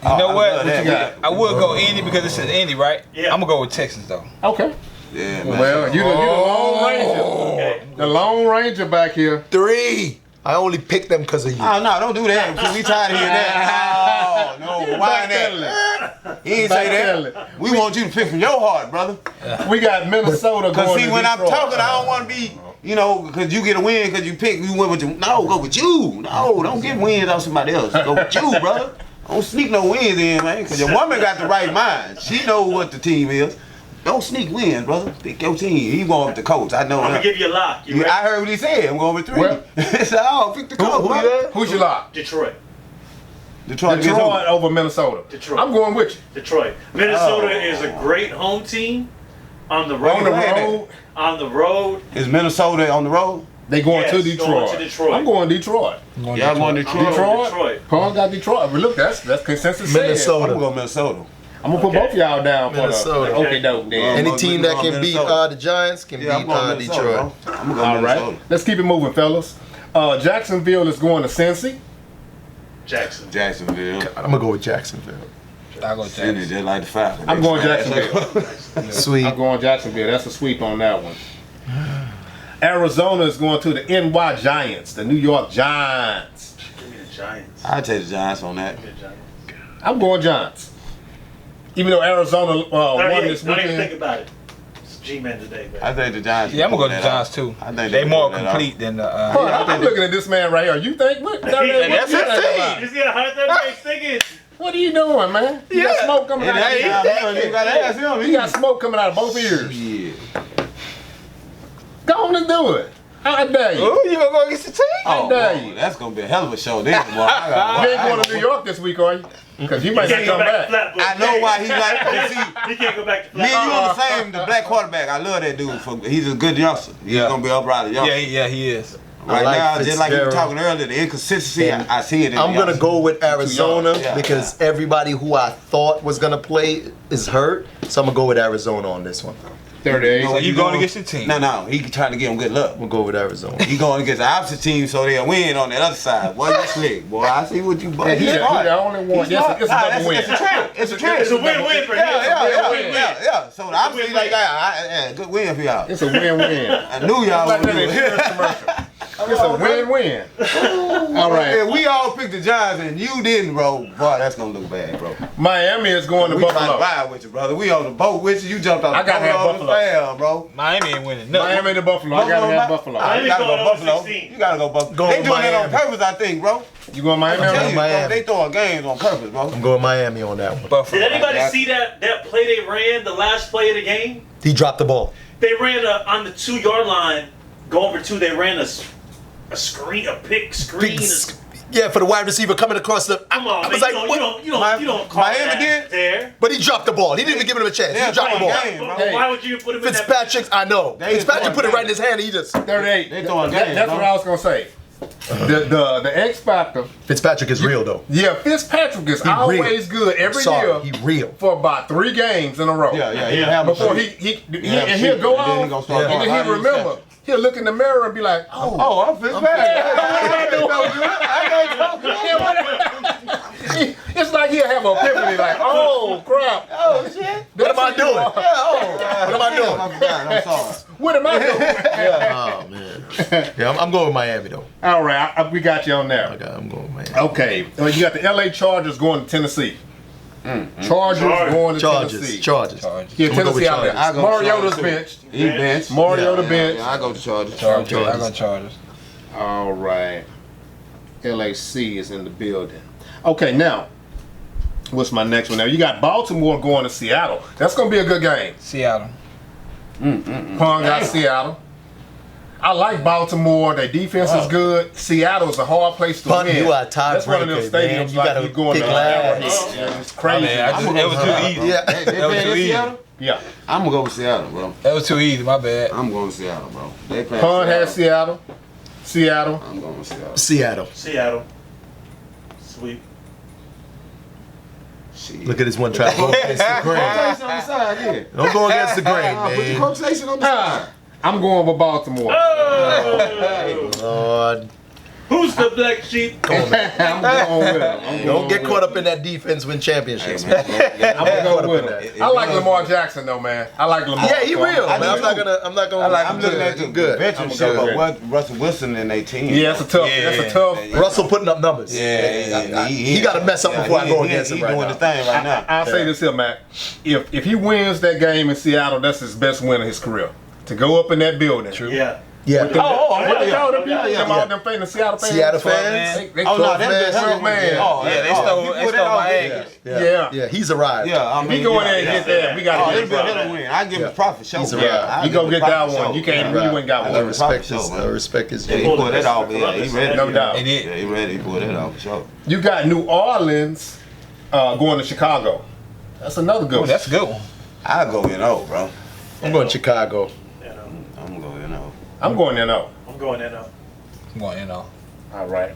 [SPEAKER 6] You know
[SPEAKER 4] I
[SPEAKER 6] what?
[SPEAKER 4] love that.
[SPEAKER 6] I would go Indy because it's an Indy, right?
[SPEAKER 8] Yeah.
[SPEAKER 6] I'm gonna go with Texans though.
[SPEAKER 5] Okay.
[SPEAKER 4] Yeah, man.
[SPEAKER 5] Well, you the Lone Ranger.
[SPEAKER 8] Okay.
[SPEAKER 5] The Lone Ranger back here.
[SPEAKER 7] 3. I only picked them because of you.
[SPEAKER 4] Oh, no, don't do that. Because we tired of hearing that. No, why that? He ain't say that. We want you to pick from your heart, brother.
[SPEAKER 5] We got Minnesota
[SPEAKER 4] Because
[SPEAKER 5] going
[SPEAKER 4] see,
[SPEAKER 5] to
[SPEAKER 4] when I'm
[SPEAKER 5] Detroit.
[SPEAKER 4] talking, I don't want to be, because you get a win because you pick. You went with you. No, go with you. No, don't get wins off somebody else. Go with you, brother. Don't sneak no wins in, man. Because your woman got the right mind. She know what the team is. Don't sneak wins, brother. Pick your team. He going with the coach. I know
[SPEAKER 8] I'm
[SPEAKER 4] him.
[SPEAKER 8] gonna give you a lock. You ready?
[SPEAKER 4] I heard what he said. I'm going with 3.
[SPEAKER 5] Well,
[SPEAKER 4] So, pick the coach. brother.
[SPEAKER 5] Who's your lock?
[SPEAKER 8] Detroit.
[SPEAKER 4] Detroit.
[SPEAKER 5] Detroit over Minnesota.
[SPEAKER 8] Detroit.
[SPEAKER 5] I'm going with you.
[SPEAKER 8] Detroit. Minnesota is a great home team. On the road.
[SPEAKER 5] On the road,
[SPEAKER 8] On the road.
[SPEAKER 4] Is Minnesota on the road?
[SPEAKER 5] they going
[SPEAKER 8] Yes,
[SPEAKER 5] to Detroit.
[SPEAKER 8] going to Detroit.
[SPEAKER 5] I'm going Detroit.
[SPEAKER 4] Y'all going to
[SPEAKER 8] I'm going
[SPEAKER 4] Detroit?
[SPEAKER 8] Detroit.
[SPEAKER 5] Paul got Detroit. But look, that's consensus.
[SPEAKER 7] Minnesota.
[SPEAKER 4] I'm going to go Minnesota.
[SPEAKER 5] I'm gonna put both of y'all down for
[SPEAKER 7] Minnesota.
[SPEAKER 5] the okay dope then.
[SPEAKER 7] Any team that can beat
[SPEAKER 4] Minnesota.
[SPEAKER 7] the Giants can
[SPEAKER 4] Yeah, I'm
[SPEAKER 7] beat
[SPEAKER 4] going Minnesota,
[SPEAKER 7] Detroit.
[SPEAKER 4] bro. I'm going to go
[SPEAKER 5] All
[SPEAKER 4] Minnesota.
[SPEAKER 5] right, let's keep it moving, fellas. Jacksonville is going to Cincy.
[SPEAKER 8] Jackson.
[SPEAKER 4] Jacksonville.
[SPEAKER 7] I'm gonna go with Jacksonville.
[SPEAKER 6] I'll go
[SPEAKER 4] And
[SPEAKER 6] Texans.
[SPEAKER 4] it's just like the Falcons.
[SPEAKER 5] I'm going Jacksonville.
[SPEAKER 7] Sweet.
[SPEAKER 5] I'm going Jacksonville. That's a sweep on that one. Arizona is going to the NY Giants, the New York Giants.
[SPEAKER 8] Give me the Giants.
[SPEAKER 4] I'll take the Giants on that.
[SPEAKER 8] Give me the Giants.
[SPEAKER 5] I'm going Giants. Even though Arizona won
[SPEAKER 8] 38.
[SPEAKER 5] this
[SPEAKER 8] Don't even think
[SPEAKER 5] weekend.
[SPEAKER 8] about it. It's G-Man today, man.
[SPEAKER 4] I think the Giants.
[SPEAKER 6] Yeah, I'm gonna go
[SPEAKER 4] pull
[SPEAKER 6] with the
[SPEAKER 4] that
[SPEAKER 6] Giants
[SPEAKER 4] off.
[SPEAKER 6] too.
[SPEAKER 4] I think
[SPEAKER 6] They more
[SPEAKER 4] pull that off.
[SPEAKER 6] complete than the.
[SPEAKER 5] Huh, I'm looking at this man right here. You think what?
[SPEAKER 8] That's He's got 138 tickets.
[SPEAKER 5] What are you doing, man? You got smoke coming
[SPEAKER 4] It
[SPEAKER 5] out of
[SPEAKER 4] ain't
[SPEAKER 5] your
[SPEAKER 4] him. You gotta ask him.
[SPEAKER 5] You got smoke coming out of both ears.
[SPEAKER 4] Yeah.
[SPEAKER 5] Go on and do it. I dare you.
[SPEAKER 6] Oh, you gonna go against the team?
[SPEAKER 4] Oh,
[SPEAKER 5] dare
[SPEAKER 4] bro,
[SPEAKER 5] you.
[SPEAKER 4] that's gonna be a hell of a show. Then, boy.
[SPEAKER 5] You ain't going to New York this week, are you? Because you might
[SPEAKER 8] He
[SPEAKER 5] not
[SPEAKER 8] can't go
[SPEAKER 5] come
[SPEAKER 8] back to
[SPEAKER 5] back.
[SPEAKER 8] Flatbush.
[SPEAKER 4] I know why he's like. See,
[SPEAKER 8] He can't go back to
[SPEAKER 4] me and you
[SPEAKER 8] Flatbush.
[SPEAKER 4] on the same. The black quarterback. I love that dude. He's a good youngster. He's gonna be upright youngster.
[SPEAKER 6] Yeah, he is.
[SPEAKER 4] Right
[SPEAKER 7] I like
[SPEAKER 4] now, just like you were
[SPEAKER 7] Fitzgerald.
[SPEAKER 4] talking earlier, the inconsistency. I see it. In
[SPEAKER 7] I'm
[SPEAKER 4] the
[SPEAKER 7] gonna go with Arizona
[SPEAKER 4] Yeah,
[SPEAKER 7] because everybody who I thought was gonna play is hurt. So I'm gonna go with Arizona on this one.
[SPEAKER 5] 38.
[SPEAKER 6] So you going against your team?
[SPEAKER 4] No. He trying to give him good luck.
[SPEAKER 7] I'm gonna go with Arizona.
[SPEAKER 4] He going against the opposite team so they'll win on the other side. Boy, you slick. Boy, I see what you.
[SPEAKER 5] Yeah, he the only one. Yes, it's a double win.
[SPEAKER 4] It's a trend. It's a trend.
[SPEAKER 8] It's a win-win for him.
[SPEAKER 4] Yeah. So the opposite like that. Good win for y'all.
[SPEAKER 5] It's a win-win.
[SPEAKER 4] I knew y'all
[SPEAKER 5] Like
[SPEAKER 4] would
[SPEAKER 5] that
[SPEAKER 4] do it.
[SPEAKER 5] insurance commercial. It's a win-win. All right.
[SPEAKER 4] If we all picked the Giants and you didn't, bro, boy, that's gonna look bad, bro.
[SPEAKER 5] Miami is going to
[SPEAKER 4] We trying to
[SPEAKER 5] Buffalo.
[SPEAKER 4] ride with you, brother. We on the boat with you. You jumped off
[SPEAKER 5] I
[SPEAKER 4] the
[SPEAKER 5] gotta
[SPEAKER 4] boat
[SPEAKER 5] have
[SPEAKER 4] on the
[SPEAKER 5] Buffalo.
[SPEAKER 4] fair, bro.
[SPEAKER 6] Miami ain't winning nothing.
[SPEAKER 5] Miami to Buffalo. I gotta have Buffalo.
[SPEAKER 4] You
[SPEAKER 8] Miami's
[SPEAKER 4] gotta go
[SPEAKER 8] going
[SPEAKER 4] Buffalo.
[SPEAKER 8] 16.
[SPEAKER 4] You gotta go Buffalo.
[SPEAKER 7] Go
[SPEAKER 4] They doing that on
[SPEAKER 7] Miami.
[SPEAKER 4] purpose, I think, bro.
[SPEAKER 5] You going Miami?
[SPEAKER 4] Tell
[SPEAKER 5] on
[SPEAKER 4] you,
[SPEAKER 5] that?
[SPEAKER 4] bro,
[SPEAKER 7] Miami.
[SPEAKER 4] they throwing games on purpose, bro.
[SPEAKER 7] I'm going Miami on that one.
[SPEAKER 6] Buffalo.
[SPEAKER 8] Did anybody
[SPEAKER 4] That-
[SPEAKER 8] see that play they ran, the last play of the game?
[SPEAKER 7] He dropped the ball.
[SPEAKER 8] They ran on the 2-yard line, go over 2, they ran a screen, a pick screen.
[SPEAKER 7] Yeah, for the wide receiver coming across the.
[SPEAKER 8] Come on,
[SPEAKER 7] I
[SPEAKER 8] man.
[SPEAKER 7] was like,
[SPEAKER 8] You
[SPEAKER 7] what?
[SPEAKER 8] don't call
[SPEAKER 4] Miami
[SPEAKER 8] that
[SPEAKER 4] did?
[SPEAKER 8] there.
[SPEAKER 7] But he dropped the ball. He didn't even give him a chance.
[SPEAKER 4] Yeah,
[SPEAKER 7] He dropped the ball.
[SPEAKER 4] game, bro.
[SPEAKER 8] But why would you put him in that
[SPEAKER 7] Fitzpatrick, I know.
[SPEAKER 4] They
[SPEAKER 7] Fitzpatrick
[SPEAKER 4] throwing
[SPEAKER 7] put it right in
[SPEAKER 4] games.
[SPEAKER 7] his hand. And he just.
[SPEAKER 5] 38.
[SPEAKER 4] They throwing games,
[SPEAKER 5] That's
[SPEAKER 4] bro.
[SPEAKER 5] what I was gonna say. The X Factor.
[SPEAKER 7] Fitzpatrick is real though.
[SPEAKER 5] Yeah, Fitzpatrick is
[SPEAKER 7] He
[SPEAKER 5] always
[SPEAKER 7] real.
[SPEAKER 5] good every
[SPEAKER 7] Sorry,
[SPEAKER 5] year
[SPEAKER 7] he real.
[SPEAKER 5] for about 3 games in a row.
[SPEAKER 4] Yeah. He'll have
[SPEAKER 5] Before
[SPEAKER 4] a
[SPEAKER 5] he'll
[SPEAKER 4] shoot,
[SPEAKER 5] go
[SPEAKER 4] and then he
[SPEAKER 5] on,
[SPEAKER 4] gonna start
[SPEAKER 5] and then
[SPEAKER 4] throwing
[SPEAKER 5] he'll remember.
[SPEAKER 4] interceptions.
[SPEAKER 5] He'll look in the mirror and be like,
[SPEAKER 4] Oh, I'm
[SPEAKER 5] It's like he'll have an epiphany, like, oh crap,
[SPEAKER 4] Oh shit!
[SPEAKER 7] What am I doing?
[SPEAKER 4] What
[SPEAKER 7] am I doing?
[SPEAKER 4] I forgot. I'm sorry.
[SPEAKER 5] what am I doing?
[SPEAKER 7] Oh man. Yeah, I'm going with Miami though.
[SPEAKER 5] All right, we got you on there.
[SPEAKER 7] Okay, I'm going with Miami.
[SPEAKER 5] Okay, you got the LA Chargers going to Tennessee. Chargers going to Tennessee.
[SPEAKER 7] Chargers.
[SPEAKER 5] Yeah,
[SPEAKER 7] I'm gonna go with
[SPEAKER 5] Tennessee out there.
[SPEAKER 4] Chargers. I go
[SPEAKER 5] Mariota's
[SPEAKER 4] Chargers, too.
[SPEAKER 5] benched.
[SPEAKER 4] He benched.
[SPEAKER 5] Mariota bench.
[SPEAKER 4] Yeah, I go to Chargers.
[SPEAKER 6] I got Chargers.
[SPEAKER 5] All right. LAC is in the building. Okay, now, what's my next one? Now, you got Baltimore going to Seattle. That's going to be a good game.
[SPEAKER 6] Seattle.
[SPEAKER 5] Pong got Seattle. I like Baltimore. Their defense is good. Seattle's a hard place to
[SPEAKER 7] Puntin,
[SPEAKER 5] win.
[SPEAKER 7] you are a
[SPEAKER 5] That's one of them
[SPEAKER 7] tiebreaker, man.
[SPEAKER 5] stadiums
[SPEAKER 7] You
[SPEAKER 5] like
[SPEAKER 7] gotta
[SPEAKER 5] you going
[SPEAKER 7] pick
[SPEAKER 5] to
[SPEAKER 7] last.
[SPEAKER 5] It's crazy.
[SPEAKER 6] It was too easy.
[SPEAKER 7] Yeah.
[SPEAKER 6] That was too easy.
[SPEAKER 5] Yeah.
[SPEAKER 4] I'm gonna go with Seattle, bro.
[SPEAKER 6] That was too easy. My bad.
[SPEAKER 4] I'm going with Seattle, bro. They play
[SPEAKER 5] Pun has Seattle. Seattle.
[SPEAKER 4] I'm going with Seattle.
[SPEAKER 7] Seattle.
[SPEAKER 8] Seattle. Sweep.
[SPEAKER 4] Shit.
[SPEAKER 7] Look at this one try. Go against the grain.
[SPEAKER 4] Quotation on the side, yeah.
[SPEAKER 7] Don't go against the grain,
[SPEAKER 4] Put the
[SPEAKER 7] man.
[SPEAKER 4] quotation on the side.
[SPEAKER 5] I'm going with Baltimore.
[SPEAKER 8] Oh!
[SPEAKER 7] Lord.
[SPEAKER 8] Who's the black sheep?
[SPEAKER 5] I'm going with them.
[SPEAKER 7] Don't get caught up in that defense win championships,
[SPEAKER 4] Hey,
[SPEAKER 7] man.
[SPEAKER 4] man,
[SPEAKER 5] I'm gonna go with them. I like Lamar Jackson though, man. I like Lamar.
[SPEAKER 7] Yeah, he
[SPEAKER 5] So
[SPEAKER 7] real,
[SPEAKER 5] I'm-
[SPEAKER 7] man. I'm not gonna.
[SPEAKER 4] I'm looking at the
[SPEAKER 7] good.
[SPEAKER 4] veteran
[SPEAKER 5] I'm
[SPEAKER 4] show
[SPEAKER 5] good.
[SPEAKER 4] of what Russell Wilson and their team.
[SPEAKER 5] Yeah, that's a tough.
[SPEAKER 7] Russell putting up numbers. He got to mess up before I go against him
[SPEAKER 4] He's
[SPEAKER 7] right
[SPEAKER 4] doing
[SPEAKER 7] now.
[SPEAKER 4] the thing right now.
[SPEAKER 5] I'll say this here, Matt. If he wins that game in Seattle, that's his best win of his career. To go up in that building. True.
[SPEAKER 8] Yeah.
[SPEAKER 7] Yeah.
[SPEAKER 5] What they call them people? Them all them fans, the Seattle fans.
[SPEAKER 7] Seattle fans.
[SPEAKER 5] They
[SPEAKER 4] Oh, no,
[SPEAKER 5] tough,
[SPEAKER 4] that's
[SPEAKER 5] man.
[SPEAKER 4] just
[SPEAKER 5] Man.
[SPEAKER 6] Yeah, they stole my eggs.
[SPEAKER 5] Yeah.
[SPEAKER 7] He's arrived.
[SPEAKER 4] Yeah, I
[SPEAKER 5] If
[SPEAKER 4] mean,
[SPEAKER 5] he go in there and get that, we
[SPEAKER 4] Oh,
[SPEAKER 5] got to
[SPEAKER 4] it'll be a hell of a win. I give him profit show.
[SPEAKER 7] He's a
[SPEAKER 4] Yeah,
[SPEAKER 7] ride.
[SPEAKER 4] I
[SPEAKER 5] You
[SPEAKER 4] give
[SPEAKER 5] go
[SPEAKER 4] him
[SPEAKER 5] get
[SPEAKER 4] profit
[SPEAKER 5] that one.
[SPEAKER 4] show.
[SPEAKER 5] You can't.
[SPEAKER 4] Yeah.
[SPEAKER 5] You ain't got
[SPEAKER 4] I
[SPEAKER 5] one.
[SPEAKER 4] love
[SPEAKER 7] I respect his
[SPEAKER 4] Yeah, he
[SPEAKER 7] game.
[SPEAKER 4] pulled that off. Yeah, he ready.
[SPEAKER 5] No doubt.
[SPEAKER 6] He did.
[SPEAKER 4] Yeah, he ready. He pulled that off for sure.
[SPEAKER 5] You got New Orleans going to Chicago. That's another good
[SPEAKER 6] Oh,
[SPEAKER 5] one.
[SPEAKER 6] that's a good one.
[SPEAKER 4] I'll go in bro.
[SPEAKER 7] I'm going Chicago.
[SPEAKER 4] I'm going in
[SPEAKER 5] I'm going there now.
[SPEAKER 8] I'm going in now.
[SPEAKER 6] Come on, you know.
[SPEAKER 5] All right.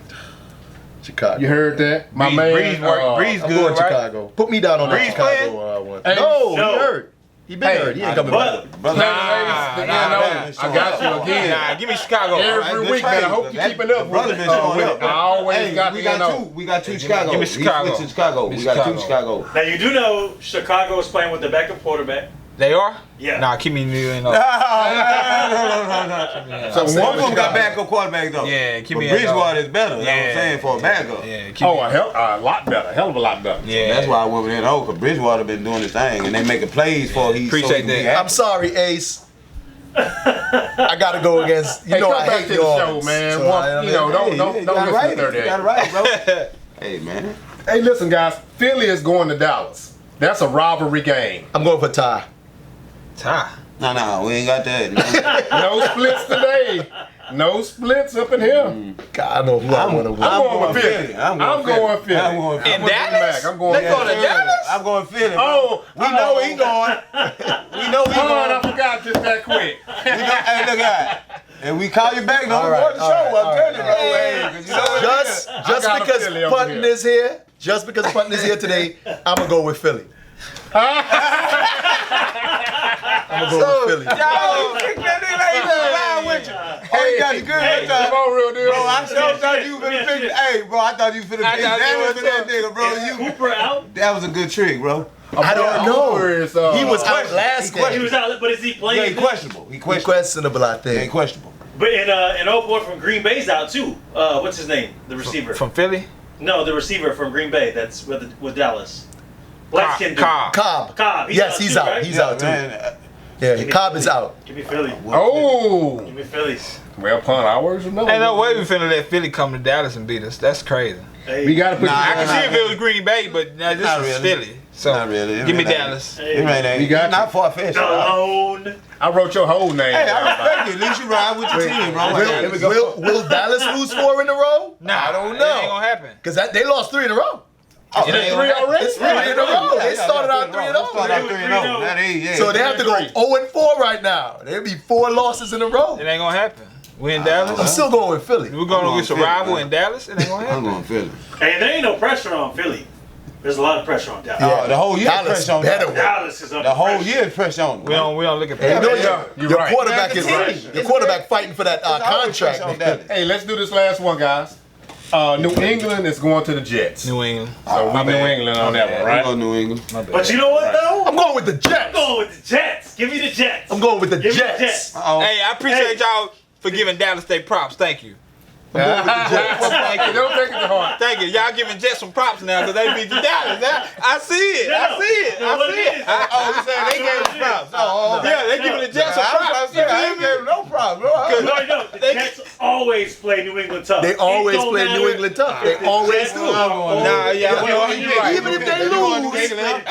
[SPEAKER 7] Chicago.
[SPEAKER 5] You heard that? My
[SPEAKER 6] Breeze-
[SPEAKER 5] man.
[SPEAKER 6] Breeze work- Breeze
[SPEAKER 7] I'm
[SPEAKER 6] good,
[SPEAKER 7] going
[SPEAKER 6] right?
[SPEAKER 7] Chicago. Put me down on that
[SPEAKER 6] Breeze
[SPEAKER 7] Chicago one.
[SPEAKER 5] Hey,
[SPEAKER 7] No,
[SPEAKER 8] no.
[SPEAKER 7] he hurt. He been
[SPEAKER 5] Hey,
[SPEAKER 7] hurt. He ain't coming back.
[SPEAKER 4] Brother,
[SPEAKER 5] Nah,
[SPEAKER 4] nah,
[SPEAKER 5] I got you again.
[SPEAKER 6] Nah, give me Chicago.
[SPEAKER 5] Every week, man. I hope you keeping up with it. I always got
[SPEAKER 4] we
[SPEAKER 5] the
[SPEAKER 4] got
[SPEAKER 5] NO.
[SPEAKER 4] two. We got two Chicago.
[SPEAKER 6] give me Chicago.
[SPEAKER 4] We switched to Chicago.
[SPEAKER 6] Give me
[SPEAKER 4] We got two
[SPEAKER 6] Chicago.
[SPEAKER 4] Chicago.
[SPEAKER 8] Now you do know Chicago is playing with the backup quarterback.
[SPEAKER 6] They are?
[SPEAKER 8] Yeah.
[SPEAKER 6] Nah, keep me new and
[SPEAKER 4] No. So one of them got backup quarterback though.
[SPEAKER 6] Yeah, keep
[SPEAKER 4] but
[SPEAKER 6] me
[SPEAKER 4] Bridgewater is better. You know what I'm
[SPEAKER 6] Yeah.
[SPEAKER 4] saying, for a backup.
[SPEAKER 6] Yeah, keep
[SPEAKER 5] Oh,
[SPEAKER 6] me.
[SPEAKER 5] a lot better. Hell of a lot better.
[SPEAKER 6] Yeah.
[SPEAKER 4] That's why I went with that because Bridgewater been doing his thing and they making plays for he.
[SPEAKER 6] Appreciate that.
[SPEAKER 7] I'm sorry, Ace. I gotta go against. You
[SPEAKER 5] Hey,
[SPEAKER 7] know
[SPEAKER 5] come
[SPEAKER 7] I
[SPEAKER 5] back
[SPEAKER 7] hate
[SPEAKER 5] to
[SPEAKER 7] New
[SPEAKER 5] the
[SPEAKER 7] Orleans.
[SPEAKER 5] show, man.
[SPEAKER 7] So,
[SPEAKER 5] Don't listen to
[SPEAKER 4] You
[SPEAKER 5] 38.
[SPEAKER 4] got it right, bro. Hey man.
[SPEAKER 5] Hey, listen, guys. Philly is going to Dallas. That's a rivalry game.
[SPEAKER 7] I'm going for tie.
[SPEAKER 6] Ty.
[SPEAKER 4] No, we ain't got that.
[SPEAKER 5] No splits today. No splits up in here.
[SPEAKER 7] God, I know who I want to win.
[SPEAKER 5] I'm going with Philly. I'm going Philly.
[SPEAKER 4] I'm going Philly.
[SPEAKER 6] In Dallas?
[SPEAKER 5] I'm going
[SPEAKER 6] They
[SPEAKER 5] Philly.
[SPEAKER 6] going to Dallas?
[SPEAKER 4] I'm going Philly. Bro.
[SPEAKER 5] Oh,
[SPEAKER 4] we know he going. We know he
[SPEAKER 5] Hold on, I
[SPEAKER 4] going.
[SPEAKER 5] forgot just that quick.
[SPEAKER 4] Hey, look at that. And we call you back. Don't
[SPEAKER 7] All right,
[SPEAKER 4] report the show.
[SPEAKER 7] all right,
[SPEAKER 4] I'm telling you, bro. Hey, 'cause you know what it is.
[SPEAKER 7] Just
[SPEAKER 5] got a
[SPEAKER 7] because
[SPEAKER 5] Philly over
[SPEAKER 7] Puntin
[SPEAKER 5] here.
[SPEAKER 7] is here, just because Puntin is here today, I'm gonna go with Philly. I'm gonna go with Philly.
[SPEAKER 4] Yo, kick that nigga like he's lying with you. Oh, he got you good.
[SPEAKER 8] Hey,
[SPEAKER 4] that time.
[SPEAKER 5] Come on, real deal.
[SPEAKER 4] Bro, I sure thought you finna pick. Hey, bro, I thought you finna
[SPEAKER 6] I
[SPEAKER 4] pick
[SPEAKER 6] thought you
[SPEAKER 4] damage
[SPEAKER 6] was
[SPEAKER 4] for that
[SPEAKER 6] tough.
[SPEAKER 4] nigga, bro. You,
[SPEAKER 8] Cooper out.
[SPEAKER 4] that was a good trick, bro.
[SPEAKER 7] I don't know. He was out
[SPEAKER 4] questionable.
[SPEAKER 7] last
[SPEAKER 4] He
[SPEAKER 7] game.
[SPEAKER 8] He was out, but is he
[SPEAKER 4] Yeah,
[SPEAKER 8] playing?
[SPEAKER 4] he questionable. He
[SPEAKER 7] He
[SPEAKER 4] questionable.
[SPEAKER 7] questionable, I
[SPEAKER 4] He
[SPEAKER 7] think.
[SPEAKER 4] questionable.
[SPEAKER 8] But an old boy from Green Bay's out too. What's his name? The receiver.
[SPEAKER 6] From Philly?
[SPEAKER 8] No, the receiver from Green Bay. That's with Dallas. Black skin dude.
[SPEAKER 6] Cobb.
[SPEAKER 7] Cobb.
[SPEAKER 8] Cobb.
[SPEAKER 7] Yes, he's
[SPEAKER 8] too,
[SPEAKER 7] out.
[SPEAKER 8] right?
[SPEAKER 7] He's out too.
[SPEAKER 4] Man,
[SPEAKER 7] Yeah, Cobb is out.
[SPEAKER 8] Give me Philly.
[SPEAKER 5] Oh.
[SPEAKER 8] Give me Philly.
[SPEAKER 5] Well, Pun, I words know.
[SPEAKER 6] Ain't no way we finna let Philly come to Dallas and beat us. That's crazy.
[SPEAKER 8] Hey.
[SPEAKER 5] We got to put
[SPEAKER 4] Nah,
[SPEAKER 6] I can
[SPEAKER 4] Nah,
[SPEAKER 6] see if it was Green Bay, but now this
[SPEAKER 4] Not
[SPEAKER 6] is
[SPEAKER 4] really.
[SPEAKER 6] Philly. So
[SPEAKER 4] Not really.
[SPEAKER 6] give me
[SPEAKER 4] It ain't-
[SPEAKER 6] Dallas.
[SPEAKER 8] Hey.
[SPEAKER 4] It ain't,
[SPEAKER 5] We got
[SPEAKER 4] not far fetched.
[SPEAKER 8] Alone.
[SPEAKER 5] I wrote your whole name.
[SPEAKER 4] Hey,
[SPEAKER 5] down.
[SPEAKER 4] I respect you. At least you ride with your team, bro.
[SPEAKER 7] Will Dallas lose 4 in a row?
[SPEAKER 6] Nah,
[SPEAKER 7] I don't
[SPEAKER 6] It ain't
[SPEAKER 7] know.
[SPEAKER 6] gonna happen.
[SPEAKER 7] Because they lost 3 in a row.
[SPEAKER 4] Oh,
[SPEAKER 6] It ain't
[SPEAKER 5] Three already?
[SPEAKER 7] It's 3 in a row. They started out 3-0.
[SPEAKER 4] Started out 3-0. That is, yeah.
[SPEAKER 7] So they have to go 0-4 right now. There'll be 4 losses in a row.
[SPEAKER 6] It ain't gonna happen. We in Dallas.
[SPEAKER 7] I'm still going with Philly.
[SPEAKER 6] We're going
[SPEAKER 4] I'm
[SPEAKER 6] against a
[SPEAKER 4] going
[SPEAKER 6] rival
[SPEAKER 4] Philly,
[SPEAKER 6] in Dallas. It ain't gonna
[SPEAKER 4] I'm
[SPEAKER 6] happen.
[SPEAKER 4] going Philly.
[SPEAKER 8] Hey, there ain't no pressure on Philly. There's a lot of pressure on Dallas.
[SPEAKER 7] Yeah.
[SPEAKER 4] The whole year
[SPEAKER 7] Dallas
[SPEAKER 4] pressure on
[SPEAKER 7] better
[SPEAKER 4] them.
[SPEAKER 7] win.
[SPEAKER 8] Dallas is under
[SPEAKER 4] The whole
[SPEAKER 8] pressure.
[SPEAKER 4] year pressure on them.
[SPEAKER 6] We don't look at
[SPEAKER 7] Hey, you know
[SPEAKER 6] that.
[SPEAKER 5] You're
[SPEAKER 7] your
[SPEAKER 5] right.
[SPEAKER 7] quarterback is
[SPEAKER 4] Right.
[SPEAKER 7] your quarterback fighting for that
[SPEAKER 4] It's always
[SPEAKER 7] contract.
[SPEAKER 4] pressure on
[SPEAKER 7] man.
[SPEAKER 4] Dallas.
[SPEAKER 5] Hey, let's do this last one, guys. New England is going to the Jets.
[SPEAKER 6] New England.
[SPEAKER 5] So we New England on that one,
[SPEAKER 4] We
[SPEAKER 5] right?
[SPEAKER 4] go New England.
[SPEAKER 6] My bad.
[SPEAKER 8] But you know what though?
[SPEAKER 7] I'm going with the
[SPEAKER 8] I'm
[SPEAKER 7] Jets.
[SPEAKER 8] going with the Jets. Give me the Jets.
[SPEAKER 7] I'm going with the
[SPEAKER 8] Give me the
[SPEAKER 7] Jets.
[SPEAKER 8] Jets.
[SPEAKER 4] Uh-oh.
[SPEAKER 6] Hey, I appreciate y'all for giving Dallas their props. Thank you.
[SPEAKER 5] Don't take it to heart.
[SPEAKER 6] Thank you. Y'all giving Jets some props now because they beat the Dallas. I see it. I see it.
[SPEAKER 4] Oh, you saying they gave them props?
[SPEAKER 6] Yeah, they giving the Jets some props.
[SPEAKER 4] I ain't gave them no props, bro.
[SPEAKER 8] No, the Jets always play New England tough.
[SPEAKER 9] They always play New England tough. They always do.
[SPEAKER 6] Nah, yeah,
[SPEAKER 9] Even if they lose,
[SPEAKER 6] New England.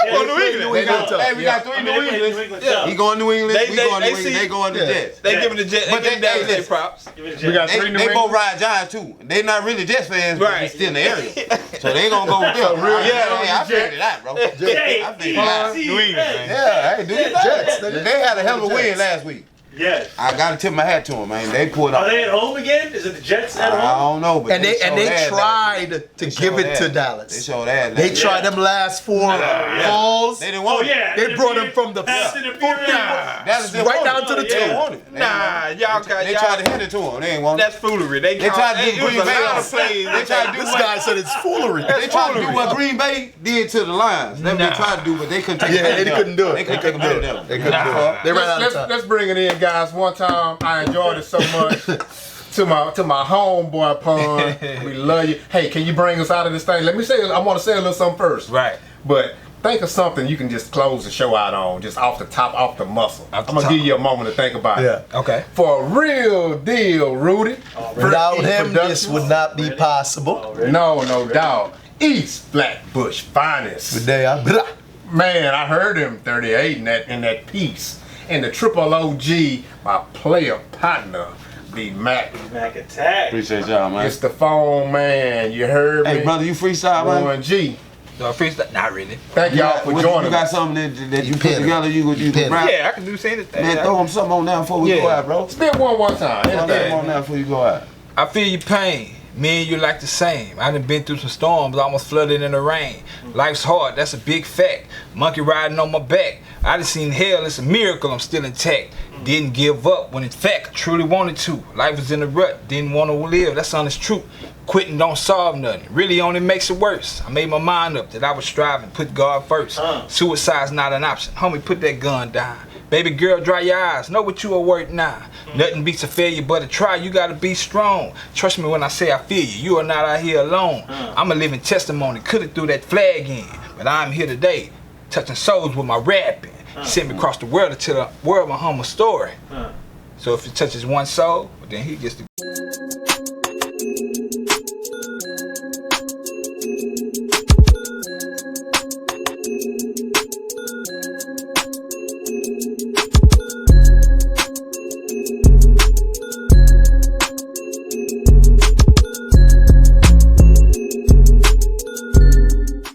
[SPEAKER 4] Hey, we got 3 New England. He going New England. We going New England. They going to Jets.
[SPEAKER 6] They giving the Jets. They giving Dallas their props.
[SPEAKER 5] We got 3 New
[SPEAKER 4] They
[SPEAKER 5] England.
[SPEAKER 4] both ride Giants too. They not really Jets fans, but they still in the area. So they gonna go with them. I figured it out, bro. I figured it out.
[SPEAKER 6] New England, man.
[SPEAKER 4] Yeah, hey, do your
[SPEAKER 9] Jets.
[SPEAKER 4] thing. They had a hell of a win last week.
[SPEAKER 8] Yes.
[SPEAKER 4] I gotta tip my hat to them, man. They pulled
[SPEAKER 8] Are
[SPEAKER 4] up.
[SPEAKER 8] they at home again? Is it the Jets at
[SPEAKER 4] I
[SPEAKER 8] home?
[SPEAKER 4] don't know, but
[SPEAKER 9] and they tried to
[SPEAKER 4] They
[SPEAKER 9] give
[SPEAKER 4] showed
[SPEAKER 9] it to
[SPEAKER 4] that.
[SPEAKER 9] Dallas.
[SPEAKER 4] They showed that.
[SPEAKER 9] They tried them last 4 falls.
[SPEAKER 4] They didn't
[SPEAKER 8] Oh
[SPEAKER 4] want it.
[SPEAKER 8] yeah.
[SPEAKER 9] They brought him from the
[SPEAKER 8] pass interference.
[SPEAKER 4] Dallas didn't
[SPEAKER 9] right
[SPEAKER 4] want
[SPEAKER 9] down
[SPEAKER 4] it.
[SPEAKER 9] to the
[SPEAKER 4] They
[SPEAKER 9] 2.
[SPEAKER 4] didn't want it.
[SPEAKER 6] Nah, y'all got
[SPEAKER 4] They tried to hand it to him. They ain't want it.
[SPEAKER 6] That's foolery. They
[SPEAKER 4] tried to do
[SPEAKER 6] it was
[SPEAKER 4] Green
[SPEAKER 6] a
[SPEAKER 4] Bay.
[SPEAKER 6] lot of plays.
[SPEAKER 4] They tried to do
[SPEAKER 9] This guy said it's foolery.
[SPEAKER 4] They tried to do what Green Bay did to the Lions. That's what they tried to do, but they couldn't take it.
[SPEAKER 9] They couldn't do it.
[SPEAKER 4] They couldn't take it.
[SPEAKER 9] They couldn't do it. They ran out of time.
[SPEAKER 5] Let's bring it in, guys. One time I enjoyed it so much. To my homeboy Pun, we love you. Hey, can you bring us out of this thing? Let me say, I want to say a little something first.
[SPEAKER 6] Right.
[SPEAKER 5] But think of something you can just close the show out on, just off the top, off the muscle. I'm gonna give you a moment to think about it.
[SPEAKER 6] Okay.
[SPEAKER 5] For a real deal, Rudy.
[SPEAKER 9] Without him, this would not be possible.
[SPEAKER 5] No doubt. East Flatbush finest. Man, I heard him 38 in that piece. And the triple OG, my player partner, the Mac.
[SPEAKER 8] Mac Attack.
[SPEAKER 4] Appreciate y'all, man.
[SPEAKER 5] It's the phone, man. You heard me.
[SPEAKER 4] Hey, brother, you freestyle, man?
[SPEAKER 5] 1G.
[SPEAKER 6] So freestyle? Not really.
[SPEAKER 5] Thank y'all for joining
[SPEAKER 4] You got
[SPEAKER 5] us.
[SPEAKER 4] something that you put together, you can rap?
[SPEAKER 6] Yeah, I can do anything.
[SPEAKER 4] Man, throw him something on now before we go out, bro.
[SPEAKER 5] Spit one time.
[SPEAKER 4] Throw him on now before you go out.
[SPEAKER 6] I feel your pain. Me and you like the same. I done been through some storms, almost flooded in the rain. Life's hard, that's a big fact. Monkey riding on my back. I done seen hell, it's a miracle I'm still intact. Didn't give up when in fact I truly wanted to. Life was in a rut, didn't want to live, that's honest truth. Quitting don't solve nothing, really only makes it worse. I made my mind up that I was striving, put God first. Suicide's not an option, homie, put that gun down. Baby girl, dry your eyes, know what you are worth now. Nothing beats a failure but a try, you gotta be strong. Trust me when I say I feel you, you are not out here alone. I'm a living testimony, could've threw that flag in. But I'm here today, touching souls with my rapping. Sent me across the world to tell the world my humble story. So if it touches one soul, then he gets to